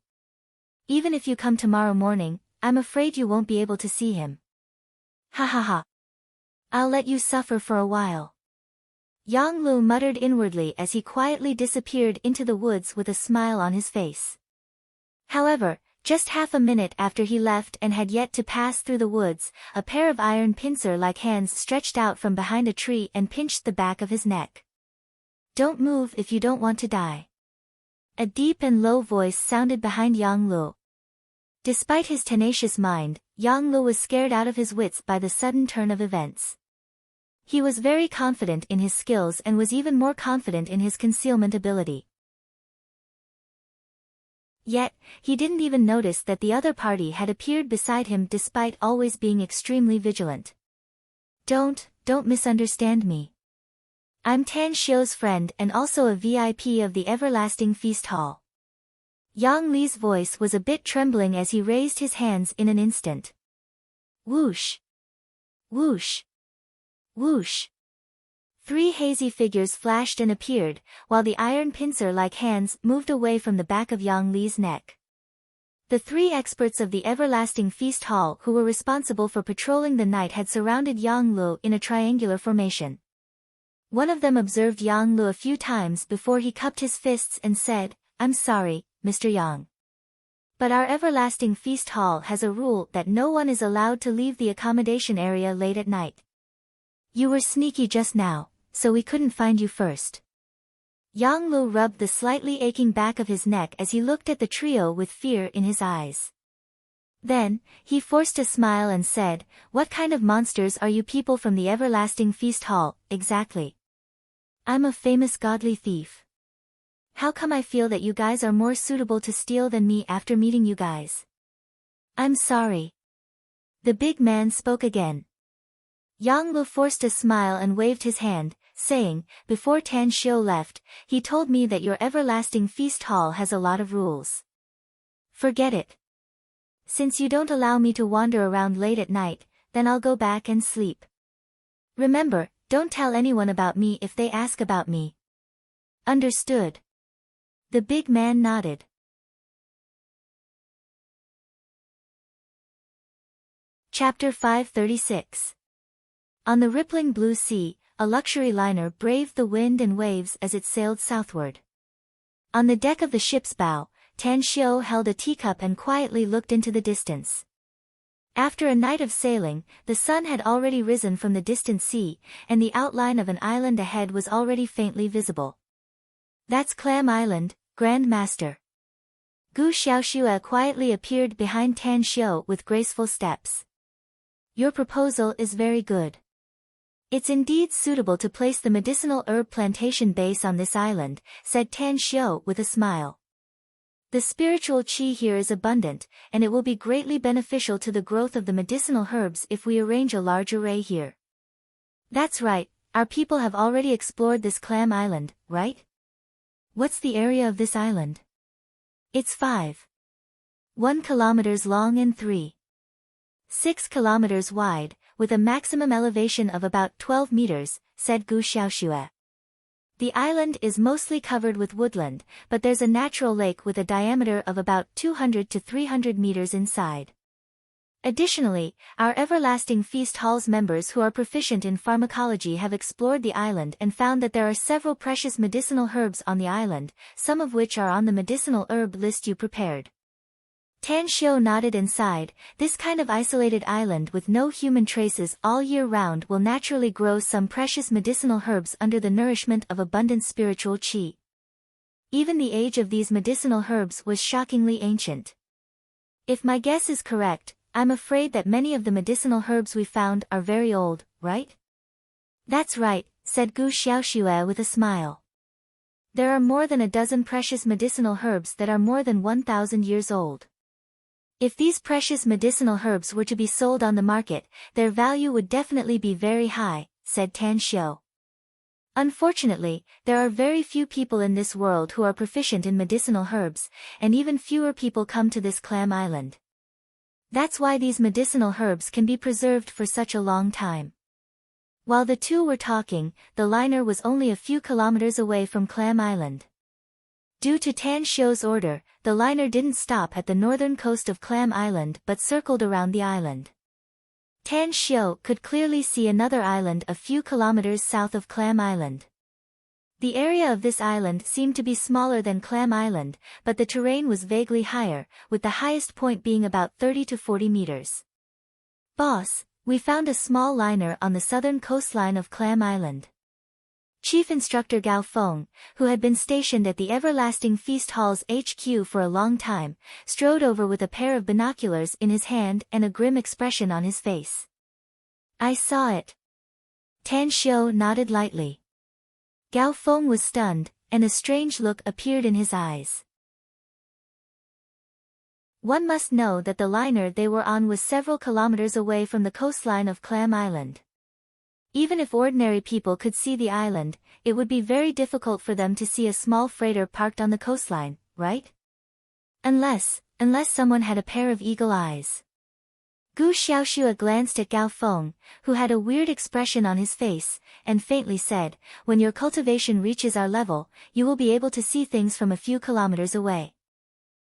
Even if you come tomorrow morning, I'm afraid you won't be able to see him. Ha ha ha. I'll let you suffer for a while. Yang Lu muttered inwardly as he quietly disappeared into the woods with a smile on his face. However, just half a minute after he left and had yet to pass through the woods, a pair of iron pincer-like hands stretched out from behind a tree and pinched the back of his neck. "Don't move if you don't want to die." A deep and low voice sounded behind Yang Lu. Despite his tenacious mind, Yang Lu was scared out of his wits by the sudden turn of events. He was very confident in his skills and was even more confident in his concealment ability. Yet, he didn't even notice that the other party had appeared beside him despite always being extremely vigilant. Don't misunderstand me. I'm Tan Xiu's friend and also a VIP of the Everlasting Feast Hall. Yang Li's voice was a bit trembling as he raised his hands in an instant. Whoosh! Whoosh! Whoosh! 3 hazy figures flashed and appeared, while the iron pincer-like hands moved away from the back of Yang Li's neck. The 3 experts of the Everlasting Feast Hall who were responsible for patrolling the night had surrounded Yang Lu in a triangular formation. One of them observed Yang Lu a few times before he cupped his fists and said, "I'm sorry, Mr. Yang. But our Everlasting Feast Hall has a rule that no one is allowed to leave the accommodation area late at night. You were sneaky just now, so we couldn't find you first." Yang Lu rubbed the slightly aching back of his neck as he looked at the trio with fear in his eyes. Then, he forced a smile and said, "What kind of monsters are you people from the Everlasting Feast Hall, exactly? I'm a famous godly thief. How come I feel that you guys are more suitable to steal than me after meeting you guys? I'm sorry." The big man spoke again. Yang Lu forced a smile and waved his hand, saying, "Before Tan Xiu left, he told me that your Everlasting Feast Hall has a lot of rules. Forget it. Since you don't allow me to wander around late at night, then I'll go back and sleep. Remember, don't tell anyone about me if they ask about me." Understood. The big man nodded. Chapter 536. On the rippling blue sea, a luxury liner braved the wind and waves as it sailed southward. On the deck of the ship's bow, Tan Xiu held a teacup and quietly looked into the distance. After a night of sailing, the sun had already risen from the distant sea, and the outline of an island ahead was already faintly visible. "That's Clam Island, Grand Master." Gu Xiaoxue quietly appeared behind Tan Xiu with graceful steps. "Your proposal is very good. It's indeed suitable to place the medicinal herb plantation base on this island," said Tan Xiu with a smile. The spiritual qi here is abundant, and it will be greatly beneficial to the growth of the medicinal herbs if we arrange a large array here. That's right, our people have already explored this clam island, right? What's the area of this island? It's 5.1 kilometers long and 3.6 kilometers wide, with a maximum elevation of about 12 meters, said Gu Xiaoxue. The island is mostly covered with woodland, but there's a natural lake with a diameter of about 200 to 300 meters inside. Additionally, our Everlasting Feast Hall's members who are proficient in pharmacology have explored the island and found that there are several precious medicinal herbs on the island, some of which are on the medicinal herb list you prepared. Tan Xiu nodded and sighed. This kind of isolated island with no human traces all year round will naturally grow some precious medicinal herbs under the nourishment of abundant spiritual qi. Even the age of these medicinal herbs was shockingly ancient. If my guess is correct, I'm afraid that many of the medicinal herbs we found are very old, right? That's right, said Gu Xiaoxue with a smile. There are more than a dozen precious medicinal herbs that are more than 1,000 years old. If these precious medicinal herbs were to be sold on the market, their value would definitely be very high, said Tan Xiu. Unfortunately, there are very few people in this world who are proficient in medicinal herbs, and even fewer people come to this clam island. That's why these medicinal herbs can be preserved for such a long time. While the two were talking, the liner was only a few kilometers away from Clam Island. Due to Tan Xiu's order, the liner didn't stop at the northern coast of Clam Island but circled around the island. Tan Xiu could clearly see another island a few kilometers south of Clam Island. The area of this island seemed to be smaller than Clam Island, but the terrain was vaguely higher, with the highest point being about 30 to 40 meters. Boss, we found a small liner on the southern coastline of Clam Island. Chief Instructor Gao Feng, who had been stationed at the Everlasting Feast Hall's HQ for a long time, strode over with a pair of binoculars in his hand and a grim expression on his face. I saw it. Tan Xiu nodded lightly. Gao Feng was stunned, and a strange look appeared in his eyes. One must know that the liner they were on was several kilometers away from the coastline of Clam Island. Even if ordinary people could see the island, it would be very difficult for them to see a small freighter parked on the coastline, right? Unless someone had a pair of eagle eyes. Gu Xiaoxue glanced at Gao Feng, who had a weird expression on his face, and faintly said, when your cultivation reaches our level, you will be able to see things from a few kilometers away.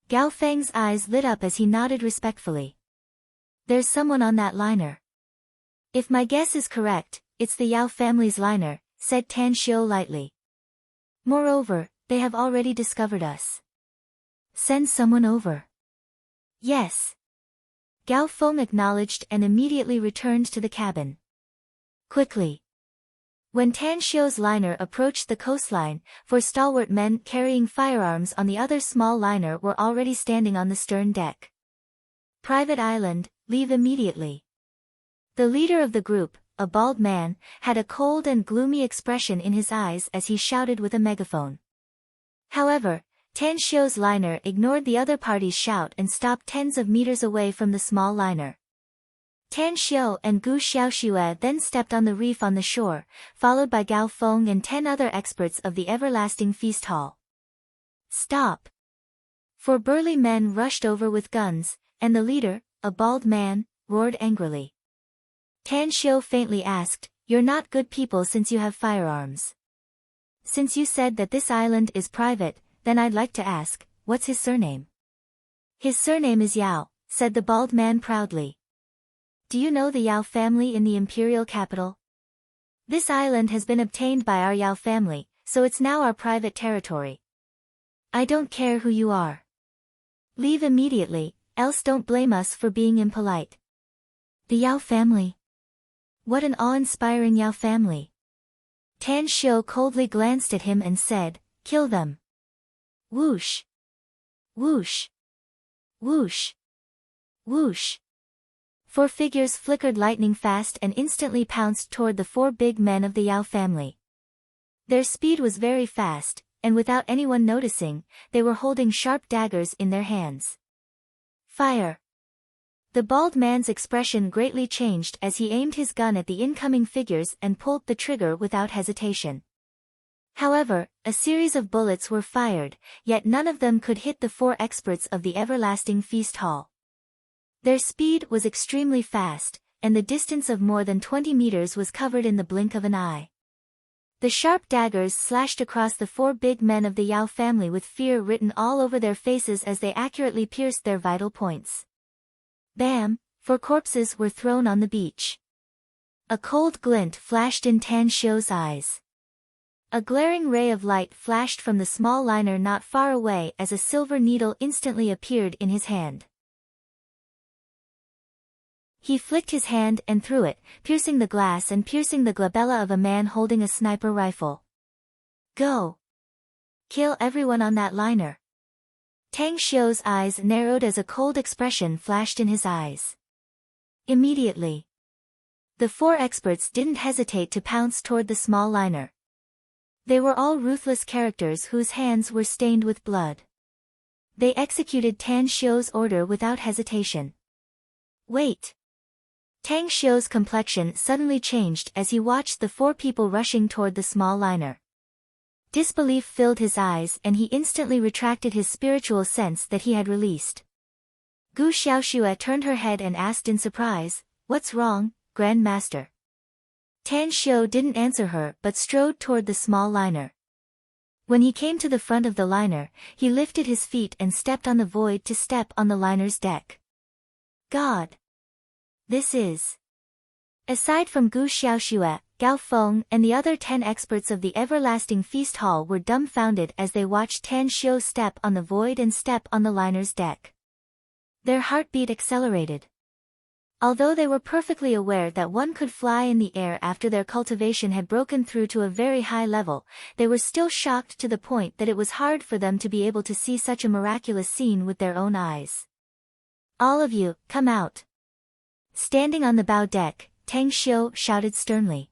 Gao Feng's eyes lit up as he nodded respectfully. There's someone on that liner. If my guess is correct, it's the Yao family's liner, said Tan Xiu lightly. Moreover, they have already discovered us. Send someone over. Yes. Gao Feng acknowledged and immediately returned to the cabin. Quickly. When Tan Xiu's liner approached the coastline, 4 stalwart men carrying firearms on the other small liner were already standing on the stern deck. Private island, leave immediately. The leader of the group, a bald man, had a cold and gloomy expression in his eyes as he shouted with a megaphone. However, Tan Xiu's liner ignored the other party's shout and stopped tens of meters away from the small liner. Tan Xiu and Gu Xiaoxue then stepped on the reef on the shore, followed by Gao Feng and 10 other experts of the Everlasting Feast Hall. Stop! 4 burly men rushed over with guns, and the leader, a bald man, roared angrily. Tan Xiu faintly asked, You're not good people since you have firearms. Since you said that this island is private, then I'd like to ask, what's his surname? His surname is Yao, said the bald man proudly. Do you know the Yao family in the imperial capital? This island has been obtained by our Yao family, so it's now our private territory. I don't care who you are. Leave immediately, else don't blame us for being impolite. The Yao family. What an awe-inspiring Yao family. Tan Xiu coldly glanced at him and said, Kill them. Whoosh. Whoosh. Whoosh. Whoosh. 4 figures flickered lightning fast and instantly pounced toward the 4 big men of the Yao family. Their speed was very fast, and without anyone noticing, they were holding sharp daggers in their hands. Fire! The bald man's expression greatly changed as he aimed his gun at the incoming figures and pulled the trigger without hesitation. However, a series of bullets were fired, yet none of them could hit the 4 experts of the everlasting feast hall. Their speed was extremely fast, and the distance of more than 20 meters was covered in the blink of an eye. The sharp daggers slashed across the 4 big men of the Yao family with fear written all over their faces as they accurately pierced their vital points. Bam! 4 corpses were thrown on the beach. A cold glint flashed in Tan Xiu's eyes. A glaring ray of light flashed from the small liner not far away as a silver needle instantly appeared in his hand. He flicked his hand and threw it, piercing the glass and piercing the glabella of a man holding a sniper rifle. Go! Kill everyone on that liner. Tang Xiu's eyes narrowed as a cold expression flashed in his eyes. Immediately, the 4 experts didn't hesitate to pounce toward the small liner. They were all ruthless characters whose hands were stained with blood. They executed Tan Xiu's order without hesitation. Wait! Tang Xiu's complexion suddenly changed as he watched the 4 people rushing toward the small liner. Disbelief filled his eyes and he instantly retracted his spiritual sense that he had released. Gu Xiaoxue turned her head and asked in surprise, "What's wrong, Grand Master?" Tan Xiu didn't answer her but strode toward the small liner. When he came to the front of the liner, he lifted his feet and stepped on the void to step on the liner's deck. God! This is... Aside from Gu Xiaoxue, Gao Feng and the other 10 experts of the everlasting feast hall were dumbfounded as they watched Tan Xiu step on the void and step on the liner's deck. Their heartbeat accelerated. Although they were perfectly aware that one could fly in the air after their cultivation had broken through to a very high level, they were still shocked to the point that it was hard for them to be able to see such a miraculous scene with their own eyes. All of you, come out. Standing on the bow deck, Tang Xiu shouted sternly.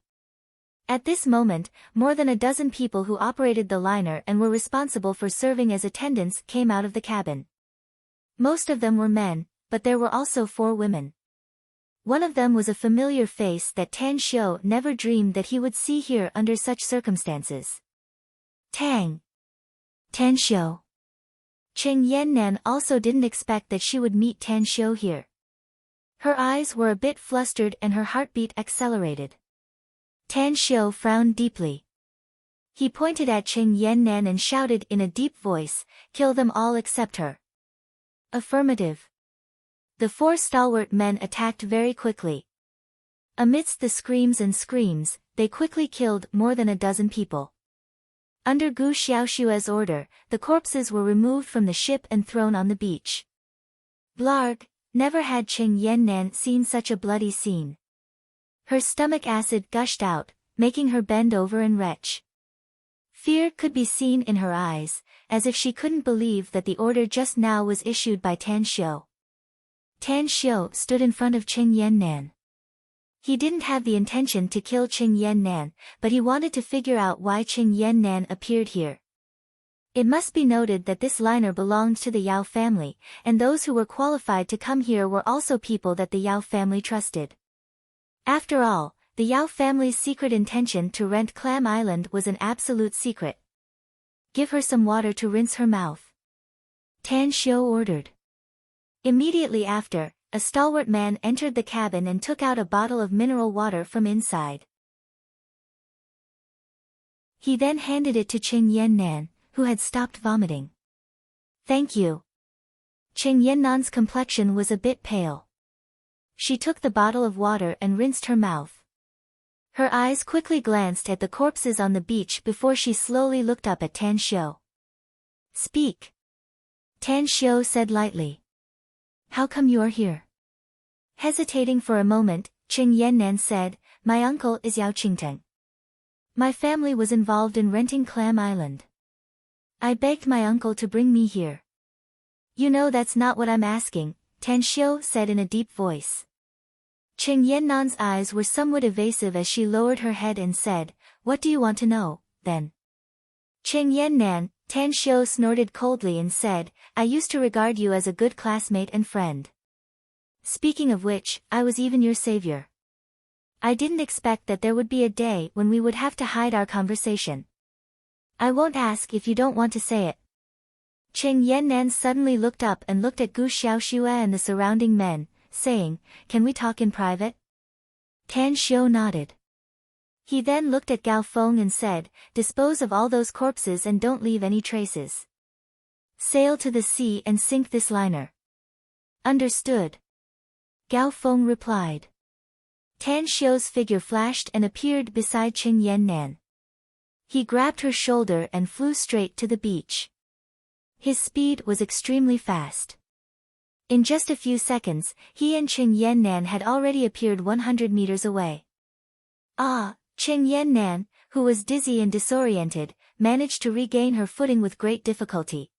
At this moment, more than a dozen people who operated the liner and were responsible for serving as attendants came out of the cabin. Most of them were men, but there were also 4 women. One of them was a familiar face that Tan Xiu never dreamed that he would see here under such circumstances. Tan Xiu. Qing Yannan also didn't expect that she would meet Tan Xiu here. Her eyes were a bit flustered and her heartbeat accelerated. Tan Xiu frowned deeply. He pointed at Qing Yannan and shouted in a deep voice, "Kill them all except her." Affirmative. The 4 stalwart men attacked very quickly. Amidst the screams and screams, they quickly killed more than a dozen people. Under Gu Xiaoxue's order, the corpses were removed from the ship and thrown on the beach. Blarg! Never had Qing Yannan seen such a bloody scene. Her stomach acid gushed out, making her bend over and retch. Fear could be seen in her eyes, as if she couldn't believe that the order just now was issued by Tan Xiu. Tan Xiu stood in front of Qing Yannan. He didn't have the intention to kill Qing Yannan, but he wanted to figure out why Qing Yannan appeared here. It must be noted that this liner belonged to the Yao family, and those who were qualified to come here were also people that the Yao family trusted. After all, the Yao family's secret intention to rent Clam Island was an absolute secret. Give her some water to rinse her mouth. Tan Xiu ordered. Immediately after, a stalwart man entered the cabin and took out a bottle of mineral water from inside. He then handed it to Qing Yannan, who had stopped vomiting. Thank you. Qing Yannan's complexion was a bit pale. She took the bottle of water and rinsed her mouth. Her eyes quickly glanced at the corpses on the beach before she slowly looked up at Tan Xiu. Speak. Tan Xiu said lightly. How come you are here? Hesitating for a moment, Qing Yannan said, My uncle is Yao Qingteng. My family was involved in renting Clam Island. I begged my uncle to bring me here. You know that's not what I'm asking, Tan Xiu said in a deep voice. Qing Yannan's eyes were somewhat evasive as she lowered her head and said, What do you want to know, then? Cheng Yannan, Tan Xiu snorted coldly and said, I used to regard you as a good classmate and friend. Speaking of which, I was even your savior. I didn't expect that there would be a day when we would have to hide our conversation. I won't ask if you don't want to say it. Cheng Yannan suddenly looked up and looked at Gu Xiaoxue and the surrounding men, saying, Can we talk in private? Tan Xiu nodded. He then looked at Gao Feng and said, Dispose of all those corpses and don't leave any traces. Sail to the sea and sink this liner. Understood. Gao Feng replied. Tan Xiu's figure flashed and appeared beside Cheng Yannan. He grabbed her shoulder and flew straight to the beach. His speed was extremely fast. In just a few seconds, he and Cheng Yannan had already appeared 100 meters away. Cheng Yannan, who was dizzy and disoriented, managed to regain her footing with great difficulty.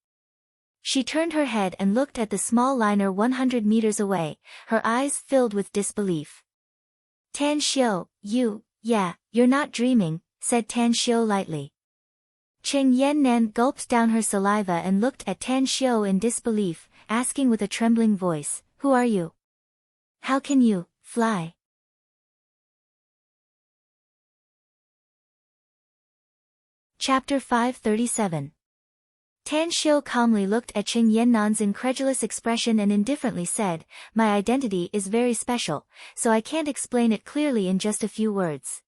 She turned her head and looked at the small liner 100 meters away, her eyes filled with disbelief. Tan Xiu, you're not dreaming, said Tan Xiu lightly. Cheng Yannan gulped down her saliva and looked at Tan Xiu in disbelief, asking with a trembling voice, Who are you? How can you fly? Chapter 537. Tan Xiu calmly looked at Cheng Yannan's incredulous expression and indifferently said, My identity is very special, so I can't explain it clearly in just a few words.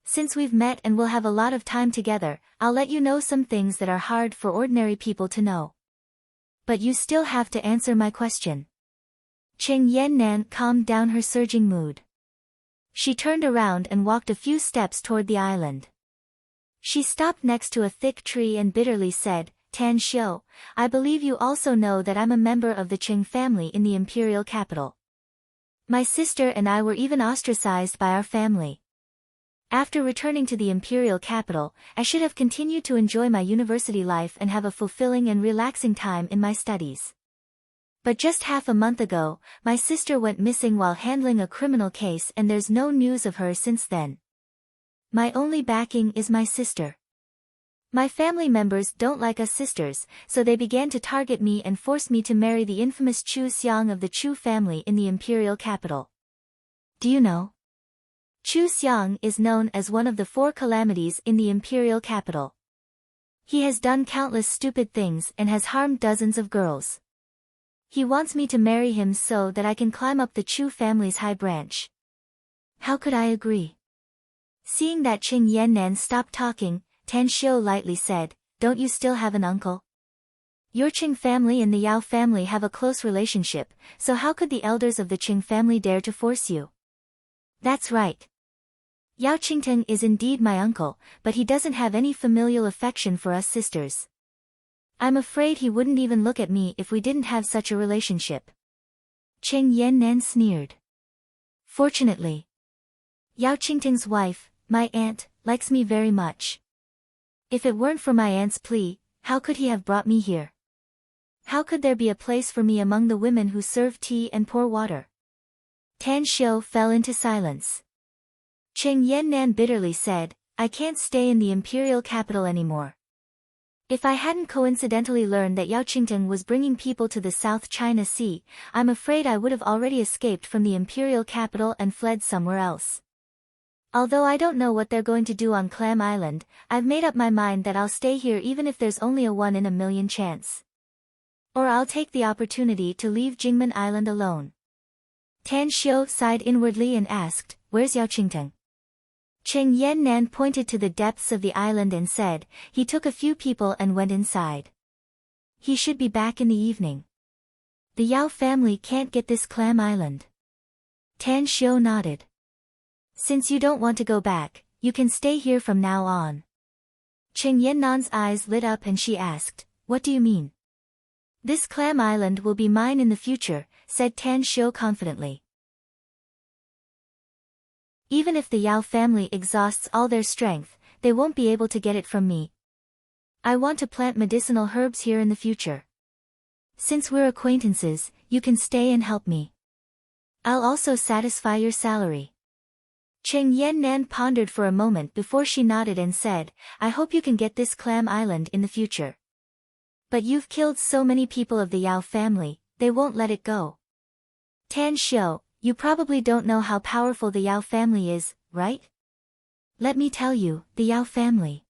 Since we've met and we'll have a lot of time together, I'll let you know some things that are hard for ordinary people to know. But you still have to answer my question. Cheng Yannan calmed down her surging mood. She turned around and walked a few steps toward the island. She stopped next to a thick tree and bitterly said, Tan Xiu, I believe you also know that I'm a member of the Qing family in the imperial capital. My sister and I were even ostracized by our family. After returning to the imperial capital, I should have continued to enjoy my university life and have a fulfilling and relaxing time in my studies. But just half a month ago, my sister went missing while handling a criminal case and there's no news of her since then. My only backing is my sister. My family members don't like us sisters, so they began to target me and force me to marry the infamous Chu Xiang of the Chu family in the imperial capital. Do you know? Chu Xiang is known as one of the 4 calamities in the imperial capital. He has done countless stupid things and has harmed dozens of girls. He wants me to marry him so that I can climb up the Chu family's high branch. How could I agree? Seeing that Cheng Yannan stopped talking, Tan Xiu lightly said, Don't you still have an uncle? Your Qing family and the Yao family have a close relationship, so how could the elders of the Qing family dare to force you? That's right. Yao Qingtang is indeed my uncle, but he doesn't have any familial affection for us sisters. I'm afraid he wouldn't even look at me if we didn't have such a relationship. Cheng Yannan sneered. Fortunately, Yao Qingtang's wife, my aunt, likes me very much. If it weren't for my aunt's plea, how could he have brought me here? How could there be a place for me among the women who serve tea and pour water? Tan Xiu fell into silence. Cheng Yannan bitterly said, I can't stay in the imperial capital anymore. If I hadn't coincidentally learned that Yao Qingtang was bringing people to the South China Sea, I'm afraid I would have already escaped from the imperial capital and fled somewhere else. Although I don't know what they're going to do on Clam Island, I've made up my mind that I'll stay here even if there's only a 1 in a million chance. Or I'll take the opportunity to leave Jingmen Island alone. Tan Xiu sighed inwardly and asked, Where's Yao Qingtang? Cheng Yannan pointed to the depths of the island and said, He took a few people and went inside. He should be back in the evening. The Yao family can't get this Clam Island. Tan Xiu nodded. Since you don't want to go back, you can stay here from now on. Cheng Yannan's eyes lit up and she asked, What do you mean? This Clam Island will be mine in the future, said Tan Xiu confidently. Even if the Yao family exhausts all their strength, they won't be able to get it from me. I want to plant medicinal herbs here in the future. Since we're acquaintances, you can stay and help me. I'll also satisfy your salary. Cheng Yannan pondered for a moment before she nodded and said, I hope you can get this clam island in the future. But you've killed so many people of the Yao family, they won't let it go. Tan Xiu, you probably don't know how powerful the Yao family is, right? Let me tell you, the Yao family.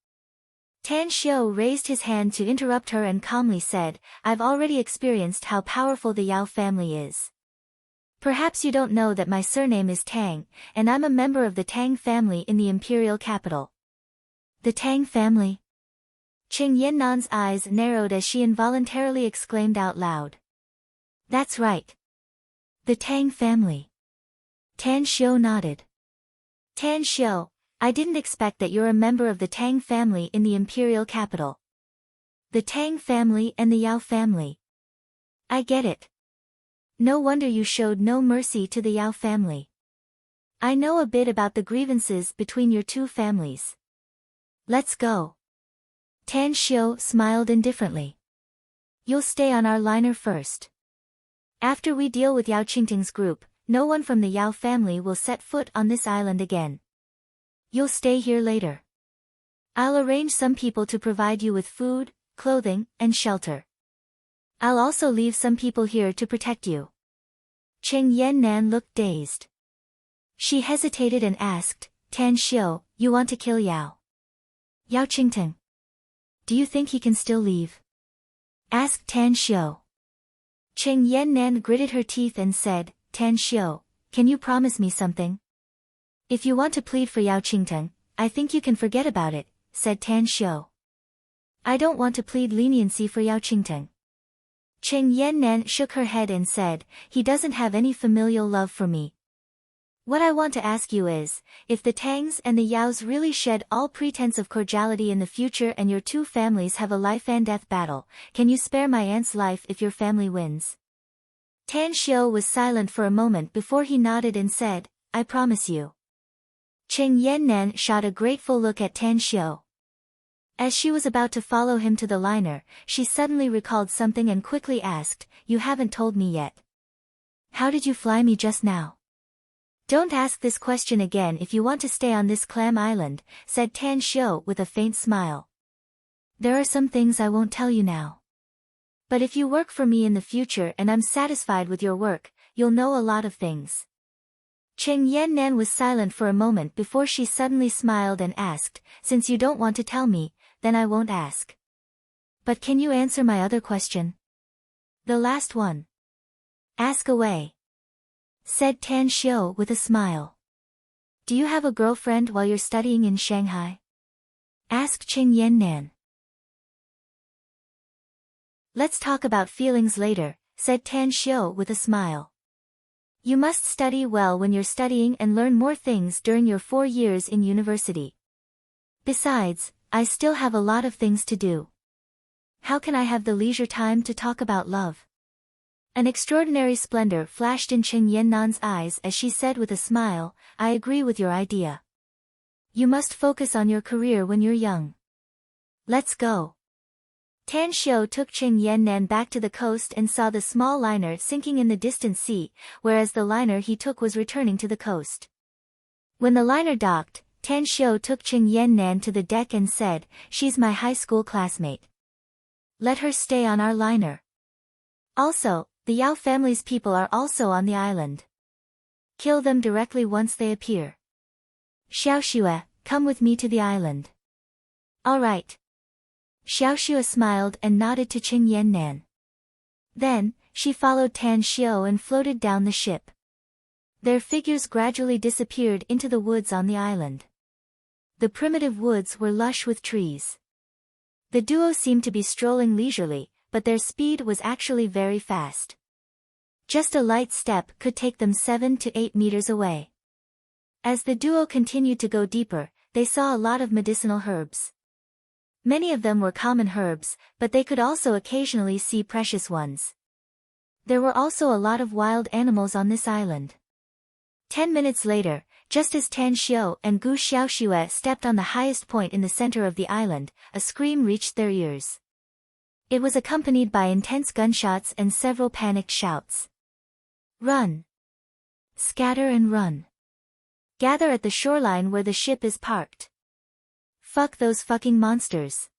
Tan Xiu raised his hand to interrupt her and calmly said, I've already experienced how powerful the Yao family is. Perhaps you don't know that my surname is Tang, and I'm a member of the Tang family in the imperial capital. The Tang family? Cheng Yannan's eyes narrowed as she involuntarily exclaimed out loud. That's right. The Tang family. Tan Xiu nodded. Tan Xiu, I didn't expect that you're a member of the Tang family in the imperial capital. The Tang family and the Yao family. I get it. No wonder you showed no mercy to the Yao family. I know a bit about the grievances between your two families. Let's go. Tan Xiu smiled indifferently. You'll stay on our liner first. After we deal with Yao Qingting's group, no one from the Yao family will set foot on this island again. You'll stay here later. I'll arrange some people to provide you with food, clothing, and shelter. I'll also leave some people here to protect you. Cheng Yannan looked dazed. She hesitated and asked, Tan Xiu, you want to kill Yao Qingting? Do you think he can still leave? Asked Tan Xiu. Cheng Yannan gritted her teeth and said, Tan Xiu, can you promise me something? If you want to plead for Yao Qingting, I think you can forget about it, said Tan Xiu. I don't want to plead leniency for Yao Qingting. Cheng Yannan shook her head and said, he doesn't have any familial love for me. What I want to ask you is, if the Tangs and the Yaos really shed all pretense of cordiality in the future and your two families have a life-and-death battle, can you spare my aunt's life if your family wins? Tan Xiu was silent for a moment before he nodded and said, I promise you. Cheng Yannan shot a grateful look at Tan Xiu. As she was about to follow him to the liner, she suddenly recalled something and quickly asked, you haven't told me yet. How did you fly me just now? Don't ask this question again if you want to stay on this clam island, said Tan Xiu with a faint smile. There are some things I won't tell you now. But if you work for me in the future and I'm satisfied with your work, you'll know a lot of things. Cheng Yannan was silent for a moment before she suddenly smiled and asked, since you don't want to tell me, then I won't ask. But can you answer my other question? The last one. Ask away. Said Tan Xiu with a smile. Do you have a girlfriend while you're studying in Shanghai? Asked Cheng Yannan. Let's talk about feelings later, said Tan Xiu with a smile. You must study well when you're studying and learn more things during your 4 years in university. Besides, I still have a lot of things to do. How can I have the leisure time to talk about love? An extraordinary splendor flashed in Cheng Yannan's eyes as she said with a smile, I agree with your idea. You must focus on your career when you're young. Let's go. Tan Xiu took Cheng Yannan back to the coast and saw the small liner sinking in the distant sea, whereas the liner he took was returning to the coast. When the liner docked, Tan Xiu took Cheng Yannan to the deck and said, she's my high school classmate. Let her stay on our liner. Also, the Yao family's people are also on the island. Kill them directly once they appear. Xiaoxue, come with me to the island. All right. Xiaoxue smiled and nodded to Cheng Yannan. Then, she followed Tan Xiu and floated down the ship. Their figures gradually disappeared into the woods on the island. The primitive woods were lush with trees. The duo seemed to be strolling leisurely, but their speed was actually very fast. Just a light step could take them 7 to 8 meters away. As the duo continued to go deeper, they saw a lot of medicinal herbs. Many of them were common herbs, but they could also occasionally see precious ones. There were also a lot of wild animals on this island. 10 minutes later, just as Tan Xiu and Gu Xiaoxue stepped on the highest point in the center of the island, a scream reached their ears. It was accompanied by intense gunshots and several panicked shouts. Run! Scatter and run! Gather at the shoreline where the ship is parked. Fuck those fucking monsters.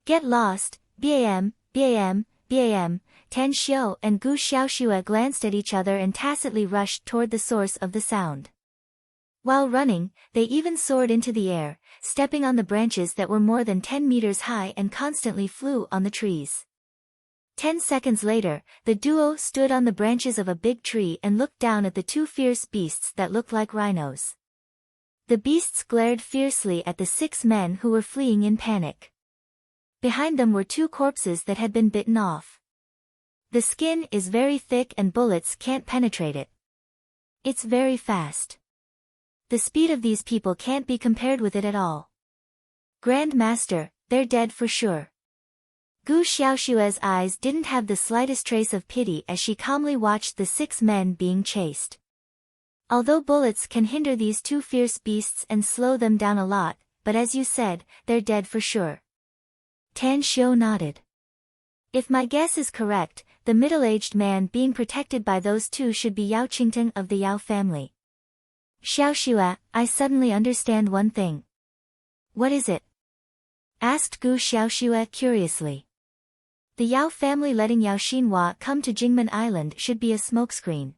Get lost, BAM, BAM, BAM. Tan Xiao and Gu Xiaoxue glanced at each other and tacitly rushed toward the source of the sound. While running, they even soared into the air, stepping on the branches that were more than 10 meters high and constantly flew on the trees. 10 seconds later, the duo stood on the branches of a big tree and looked down at the two fierce beasts that looked like rhinos. The beasts glared fiercely at the 6 men who were fleeing in panic. Behind them were 2 corpses that had been bitten off. The skin is very thick and bullets can't penetrate it. It's very fast. The speed of these people can't be compared with it at all. Grand Master, they're dead for sure. Gu Xiaoxue's eyes didn't have the slightest trace of pity as she calmly watched the 6 men being chased. Although bullets can hinder these 2 fierce beasts and slow them down a lot, but as you said, they're dead for sure. Tan Xiao nodded. If my guess is correct, the middle-aged man being protected by those 2 should be Yao Qingtang of the Yao family. Xiaoxue, I suddenly understand one thing. What is it? Asked Gu Xiaoxue curiously. The Yao family letting Yao Xinhua come to Jingmen Island should be a smokescreen.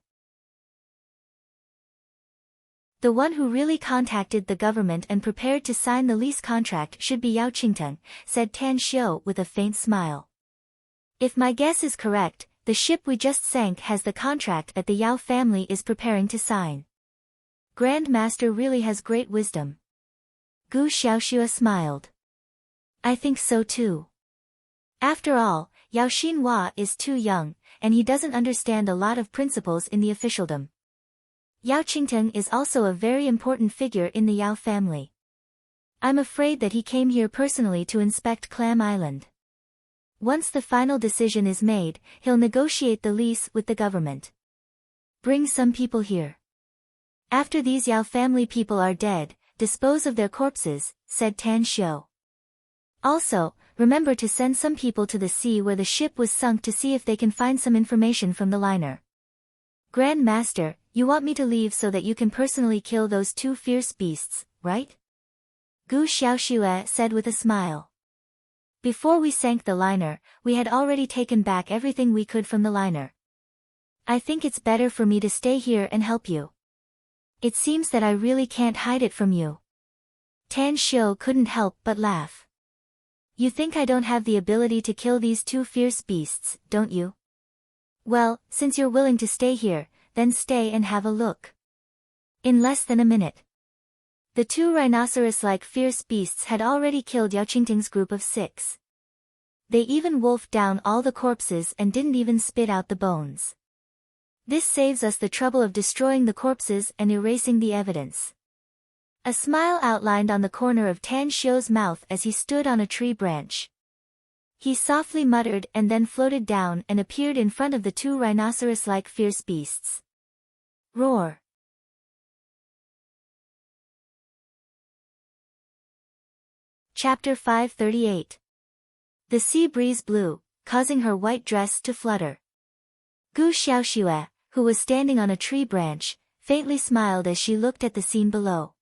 The one who really contacted the government and prepared to sign the lease contract should be Yao Qingtang, said Tan Xiao with a faint smile. If my guess is correct, the ship we just sank has the contract that the Yao family is preparing to sign. Grand Master really has great wisdom. Gu Xiaoxue smiled. I think so too. After all, Yao Xinhua is too young, and he doesn't understand a lot of principles in the officialdom. Yao Qingtang is also a very important figure in the Yao family. I'm afraid that he came here personally to inspect Clam Island. Once the final decision is made, he'll negotiate the lease with the government. Bring some people here. After these Yao family people are dead, dispose of their corpses, said Tan Xiao. Also, remember to send some people to the sea where the ship was sunk to see if they can find some information from the liner. Grand Master, you want me to leave so that you can personally kill those 2 fierce beasts, right? Gu Xiaoxue said with a smile. Before we sank the liner, we had already taken back everything we could from the liner. I think it's better for me to stay here and help you. It seems that I really can't hide it from you. Tan Xiao couldn't help but laugh. You think I don't have the ability to kill these 2 fierce beasts, don't you? Well, since you're willing to stay here, then stay and have a look. In less than a minute. The 2 rhinoceros-like fierce beasts had already killed Yao Qingtang's group of 6. They even wolfed down all the corpses and didn't even spit out the bones. This saves us the trouble of destroying the corpses and erasing the evidence. A smile outlined on the corner of Tan Xiao's mouth as he stood on a tree branch. He softly muttered and then floated down and appeared in front of the 2 rhinoceros-like fierce beasts. Roar! Chapter 538. The sea breeze blew, causing her white dress to flutter. Gu Xiaoxue, who was standing on a tree branch, faintly smiled as she looked at the scene below.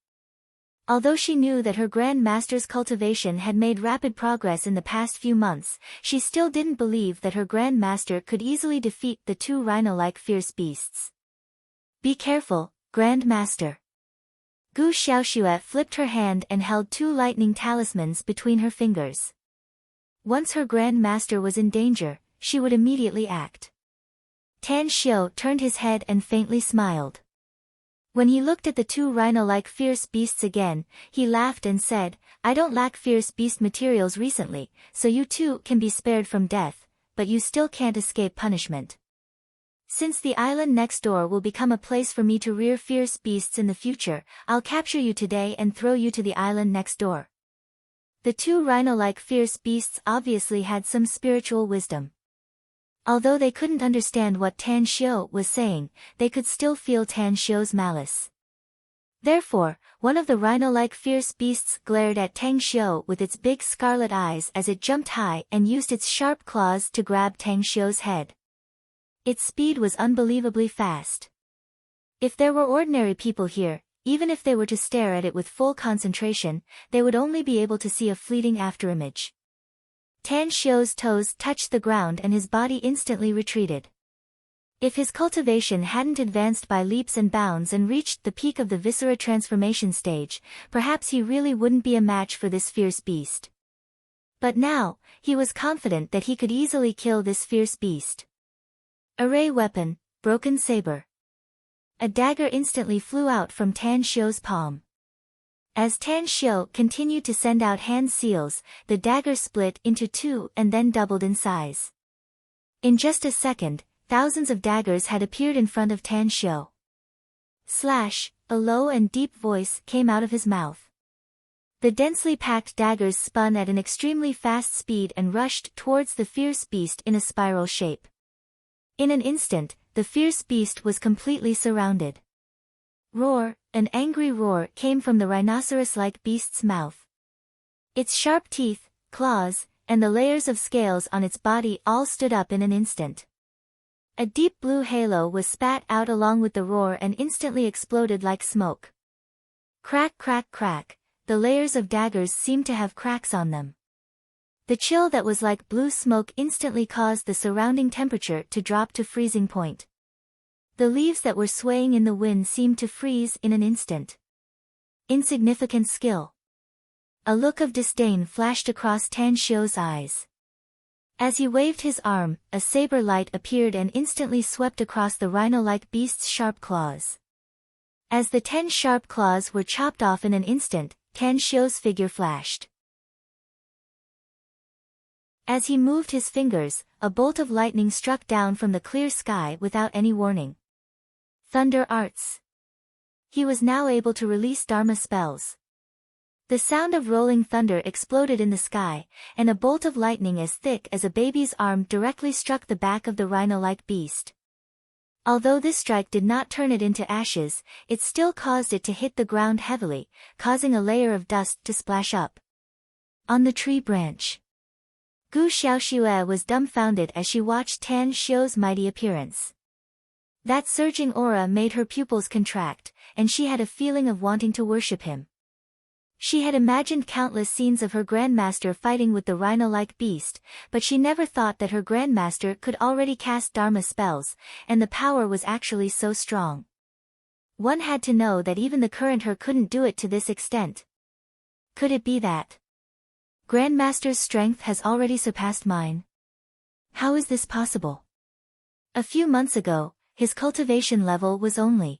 Although she knew that her Grand Master's cultivation had made rapid progress in the past few months, she still didn't believe that her Grand Master could easily defeat the 2 rhino-like fierce beasts. Be careful, Grand Master. Gu Xiaoxue flipped her hand and held 2 lightning talismans between her fingers. Once her Grand Master was in danger, she would immediately act. Tan Xiao turned his head and faintly smiled. When he looked at the 2 rhino-like fierce beasts again, he laughed and said, I don't lack fierce beast materials recently, so you 2 can be spared from death, but you still can't escape punishment. Since the island next door will become a place for me to rear fierce beasts in the future, I'll capture you today and throw you to the island next door. The 2 rhino-like fierce beasts obviously had some spiritual wisdom. Although they couldn't understand what Tan Xiao was saying, they could still feel Tan Xiao's malice. Therefore, one of the rhino-like fierce beasts glared at Tang Xiao with its big scarlet eyes as it jumped high and used its sharp claws to grab Tang Xiao's head. Its speed was unbelievably fast. If there were ordinary people here, even if they were to stare at it with full concentration, they would only be able to see a fleeting afterimage. Tan Xiu's toes touched the ground and his body instantly retreated. If his cultivation hadn't advanced by leaps and bounds and reached the peak of the viscera transformation stage, perhaps he really wouldn't be a match for this fierce beast. But now, he was confident that he could easily kill this fierce beast. Array weapon, broken saber. A dagger instantly flew out from Tan Xiu's palm. As Tan Xiu continued to send out hand seals, the dagger split into two and then doubled in size. In just a second, thousands of daggers had appeared in front of Tan Xiu. Slash, a low and deep voice came out of his mouth. The densely packed daggers spun at an extremely fast speed and rushed towards the fierce beast in a spiral shape. In an instant, the fierce beast was completely surrounded. Roar, an angry roar came from the rhinoceros-like beast's mouth. Its sharp teeth, claws, and the layers of scales on its body all stood up in an instant. A deep blue halo was spat out along with the roar and instantly exploded like smoke. Crack, crack, crack, the layers of daggers seemed to have cracks on them. The chill that was like blue smoke instantly caused the surrounding temperature to drop to freezing point. The leaves that were swaying in the wind seemed to freeze in an instant. Insignificant skill. A look of disdain flashed across Tan Xiu's eyes. As he waved his arm, a saber light appeared and instantly swept across the rhino-like beast's sharp claws. As the 10 sharp claws were chopped off in an instant, Tan Xiu's figure flashed. As he moved his fingers, a bolt of lightning struck down from the clear sky without any warning. Thunder arts. He was now able to release Dharma spells. The sound of rolling thunder exploded in the sky, and a bolt of lightning as thick as a baby's arm directly struck the back of the rhino-like beast. Although this strike did not turn it into ashes, it still caused it to hit the ground heavily, causing a layer of dust to splash up. On the tree branch. Gu Xiaoxue was dumbfounded as she watched Tan Xiu's mighty appearance. That surging aura made her pupils contract, and she had a feeling of wanting to worship him. She had imagined countless scenes of her grandmaster fighting with the rhino-like beast, but she never thought that her grandmaster could already cast Dharma spells, and the power was actually so strong. One had to know that even the current her couldn't do it to this extent. Could it be that Grandmaster's strength has already surpassed mine? How is this possible? A few months ago, his cultivation level was only.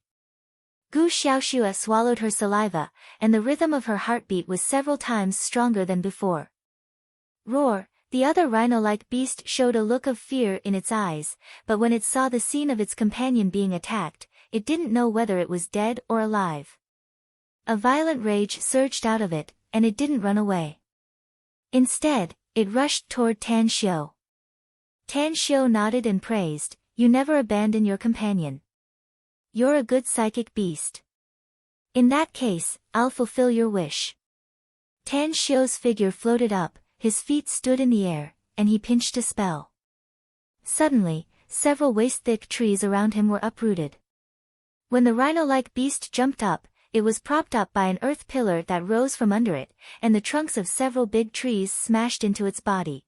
Gu Xiaoxue swallowed her saliva, and the rhythm of her heartbeat was several times stronger than before. Roar, the other rhino-like beast showed a look of fear in its eyes, but when it saw the scene of its companion being attacked, it didn't know whether it was dead or alive. A violent rage surged out of it, and it didn't run away. Instead, it rushed toward Tan Xiu. Tan Xiu nodded and praised, "You never abandon your companion. You're a good psychic beast. In that case, I'll fulfill your wish." Tan Xiu's figure floated up, his feet stood in the air, and he pinched a spell. Suddenly, several waist-thick trees around him were uprooted. When the rhino-like beast jumped up, it was propped up by an earth pillar that rose from under it, and the trunks of several big trees smashed into its body.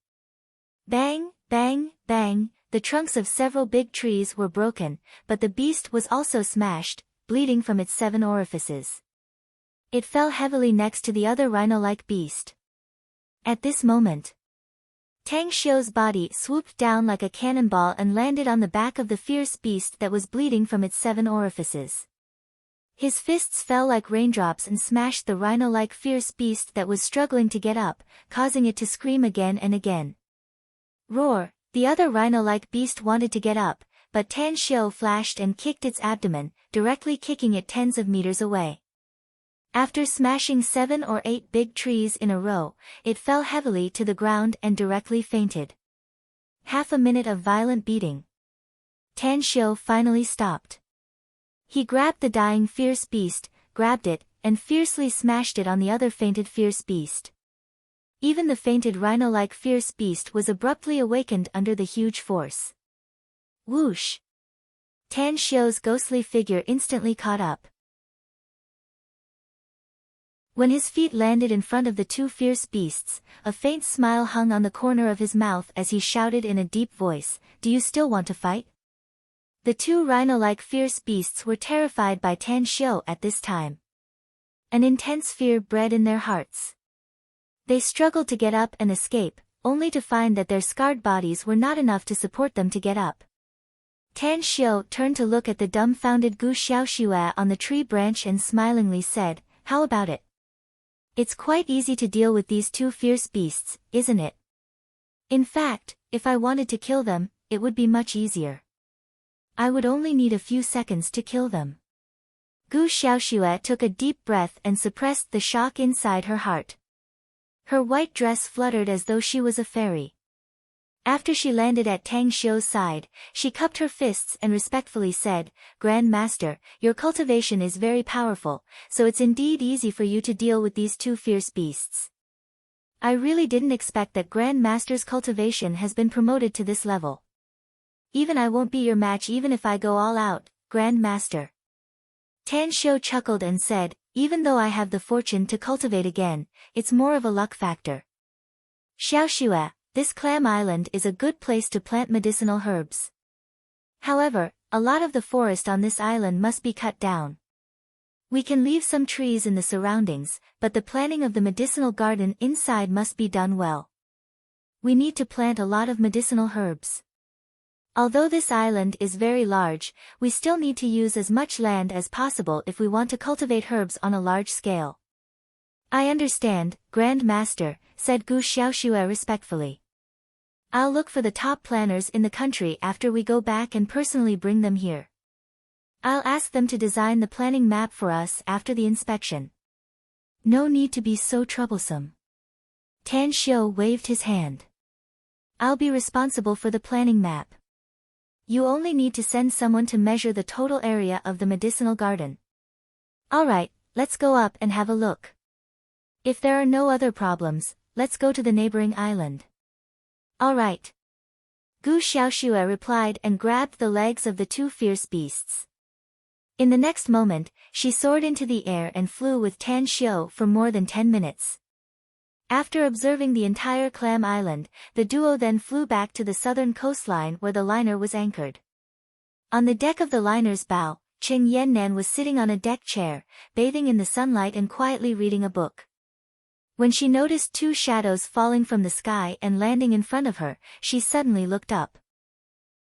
Bang, bang, bang, the trunks of several big trees were broken, but the beast was also smashed, bleeding from its 7 orifices. It fell heavily next to the other rhino-like beast. At this moment, Tan Xiu's body swooped down like a cannonball and landed on the back of the fierce beast that was bleeding from its 7 orifices. His fists fell like raindrops and smashed the rhino-like fierce beast that was struggling to get up, causing it to scream again and again. Roar, the other rhino-like beast wanted to get up, but Tan Xiu flashed and kicked its abdomen, directly kicking it tens of meters away. After smashing 7 or 8 big trees in a row, it fell heavily to the ground and directly fainted. Half a minute of violent beating. Tan Xiu finally stopped. He grabbed the dying fierce beast, grabbed it, and fiercely smashed it on the other fainted fierce beast. Even the fainted rhino-like fierce beast was abruptly awakened under the huge force. Whoosh! Tan Xiu's ghostly figure instantly caught up. When his feet landed in front of the two fierce beasts, a faint smile hung on the corner of his mouth as he shouted in a deep voice, "Do you still want to fight?" The two rhino-like fierce beasts were terrified by Tan Xiu at this time. An intense fear bred in their hearts. They struggled to get up and escape, only to find that their scarred bodies were not enough to support them to get up. Tan Xiu turned to look at the dumbfounded Gu Xiaoxue on the tree branch and smilingly said, "How about it? It's quite easy to deal with these two fierce beasts, isn't it? In fact, if I wanted to kill them, it would be much easier. I would only need a few seconds to kill them." Gu Xiaoxue took a deep breath and suppressed the shock inside her heart. Her white dress fluttered as though she was a fairy. After she landed at Tang Xiu's side, she cupped her fists and respectfully said, "Grand Master, your cultivation is very powerful, so it's indeed easy for you to deal with these two fierce beasts. I really didn't expect that Grand Master's cultivation has been promoted to this level. Even I won't be your match even if I go all out, Grand Master." Tan Xiu chuckled and said, "Even though I have the fortune to cultivate again, it's more of a luck factor. Xiaoxue, this clam island is a good place to plant medicinal herbs. However, a lot of the forest on this island must be cut down. We can leave some trees in the surroundings, but the planting of the medicinal garden inside must be done well. We need to plant a lot of medicinal herbs. Although this island is very large, we still need to use as much land as possible if we want to cultivate herbs on a large scale." "I understand, Grand Master," said Gu Xiaoxue respectfully. "I'll look for the top planners in the country after we go back and personally bring them here. I'll ask them to design the planning map for us after the inspection." "No need to be so troublesome." Tan Xiu waved his hand. "I'll be responsible for the planning map. You only need to send someone to measure the total area of the medicinal garden." "Alright, let's go up and have a look. If there are no other problems, let's go to the neighboring island." "Alright." Gu Xiaoxue replied and grabbed the legs of the two fierce beasts. In the next moment, she soared into the air and flew with Tan Xiu for more than 10 minutes. After observing the entire clam island, the duo then flew back to the southern coastline where the liner was anchored. On the deck of the liner's bow, Qing Yannan was sitting on a deck chair, bathing in the sunlight and quietly reading a book. When she noticed two shadows falling from the sky and landing in front of her, she suddenly looked up.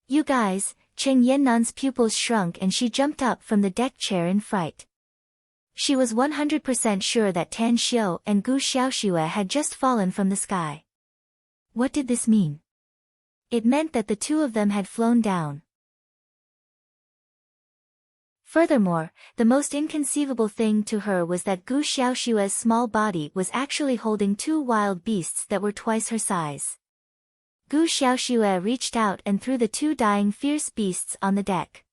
"You guys," Qing Yannan's pupils shrunk and she jumped up from the deck chair in fright. She was 100% sure that Tan Xiu and Gu Xiaoxue had just fallen from the sky. What did this mean? It meant that the two of them had flown down. Furthermore, the most inconceivable thing to her was that Gu Xiaoxue's small body was actually holding two wild beasts that were twice her size. Gu Xiaoxue reached out and threw the two dying fierce beasts on the deck.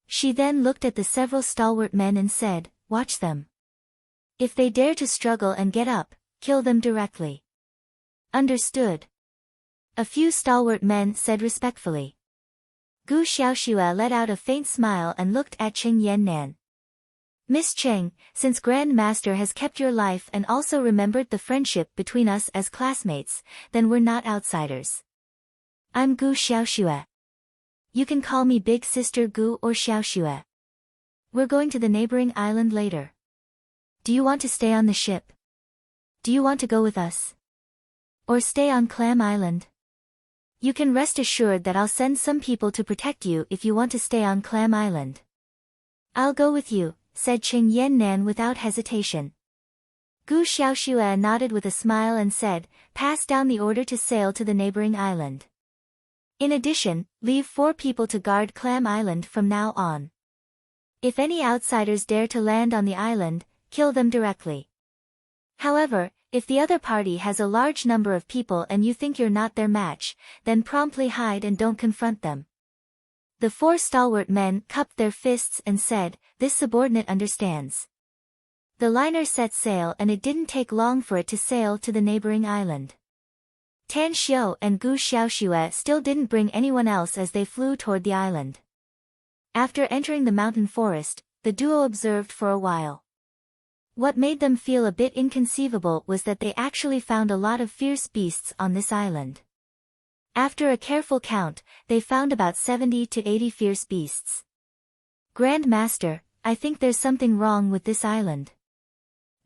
She then looked at the several stalwart men and said, "Watch them. If they dare to struggle and get up, kill them directly." "Understood." A few stalwart men said respectfully. Gu Xiaoxue let out a faint smile and looked at Qing Yannan. "Miss Cheng, since Grand Master has kept your life and also remembered the friendship between us as classmates, then we're not outsiders. I'm Gu Xiaoxue. You can call me Big Sister Gu or Xiaoxue. We're going to the neighboring island later. Do you want to stay on the ship? Do you want to go with us? Or stay on Clam Island? You can rest assured that I'll send some people to protect you if you want to stay on Clam Island." "I'll go with you," said Qing Yannan without hesitation. Gu Xiaoxue nodded with a smile and said, "Pass down the order to sail to the neighboring island. In addition, leave 4 people to guard Clam Island from now on. If any outsiders dare to land on the island, kill them directly. However, if the other party has a large number of people and you think you're not their match, then promptly hide and don't confront them." The 4 stalwart men cupped their fists and said, "This subordinate understands." The liner set sail and it didn't take long for it to sail to the neighboring island. Tan Xiu and Gu Xiaoxue still didn't bring anyone else as they flew toward the island. After entering the mountain forest, the duo observed for a while. What made them feel a bit inconceivable was that they actually found a lot of fierce beasts on this island. After a careful count, they found about 70 to 80 fierce beasts. Grand Master, I think there's something wrong with this island.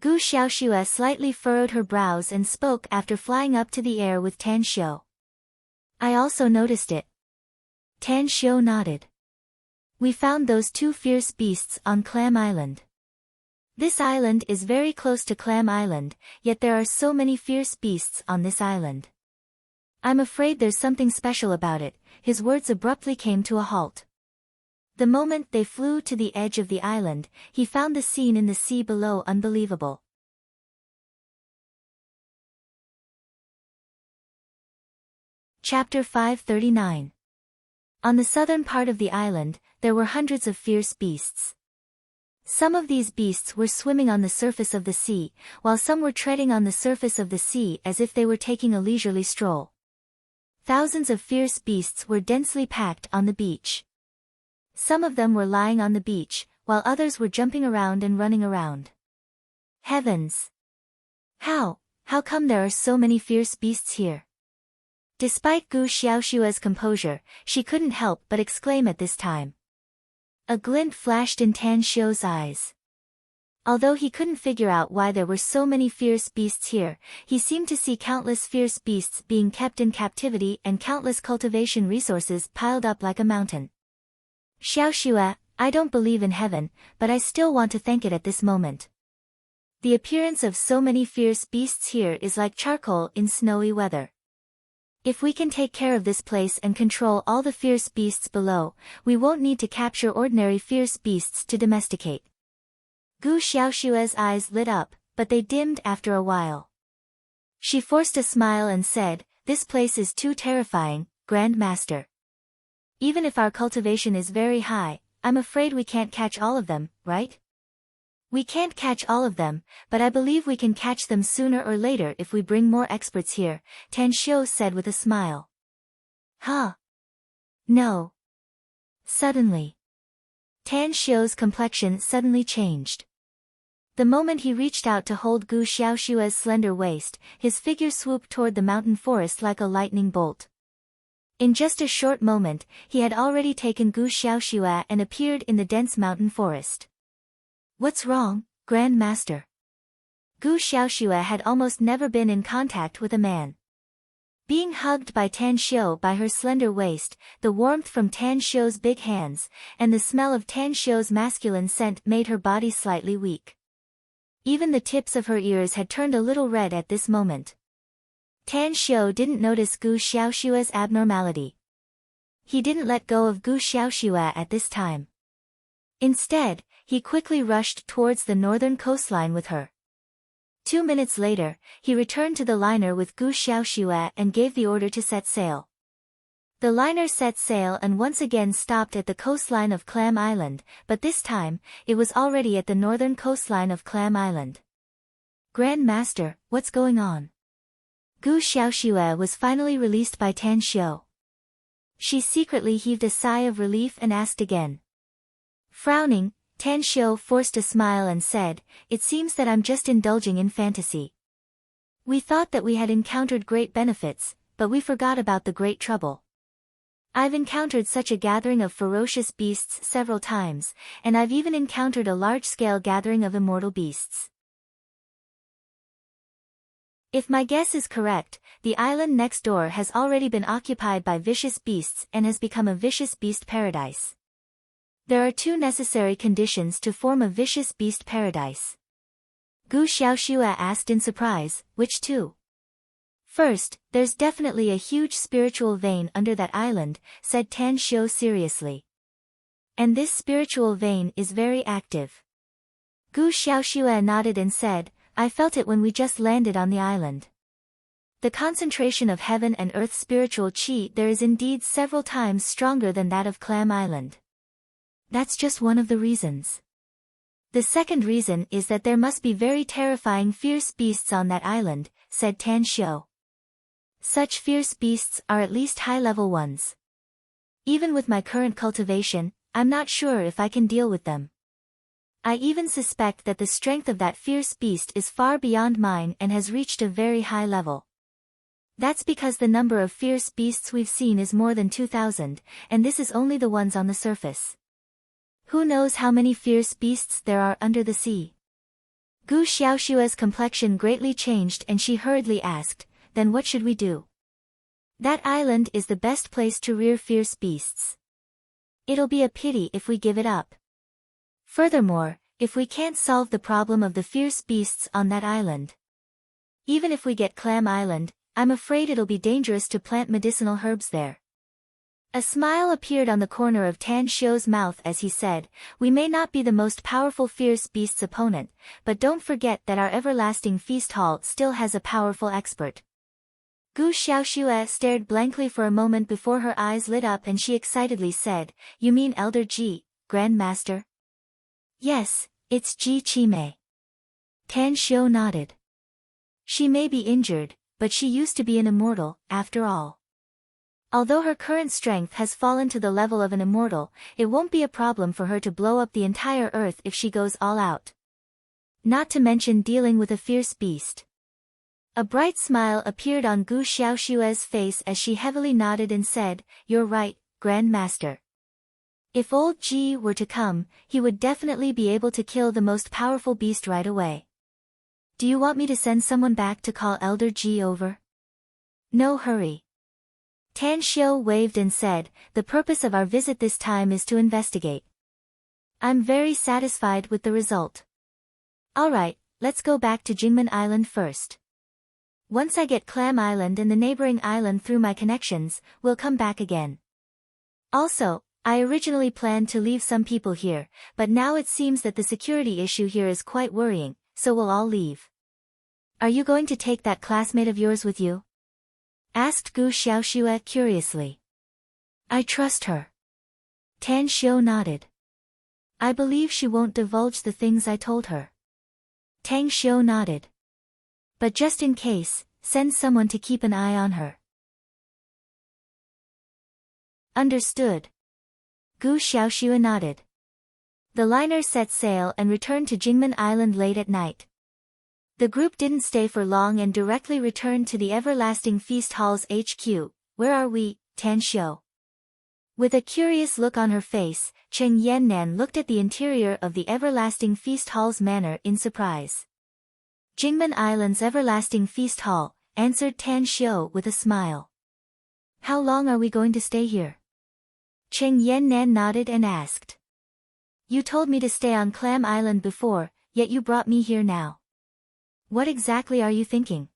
Gu Xiaoxue slightly furrowed her brows and spoke after flying up to the air with Tan Xiu. I also noticed it. Tan Xiu nodded. We found those 2 fierce beasts on Clam Island. This island is very close to Clam Island, yet there are so many fierce beasts on this island. I'm afraid there's something special about it. His words abruptly came to a halt. The moment they flew to the edge of the island, he found the scene in the sea below unbelievable. Chapter 539. On the southern part of the island, there were hundreds of fierce beasts. Some of these beasts were swimming on the surface of the sea, while some were treading on the surface of the sea as if they were taking a leisurely stroll. Thousands of fierce beasts were densely packed on the beach. Some of them were lying on the beach, while others were jumping around and running around. Heavens! How come there are so many fierce beasts here? Despite Gu Xiaoxue's composure, she couldn't help but exclaim at this time. A glint flashed in Tan Xiu's eyes. Although he couldn't figure out why there were so many fierce beasts here, he seemed to see countless fierce beasts being kept in captivity and countless cultivation resources piled up like a mountain. Xiaoxue, I don't believe in heaven, but I still want to thank it at this moment. The appearance of so many fierce beasts here is like charcoal in snowy weather. If we can take care of this place and control all the fierce beasts below, we won't need to capture ordinary fierce beasts to domesticate. Gu Xiaoxue's eyes lit up, but they dimmed after a while. She forced a smile and said, "This place is too terrifying, Grand Master. Even if our cultivation is very high, I'm afraid we can't catch all of them, right?" "We can't catch all of them, but I believe we can catch them sooner or later if we bring more experts here," Tan Xiu said with a smile. Huh? No. Suddenly. Tan Xiu's complexion suddenly changed. The moment he reached out to hold Gu Xiaoxue's slender waist, his figure swooped toward the mountain forest like a lightning bolt. In just a short moment, he had already taken Gu Xiaoxue and appeared in the dense mountain forest. What's wrong, Grand Master? Gu Xiaoxue had almost never been in contact with a man. Being hugged by Tan Xiu by her slender waist, the warmth from Tan Xiu's big hands, and the smell of Tan Xiu's masculine scent made her body slightly weak. Even the tips of her ears had turned a little red at this moment. Tan Xiu didn't notice Gu Xiaoxue's abnormality. He didn't let go of Gu Xiaoxue at this time. Instead, he quickly rushed towards the northern coastline with her. 2 minutes later, he returned to the liner with Gu Xiaoxue and gave the order to set sail. The liner set sail and once again stopped at the coastline of Clam Island, but this time, it was already at the northern coastline of Clam Island. Grand Master, what's going on? Gu Xiaoxue was finally released by Tan Xiu. She secretly heaved a sigh of relief and asked again. Frowning, Tan Xiu forced a smile and said, "It seems that I'm just indulging in fantasy. We thought that we had encountered great benefits, but we forgot about the great trouble. I've encountered such a gathering of ferocious beasts several times, and I've even encountered a large-scale gathering of immortal beasts. If my guess is correct, the island next door has already been occupied by vicious beasts and has become a vicious beast paradise. There are 2 necessary conditions to form a vicious beast paradise." Gu Xiaoxue asked in surprise, "Which 2? "First, there's definitely a huge spiritual vein under that island," said Tan Xiu seriously. "And this spiritual vein is very active." Gu Xiaoxue nodded and said, "I felt it when we just landed on the island. The concentration of heaven and earth spiritual qi there is indeed several times stronger than that of Clam Island. That's just one of the reasons. The second reason is that there must be very terrifying fierce beasts on that island," said Tan Xiu. "Such fierce beasts are at least high-level ones. Even with my current cultivation, I'm not sure if I can deal with them." I even suspect that the strength of that fierce beast is far beyond mine and has reached a very high level. That's because the number of fierce beasts we've seen is more than 2,000, and this is only the ones on the surface. Who knows how many fierce beasts there are under the sea? Gu Xiaoshua's complexion greatly changed and she hurriedly asked, then what should we do? That island is the best place to rear fierce beasts. It'll be a pity if we give it up. Furthermore, if we can't solve the problem of the fierce beasts on that island. Even if we get Clam Island, I'm afraid it'll be dangerous to plant medicinal herbs there. A smile appeared on the corner of Tan Xiu's mouth as he said, we may not be the most powerful fierce beast's opponent, but don't forget that our everlasting feast hall still has a powerful expert. Gu Xiaoxue stared blankly for a moment before her eyes lit up and she excitedly said, you mean Elder Ji, Grand Master? Yes, it's Ji Qimei. Tan Xiu nodded. She may be injured, but she used to be an immortal, after all. Although her current strength has fallen to the level of an immortal, it won't be a problem for her to blow up the entire earth if she goes all out. Not to mention dealing with a fierce beast. A bright smile appeared on Gu Xiaoshue's face as she heavily nodded and said, you're right, Grand Master. If old Ji were to come, he would definitely be able to kill the most powerful beast right away. Do you want me to send someone back to call Elder Ji over? No hurry. Tan Xiu waved and said, the purpose of our visit this time is to investigate. I'm very satisfied with the result. Alright, let's go back to Jingmen Island first. Once I get Clam Island and the neighboring island through my connections, we'll come back again. Also, I originally planned to leave some people here, but now it seems that the security issue here is quite worrying, so we'll all leave. Are you going to take that classmate of yours with you? Asked Gu Xiaoxue curiously. I trust her. Tan Xiu nodded. I believe she won't divulge the things I told her. Tang Xiu nodded. But just in case, send someone to keep an eye on her. Understood. Gu Xiaoxue nodded. The liner set sail and returned to Jingmen Island late at night. The group didn't stay for long and directly returned to the Everlasting Feast Hall's HQ. Where are we, Tan Xiu? With a curious look on her face, Cheng Yannan looked at the interior of the Everlasting Feast Hall's manor in surprise. Jingmen Island's Everlasting Feast Hall, answered Tan Xiu with a smile. How long are we going to stay here? Cheng Yannan nodded and asked. You told me to stay on Clam Island before, yet you brought me here now. What exactly are you thinking?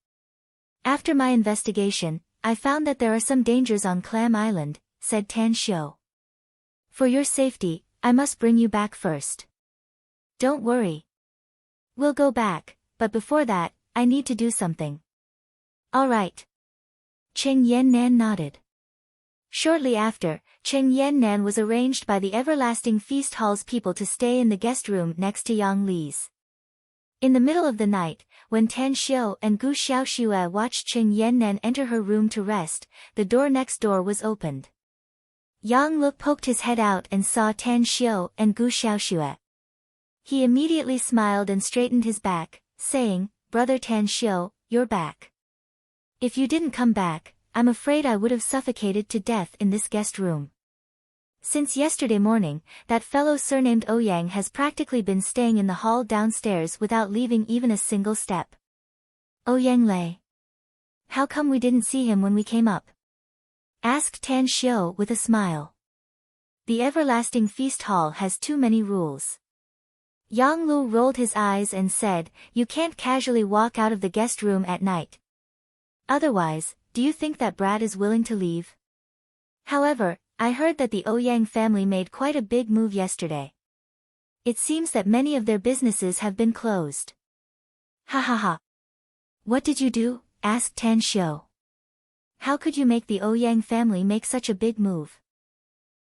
After my investigation, I found that there are some dangers on Clam Island, said Tan Xiu. For your safety, I must bring you back first. Don't worry. We'll go back, but before that, I need to do something. All right. Cheng Yannan nodded. Shortly after, Cheng Yannan was arranged by the Everlasting Feast Hall's people to stay in the guest room next to Yang Li's. In the middle of the night, when Tan Xiu and Gu Xiaoxue watched Cheng Yannan enter her room to rest, the door next door was opened. Yang Li poked his head out and saw Tan Xiu and Gu Xiaoxue. He immediately smiled and straightened his back, saying, Brother Tan Xiu, you're back. If you didn't come back, I'm afraid I would have suffocated to death in this guest room. Since yesterday morning, that fellow surnamed Ouyang has practically been staying in the hall downstairs without leaving even a single step. Ouyang Lei. How come we didn't see him when we came up? Asked Tan Xiu with a smile. The Everlasting Feast Hall has too many rules. Yang Lu rolled his eyes and said, you can't casually walk out of the guest room at night. Otherwise, do you think that Brad is willing to leave? However, I heard that the Ouyang family made quite a big move yesterday. It seems that many of their businesses have been closed. Ha ha ha. What did you do? Asked Tan Xiu. How could you make the Ouyang family make such a big move?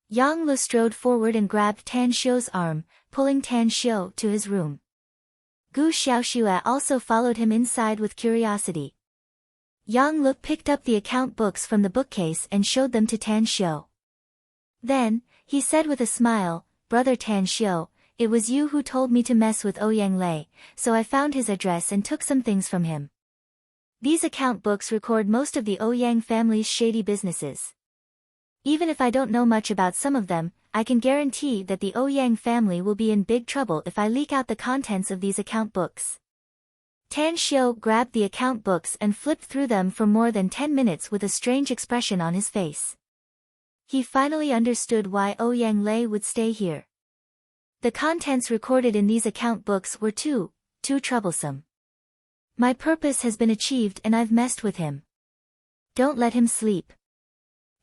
Yang Lu strode forward and grabbed Tan Xiu's arm, pulling Tan Xiu to his room. Gu Xiaoxue also followed him inside with curiosity. Yang Lu picked up the account books from the bookcase and showed them to Tan Xiu. Then, he said with a smile, Brother Tan Xiu, it was you who told me to mess with Ouyang Lei, so I found his address and took some things from him. These account books record most of the Ouyang family's shady businesses. Even if I don't know much about some of them, I can guarantee that the Ouyang family will be in big trouble if I leak out the contents of these account books. Tan Xiu grabbed the account books and flipped through them for more than 10 minutes with a strange expression on his face. He finally understood why Ouyang Lei would stay here. The contents recorded in these account books were too troublesome. My purpose has been achieved and I've messed with him. Don't let him sleep.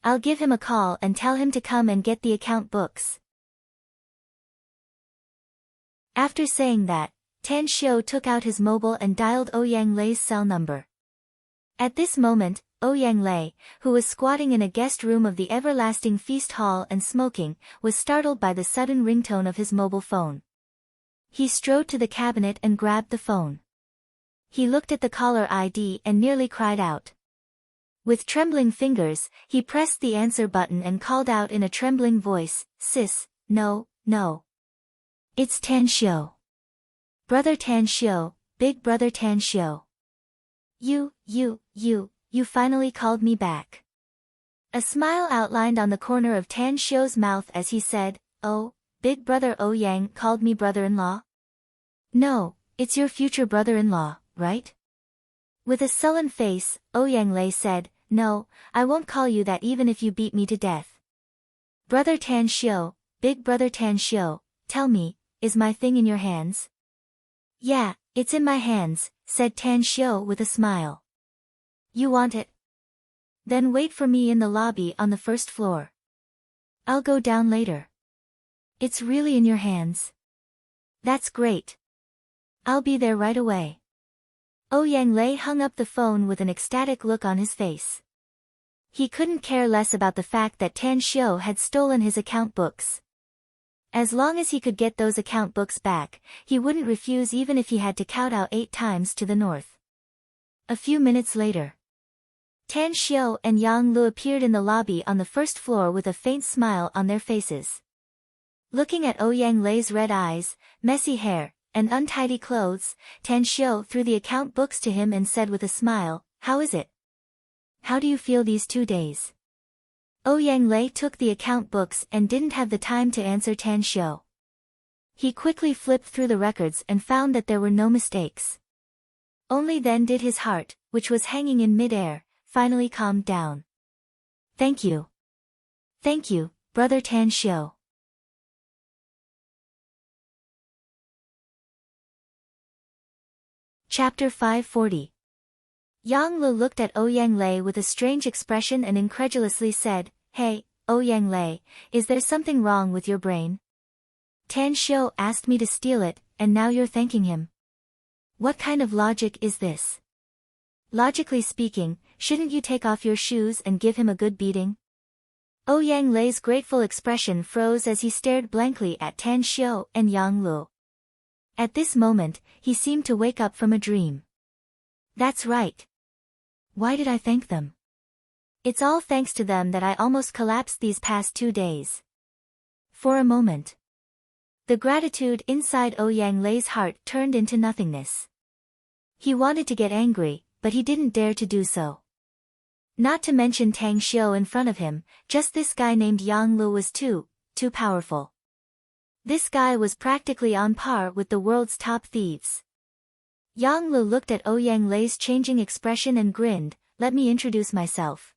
I'll give him a call and tell him to come and get the account books. After saying that, Tan Xiu took out his mobile and dialed Ouyang Lei's cell number. At this moment, Ouyang Lei, who was squatting in a guest room of the everlasting feast hall and smoking, was startled by the sudden ringtone of his mobile phone. He strode to the cabinet and grabbed the phone. He looked at the caller ID and nearly cried out. With trembling fingers, he pressed the answer button and called out in a trembling voice, "Sis, no. It's Tan Xiu. Brother Tan Xiu, big brother Tan Xiu. You finally called me back." A smile outlined on the corner of Tan Xiu's mouth as he said, "Oh, big brother Ouyang called me brother-in-law?" "No, it's your future brother-in-law, right?" With a sullen face, Ouyang Lei said, "No, I won't call you that even if you beat me to death." "Brother Tan Xiu, big brother Tan Xiu, tell me, is my thing in your hands?" "Yeah, it's in my hands," said Tan Xiu with a smile. "You want it? Then wait for me in the lobby on the first floor. I'll go down later." "It's really in your hands? That's great. I'll be there right away." Ouyang Lei hung up the phone with an ecstatic look on his face. He couldn't care less about the fact that Tan Xiu had stolen his account books. As long as he could get those account books back, he wouldn't refuse even if he had to kowtow 8 times to the north. A few minutes later, Tan Xiu and Yang Lu appeared in the lobby on the first floor with a faint smile on their faces. Looking at Ouyang Lei's red eyes, messy hair, and untidy clothes, Tan Xiu threw the account books to him and said with a smile, "How is it? How do you feel these 2 days?" Ouyang Lei took the account books and didn't have the time to answer Tan Xiu. He quickly flipped through the records and found that there were no mistakes. Only then did his heart, which was hanging in mid-air, finally calm down. Thank you, brother Tan Xiu." Chapter 540. Yang Lu looked at Ouyang Lei with a strange expression and incredulously said, "Hey, Ouyang Lei, is there something wrong with your brain? Tan Xiu asked me to steal it, and now you're thanking him. What kind of logic is this? Logically speaking, shouldn't you take off your shoes and give him a good beating?" Ouyang Lei's grateful expression froze as he stared blankly at Tan Xiu and Yang Lu. At this moment, he seemed to wake up from a dream. "That's right. Why did I thank them? It's all thanks to them that I almost collapsed these past 2 days." For a moment, the gratitude inside Ouyang Lei's heart turned into nothingness. He wanted to get angry, but he didn't dare to do so. Not to mention Tan Xiu in front of him, just this guy named Yang Lu was too powerful. This guy was practically on par with the world's top thieves. Yang Lu looked at Ouyang Lei's changing expression and grinned, "Let me introduce myself.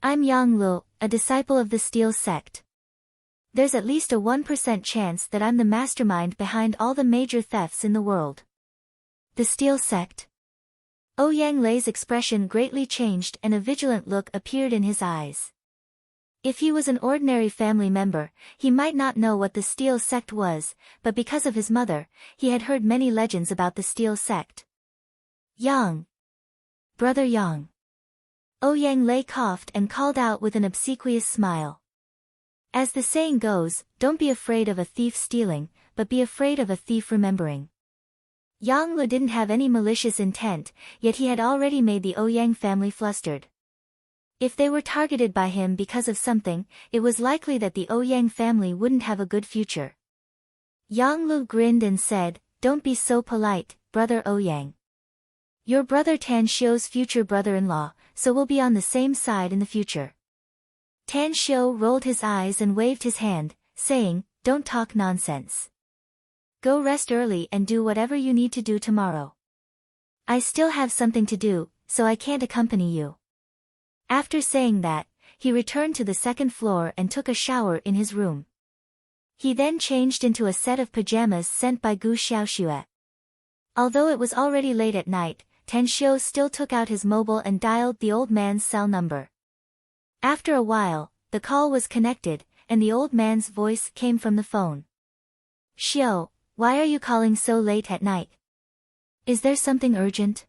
I'm Yang Lu, a disciple of the Steel Sect. There's at least a 1% chance that I'm the mastermind behind all the major thefts in the world." The Steel Sect? Ouyang Lei's expression greatly changed and a vigilant look appeared in his eyes. If he was an ordinary family member, he might not know what the Steel Sect was, but because of his mother, he had heard many legends about the Steel Sect. "Yang. Brother Yang." Ouyang Lei coughed and called out with an obsequious smile. As the saying goes, don't be afraid of a thief stealing, but be afraid of a thief remembering. Yang Lu didn't have any malicious intent, yet he had already made the Ouyang family flustered. If they were targeted by him because of something, it was likely that the Ouyang family wouldn't have a good future. Yang Lu grinned and said, "Don't be so polite, brother Ouyang. Your brother Tan Xiu's future brother-in-law, so we'll be on the same side in the future." Tan Xiu rolled his eyes and waved his hand, saying, "Don't talk nonsense. Go rest early and do whatever you need to do tomorrow. I still have something to do, so I can't accompany you." After saying that, he returned to the second floor and took a shower in his room. He then changed into a set of pajamas sent by Gu Xiaoxue. Although it was already late at night, Tan Xiu still took out his mobile and dialed the old man's cell number. After a while, the call was connected, and the old man's voice came from the phone. "Xiu, why are you calling so late at night? Is there something urgent?"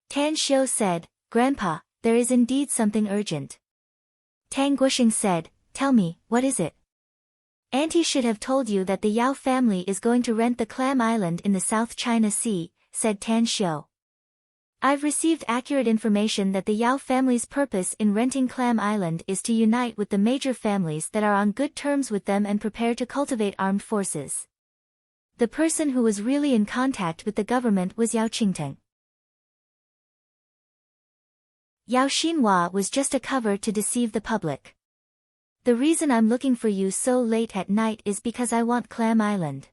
Tan Xiu said, "Grandpa, there is indeed something urgent." Tang Guoxing said, "Tell me, what is it?" "Auntie should have told you that the Yao family is going to rent the Clam Island in the South China Sea," said Tan Xiu. "I've received accurate information that the Yao family's purpose in renting Clam Island is to unite with the major families that are on good terms with them and prepare to cultivate armed forces. The person who was really in contact with the government was Yao Qingteng. Yao Xinhua was just a cover to deceive the public. The reason I'm looking for you so late at night is because I want Clam Island.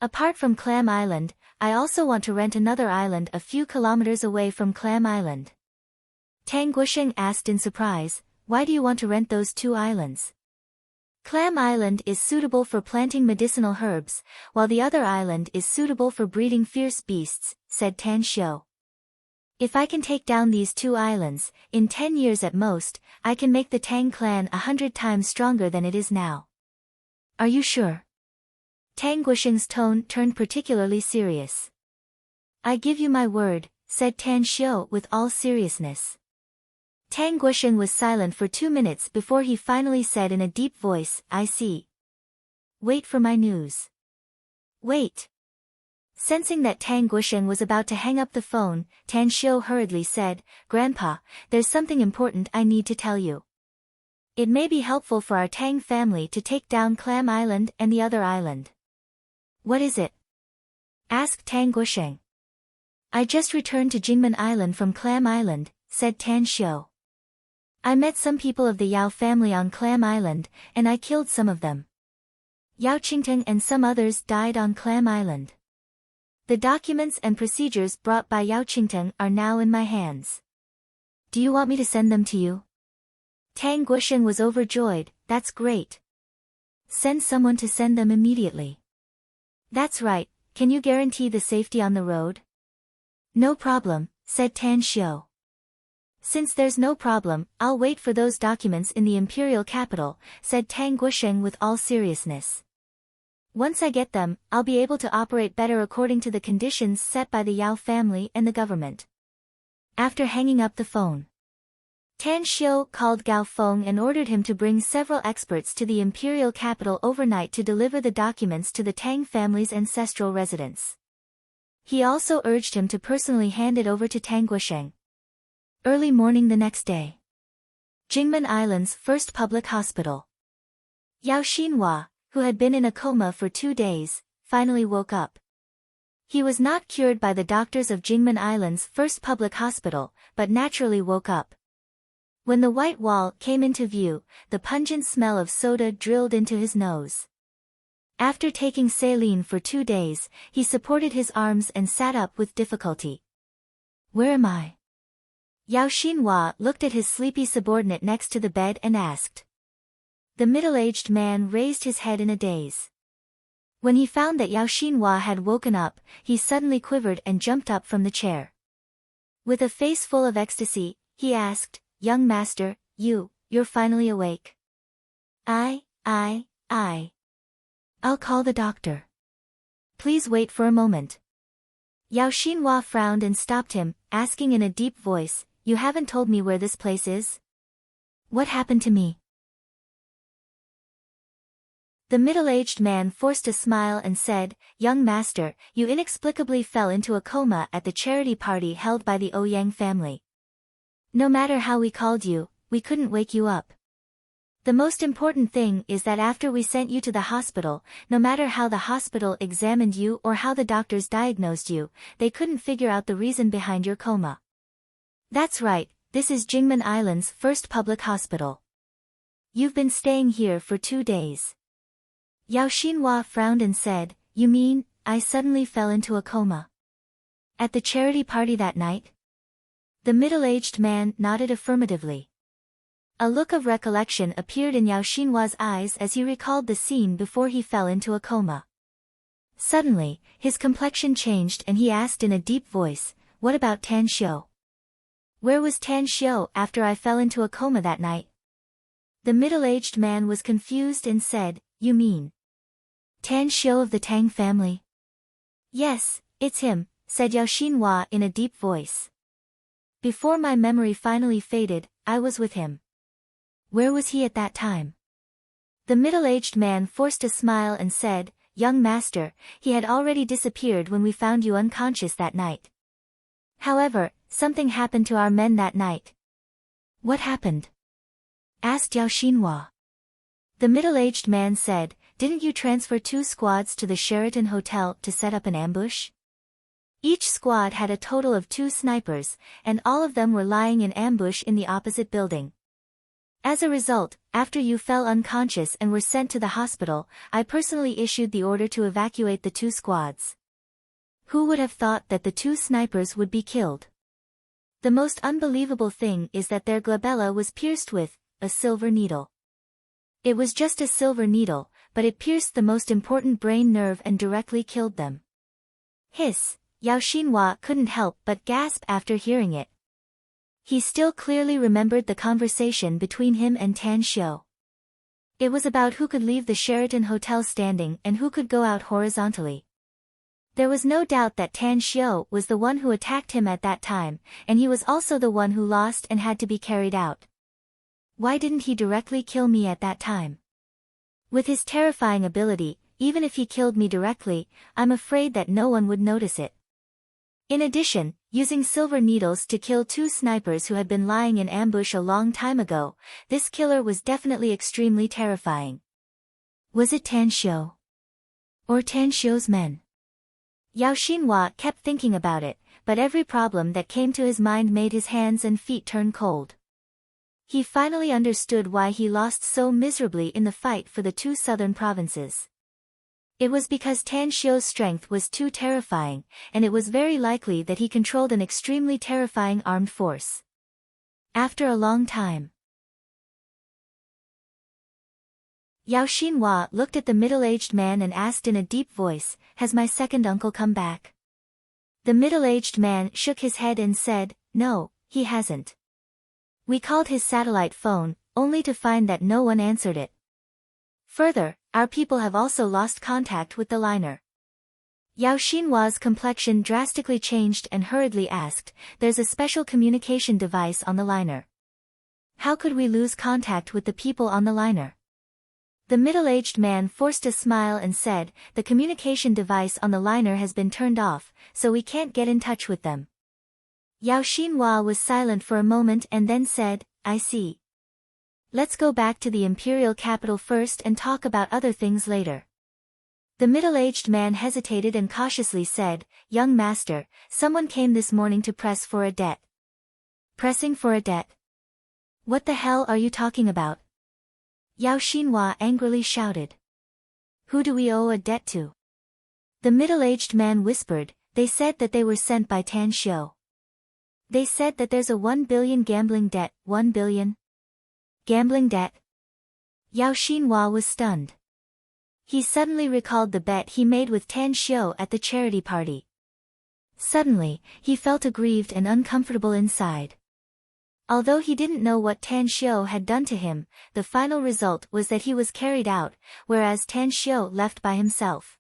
Apart from Clam Island, I also want to rent another island a few kilometers away from Clam Island." Tang Guoxing asked in surprise, "Why do you want to rent those two islands?" "Clam Island is suitable for planting medicinal herbs, while the other island is suitable for breeding fierce beasts," said Tan Xiu. "If I can take down these two islands, in 10 years at most, I can make the Tang clan 100 times stronger than it is now." "Are you sure?" Tang Guoxing's tone turned particularly serious. "I give you my word," said Tan Xiu with all seriousness. Tang Guoxing was silent for 2 minutes before he finally said in a deep voice, "I see. Wait for my news." "Wait." Sensing that Tang Guoxing was about to hang up the phone, Tan Xiu hurriedly said, "Grandpa, there's something important I need to tell you. It may be helpful for our Tang family to take down Clam Island and the other island." "What is it?" asked Tang Guoxing. "I just returned to Jingmen Island from Clam Island," said Tan Xiu. "I met some people of the Yao family on Clam Island, and I killed some of them. Yao Qingteng and some others died on Clam Island. The documents and procedures brought by Yao Qingteng are now in my hands. Do you want me to send them to you?" Tang Guoxing was overjoyed. "That's great. Send someone to send them immediately." "That's right, can you guarantee the safety on the road?" "No problem," said Tan Xiu. "Since there's no problem, I'll wait for those documents in the imperial capital," said Tang Guoxing with all seriousness. "Once I get them, I'll be able to operate better according to the conditions set by the Yao family and the government." After hanging up the phone, Tan Xiu called Gao Feng and ordered him to bring several experts to the imperial capital overnight to deliver the documents to the Tang family's ancestral residence. He also urged him to personally hand it over to Tang Guoxing. Early morning the next day, Jingmen Island's first public hospital. Yao Xinhua, who had been in a coma for 2 days, finally woke up. He was not cured by the doctors of Jingmen Island's first public hospital, but naturally woke up. When the white wall came into view, the pungent smell of soda drilled into his nose. After taking saline for 2 days, he supported his arms and sat up with difficulty. "Where am I?" Yao Xinhua looked at his sleepy subordinate next to the bed and asked. The middle-aged man raised his head in a daze. When he found that Yao Xinhua had woken up, he suddenly quivered and jumped up from the chair. With a face full of ecstasy, he asked, "Young master, you're finally awake?" I'll call the doctor. Please wait for a moment." Yao Xinhua frowned and stopped him, asking in a deep voice, "You haven't told me where this place is? What happened to me?" The middle-aged man forced a smile and said, "Young master, you inexplicably fell into a coma at the charity party held by the Ouyang family. No matter how we called you, we couldn't wake you up. The most important thing is that after we sent you to the hospital, no matter how the hospital examined you or how the doctors diagnosed you, they couldn't figure out the reason behind your coma. That's right, this is Jingmen Island's first public hospital. You've been staying here for 2 days. Yao Xinhua frowned and said, You mean, I suddenly fell into a coma? At the charity party that night? The middle-aged man nodded affirmatively. A look of recollection appeared in Yao Xinhua's eyes as he recalled the scene before he fell into a coma. Suddenly, his complexion changed and he asked in a deep voice, What about Tan Xiu? Where was Tan Xiu after I fell into a coma that night? The middle-aged man was confused and said, You mean Tan Xiu of the Tang family? Yes, it's him, said Yao Xinhua in a deep voice. Before my memory finally faded, I was with him. Where was he at that time? The middle-aged man forced a smile and said, Young master, he had already disappeared when we found you unconscious that night. However, something happened to our men that night. What happened? Asked Yao Xinhua. The middle-aged man said, Didn't you transfer 2 squads to the Sheraton Hotel to set up an ambush? Each squad had a total of 2 snipers, and all of them were lying in ambush in the opposite building. As a result, after you fell unconscious and were sent to the hospital, I personally issued the order to evacuate the 2 squads. Who would have thought that the 2 snipers would be killed? The most unbelievable thing is that their glabella was pierced with a silver needle. It was just a silver needle, but it pierced the most important brain nerve and directly killed them. Hiss! Yao Xinhua couldn't help but gasp after hearing it. He still clearly remembered the conversation between him and Tan Xiu. It was about who could leave the Sheraton Hotel standing and who could go out horizontally. There was no doubt that Tan Xiu was the one who attacked him at that time, and he was also the one who lost and had to be carried out. Why didn't he directly kill me at that time? With his terrifying ability, even if he killed me directly, I'm afraid that no one would notice it. In addition, using silver needles to kill 2 snipers who had been lying in ambush a long time ago, this killer was definitely extremely terrifying. Was it Tan Xiu? Or Tan Xiu's men? Yao Xinhua kept thinking about it, but every problem that came to his mind made his hands and feet turn cold. He finally understood why he lost so miserably in the fight for the 2 southern provinces. It was because Tan Xiu's strength was too terrifying, and it was very likely that he controlled an extremely terrifying armed force. After a long time, Yao Xinhua looked at the middle-aged man and asked in a deep voice, Has my second uncle come back? The middle-aged man shook his head and said, No, he hasn't. We called his satellite phone, only to find that no one answered it. Further, our people have also lost contact with the liner. Yao Xinhua's complexion drastically changed and hurriedly asked, There's a special communication device on the liner. How could we lose contact with the people on the liner? The middle-aged man forced a smile and said, The communication device on the liner has been turned off, so we can't get in touch with them. Yao Xinhua was silent for a moment and then said, I see. Let's go back to the imperial capital first and talk about other things later. The middle-aged man hesitated and cautiously said, Young master, someone came this morning to press for a debt. Pressing for a debt? What the hell are you talking about? Yao Xinhua angrily shouted. Who do we owe a debt to? The middle-aged man whispered, They said that they were sent by Tan Xiu. They said that there's a 1 billion gambling debt. 1 billion? Gambling debt? Yao Xinhua was stunned. He suddenly recalled the bet he made with Tan Xiu at the charity party. Suddenly, he felt aggrieved and uncomfortable inside. Although he didn't know what Tan Xiu had done to him, the final result was that he was carried out, whereas Tan Xiu left by himself.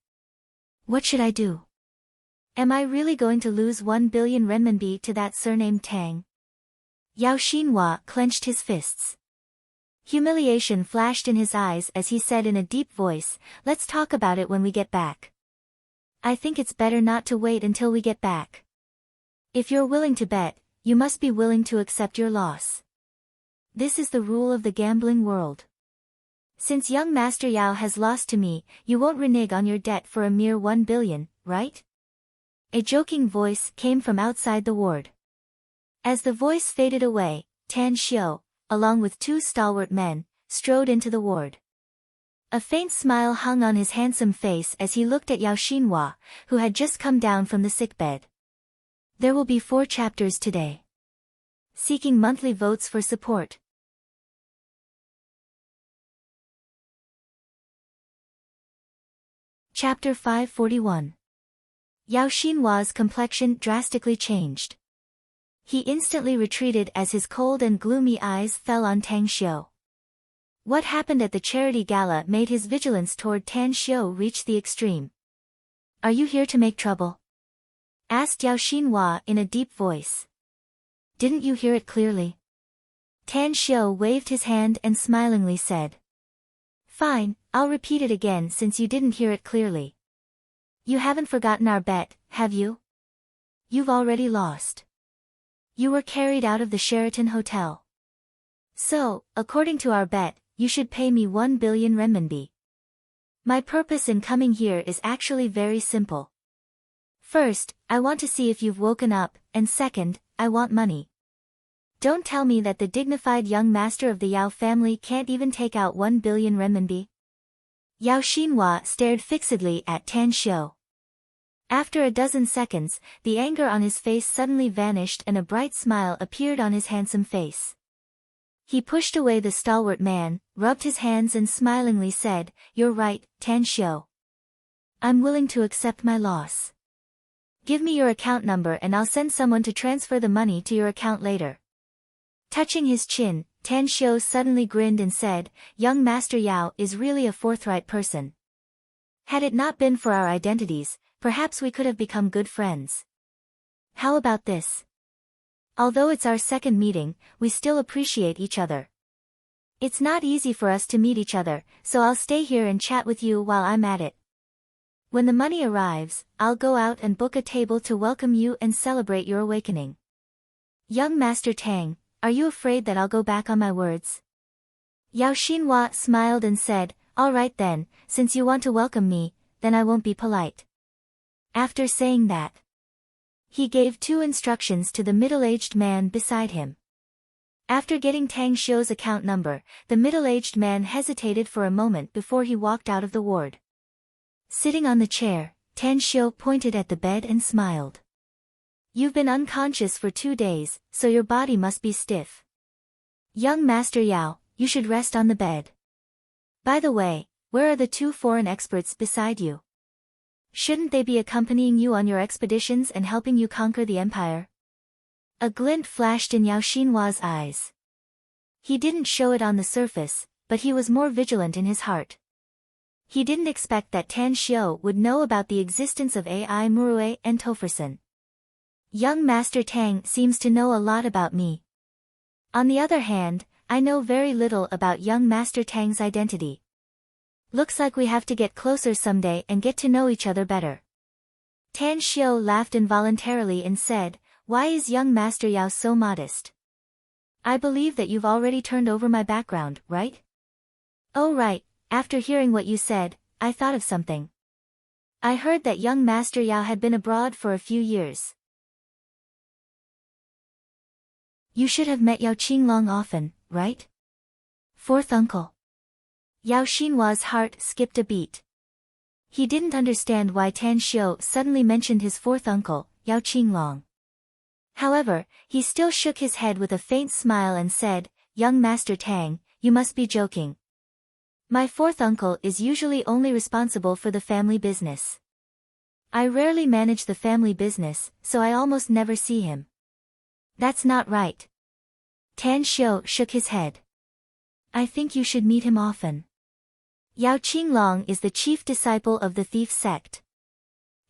What should I do? Am I really going to lose 1 billion renminbi to that surnamed Tang? Yao Xinhua clenched his fists. Humiliation flashed in his eyes as he said in a deep voice, Let's talk about it when we get back. I think it's better not to wait until we get back. If you're willing to bet, you must be willing to accept your loss. This is the rule of the gambling world. Since young Master Yao has lost to me, you won't renege on your debt for a mere 1 billion, right? A joking voice came from outside the ward. As the voice faded away, Tan Xiu, along with 2 stalwart men, strode into the ward. A faint smile hung on his handsome face as he looked at Yao Xinhua, who had just come down from the sickbed. There will be 4 chapters today. Seeking monthly votes for support. Chapter 541. Yao Xinhua's complexion drastically changed. He instantly retreated as his cold and gloomy eyes fell on Tang Xiu. What happened at the charity gala made his vigilance toward Tan Xiu reach the extreme. Are you here to make trouble? Asked Yao Xinhua in a deep voice. Didn't you hear it clearly? Tan Xiu waved his hand and smilingly said. Fine, I'll repeat it again since you didn't hear it clearly. You haven't forgotten our bet, have you? You've already lost. You were carried out of the Sheraton Hotel. So, according to our bet, you should pay me 1 billion renminbi. My purpose in coming here is actually very simple. First, I want to see if you've woken up, and second, I want money. Don't tell me that the dignified young master of the Yao family can't even take out 1 billion renminbi. Yao Xinhua stared fixedly at Tan Xiu. After a dozen seconds, the anger on his face suddenly vanished and a bright smile appeared on his handsome face. He pushed away the stalwart man, rubbed his hands and smilingly said, You're right, Tan Xiu. I'm willing to accept my loss. Give me your account number and I'll send someone to transfer the money to your account later. Touching his chin, Tan Xiu suddenly grinned and said, Young Master Yao is really a forthright person. Had it not been for our identities, perhaps we could have become good friends. How about this? Although it's our second meeting, we still appreciate each other. It's not easy for us to meet each other, so I'll stay here and chat with you while I'm at it. When the money arrives, I'll go out and book a table to welcome you and celebrate your awakening. Young Master Tang, are you afraid that I'll go back on my words? Yao Xinhua smiled and said, All right then, since you want to welcome me, then I won't be polite. After saying that, he gave 2 instructions to the middle-aged man beside him. After getting Tang Xiu's account number, the middle-aged man hesitated for a moment before he walked out of the ward. Sitting on the chair, Tan Xiu pointed at the bed and smiled. You've been unconscious for 2 days, so your body must be stiff. Young Master Yao, you should rest on the bed. By the way, where are the 2 foreign experts beside you? Shouldn't they be accompanying you on your expeditions and helping you conquer the empire? A glint flashed in Yao Xinhua's eyes. He didn't show it on the surface, but he was more vigilant in his heart. He didn't expect that Tan Xiu would know about the existence of Ai Murue and Topherson. Young Master Tang seems to know a lot about me. On the other hand, I know very little about young Master Tang's identity. Looks like we have to get closer someday and get to know each other better. Tan Xiu laughed involuntarily and said, Why is young Master Yao so modest? I believe that you've already turned over my background, right? Oh right, after hearing what you said, I thought of something. I heard that young Master Yao had been abroad for a few years. You should have met Yao Qinglong often, right? 4th uncle. Yao Xinhua's heart skipped a beat. He didn't understand why Tan Xiu suddenly mentioned his 4th uncle, Yao Qinglong. However, he still shook his head with a faint smile and said, Young Master Tang, you must be joking. My 4th uncle is usually only responsible for the family business. I rarely manage the family business, so I almost never see him. That's not right. Tan Xiu shook his head. I think you should meet him often. Yao Qinglong is the chief disciple of the thief sect.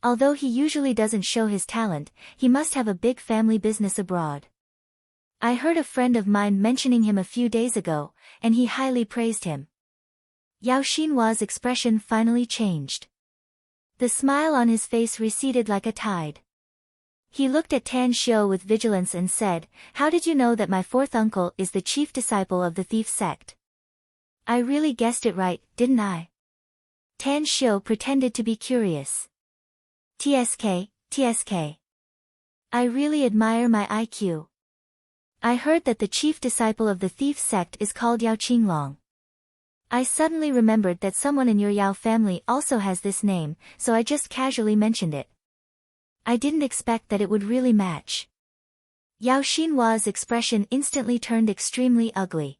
Although he usually doesn't show his talent, he must have a big family business abroad. I heard a friend of mine mentioning him a few days ago, and he highly praised him. Yao Xinhua's expression finally changed. The smile on his face receded like a tide. He looked at Tan Xiu with vigilance and said, How did you know that my 4th uncle is the chief disciple of the thief sect? I really guessed it right, didn't I? Tan Xiu pretended to be curious. TSK, TSK. I really admire my IQ. I heard that the chief disciple of the thief sect is called Yao Qinglong. I suddenly remembered that someone in your Yao family also has this name, so I just casually mentioned it. I didn't expect that it would really match. Yao Xinhua's expression instantly turned extremely ugly.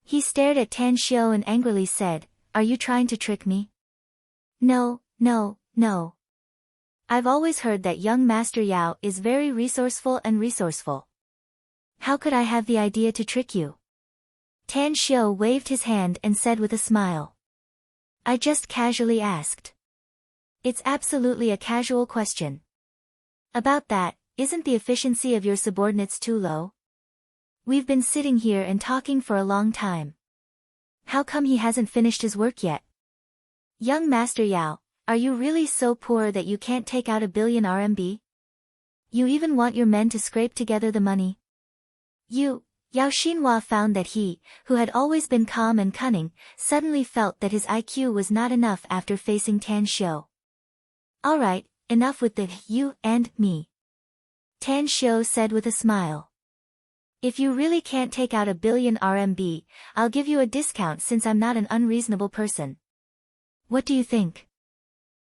He stared at Tan Xiu and angrily said, "Are you trying to trick me?" No, no, no. I've always heard that young Master Yao is very resourceful and resourceful. How could I have the idea to trick you? Tan Xiu waved his hand and said with a smile. I just casually asked. It's absolutely a casual question. About that, isn't the efficiency of your subordinates too low? We've been sitting here and talking for a long time. How come he hasn't finished his work yet? Young Master Yao, are you really so poor that you can't take out 1 billion RMB? You even want your men to scrape together the money? Yao Xinhua found that he, who had always been calm and cunning, suddenly felt that his IQ was not enough after facing Tan Xiu. Alright, enough with the you and me. Tan Xiu said with a smile. If you really can't take out 1 billion RMB, I'll give you a discount since I'm not an unreasonable person. What do you think?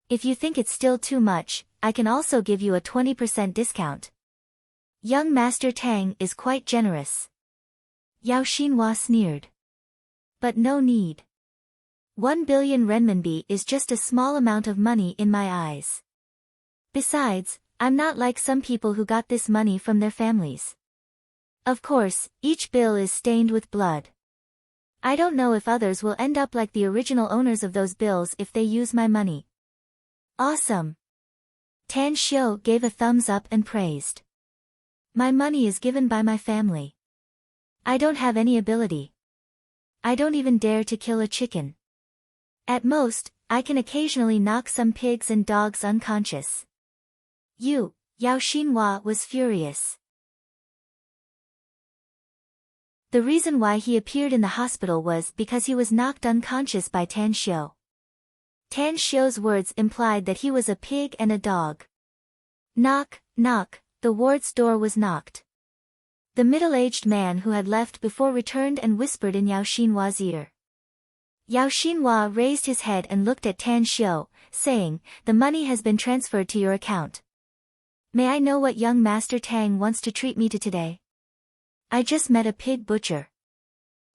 If you think it's still too much, I can also give you a 20% discount. Young Master Tang is quite generous. Yao Xinhua sneered. But no need. 1 billion renminbi is just a small amount of money in my eyes. Besides, I'm not like some people who got this money from their families. Of course, each bill is stained with blood. I don't know if others will end up like the original owners of those bills if they use my money. Awesome. Tan Xiu gave a thumbs up and praised. My money is given by my family. I don't have any ability. I don't even dare to kill a chicken. At most, I can occasionally knock some pigs and dogs unconscious. Yao Xinhua was furious. The reason why he appeared in the hospital was because he was knocked unconscious by Tan Xiu. Tan Xiu's words implied that he was a pig and a dog. Knock, knock, the ward's door was knocked. The middle-aged man who had left before returned and whispered in Yao Xinhua's ear. Yao Xinhua raised his head and looked at Tan Xiu, saying, "The money has been transferred to your account. May I know what young Master Tang wants to treat me to today?" I just met a pig butcher.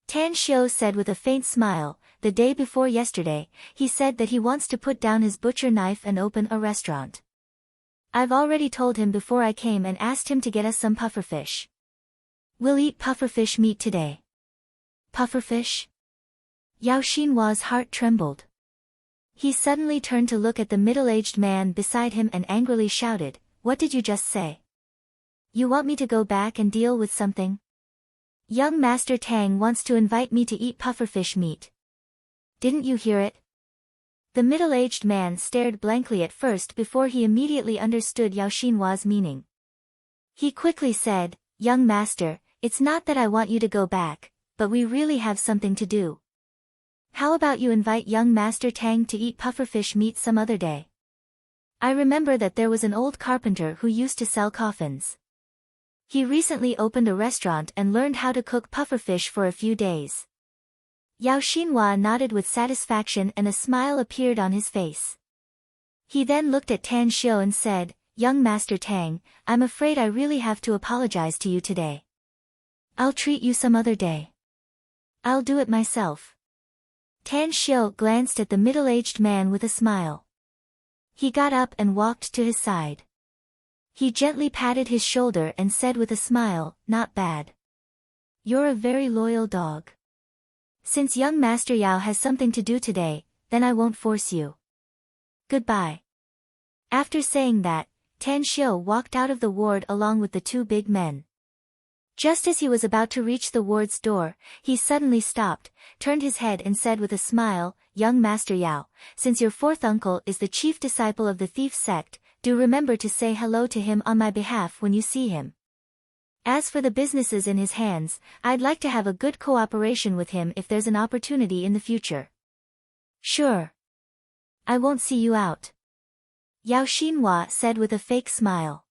Tan Xiu said with a faint smile. The day before yesterday, he said that he wants to put down his butcher knife and open a restaurant. I've already told him before I came and asked him to get us some pufferfish. We'll eat pufferfish meat today. Pufferfish? Yao Xinhua's heart trembled. He suddenly turned to look at the middle-aged man beside him and angrily shouted, "What did you just say? You want me to go back and deal with something? Young Master Tang wants to invite me to eat pufferfish meat. Didn't you hear it?" The middle-aged man stared blankly at first before he immediately understood Yao Xinhua's meaning. He quickly said, "Young Master, it's not that I want you to go back, but we really have something to do. How about you invite young Master Tang to eat pufferfish meat some other day? I remember that there was an old carpenter who used to sell coffins. He recently opened a restaurant and learned how to cook pufferfish for a few days." Yao Xinhua nodded with satisfaction and a smile appeared on his face. He then looked at Tan Xiu and said, "Young Master Tang, I'm afraid I really have to apologize to you today. I'll treat you some other day. I'll do it myself." Tan Xiu glanced at the middle-aged man with a smile. He got up and walked to his side. He gently patted his shoulder and said with a smile, "Not bad. You're a very loyal dog. Since young Master Yao has something to do today, then I won't force you. Goodbye." After saying that, Tan Xiu walked out of the ward along with the two big men. Just as he was about to reach the ward's door, he suddenly stopped, turned his head and said with a smile, "Young Master Yao, since your fourth uncle is the chief disciple of the thief sect, do remember to say hello to him on my behalf when you see him." As for the businesses in his hands, I'd like to have a good cooperation with him if there's an opportunity in the future. Sure. I won't see you out. Yao Xinhua said with a fake smile.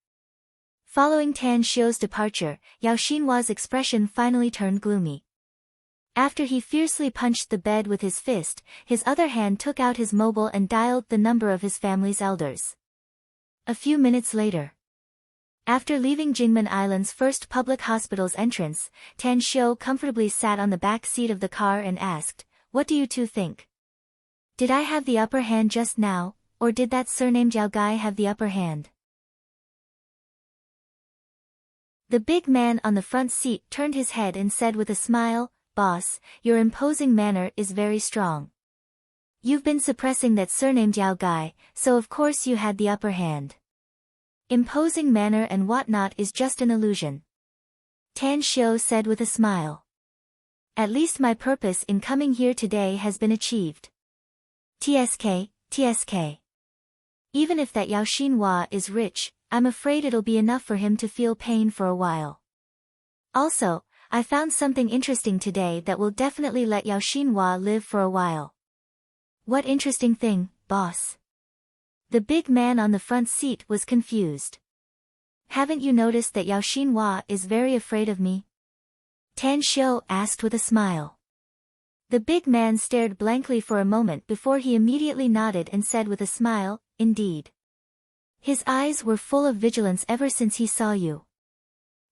Following Tan Xiu's departure, Yao Xinhua's expression finally turned gloomy. After he fiercely punched the bed with his fist, his other hand took out his mobile and dialed the number of his family's elders. A few minutes later. After leaving Jingmen Island's first public hospital's entrance, Tan Xiu comfortably sat on the back seat of the car and asked, "What do you two think? Did I have the upper hand just now, or did that surnamed Yao guy have the upper hand?" The big man on the front seat turned his head and said with a smile, "Boss, your imposing manner is very strong. You've been suppressing that surnamed Yao guy, so of course you had the upper hand. Imposing manner and whatnot is just an illusion." Tan Xiu said with a smile. "At least my purpose in coming here today has been achieved. TSK. Even if that Yao Xinhua is rich, I'm afraid it'll be enough for him to feel pain for a while. Also, I found something interesting today that will definitely let Yao Xinhua live for a while." "What interesting thing, boss?" The big man on the front seat was confused. "Haven't you noticed that Yao Xinhua is very afraid of me?" Tan Xiu asked with a smile. The big man stared blankly for a moment before he immediately nodded and said with a smile, "Indeed. His eyes were full of vigilance ever since he saw you.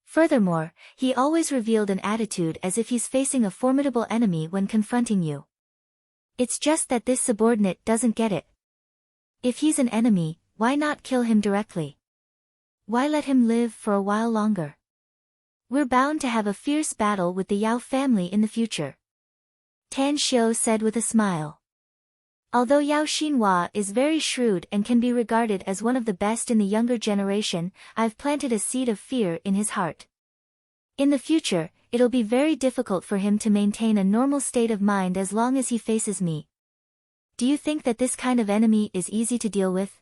Furthermore, he always revealed an attitude as if he's facing a formidable enemy when confronting you. It's just that this subordinate doesn't get it. If he's an enemy, why not kill him directly? Why let him live for a while longer? We're bound to have a fierce battle with the Yao family in the future." Tan Xiu said with a smile. Although Yao Xinhua is very shrewd and can be regarded as one of the best in the younger generation, I've planted a seed of fear in his heart. In the future, it'll be very difficult for him to maintain a normal state of mind as long as he faces me. Do you think that this kind of enemy is easy to deal with?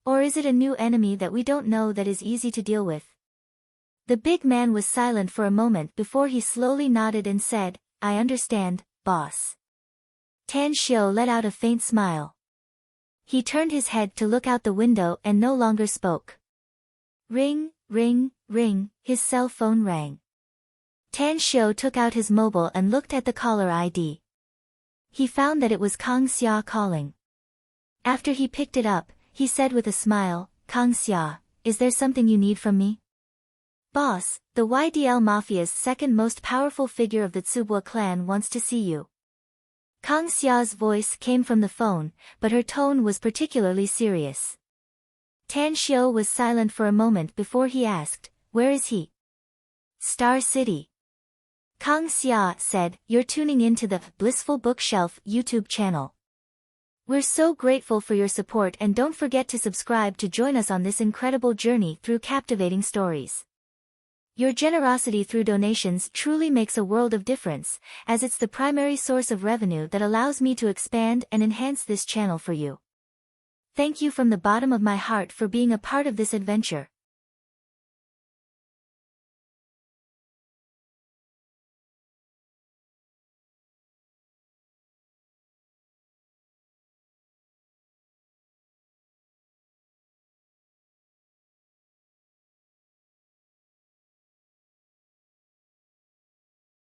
Or is it a new enemy that we don't know that is easy to deal with? The big man was silent for a moment before he slowly nodded and said, "I understand, boss." Tan Xiu let out a faint smile. He turned his head to look out the window and no longer spoke. Ring, ring, ring, his cell phone rang. Tan Xiu took out his mobile and looked at the caller ID. He found that it was Kang Xia calling. After he picked it up, he said with a smile, "Kang Xia, is there something you need from me?" "Boss, the YDL Mafia's second most powerful figure of the Tsubua clan wants to see you." Kang Xia's voice came from the phone, but her tone was particularly serious. Tan Xiu was silent for a moment before he asked, "Where is he?" "Star City." Kang Xia said, "You're tuning into the Blissful Bookshelf YouTube channel. We're so grateful for your support and don't forget to subscribe to join us on this incredible journey through captivating stories. Your generosity through donations truly makes a world of difference, as it's the primary source of revenue that allows me to expand and enhance this channel for you. Thank you from the bottom of my heart for being a part of this adventure."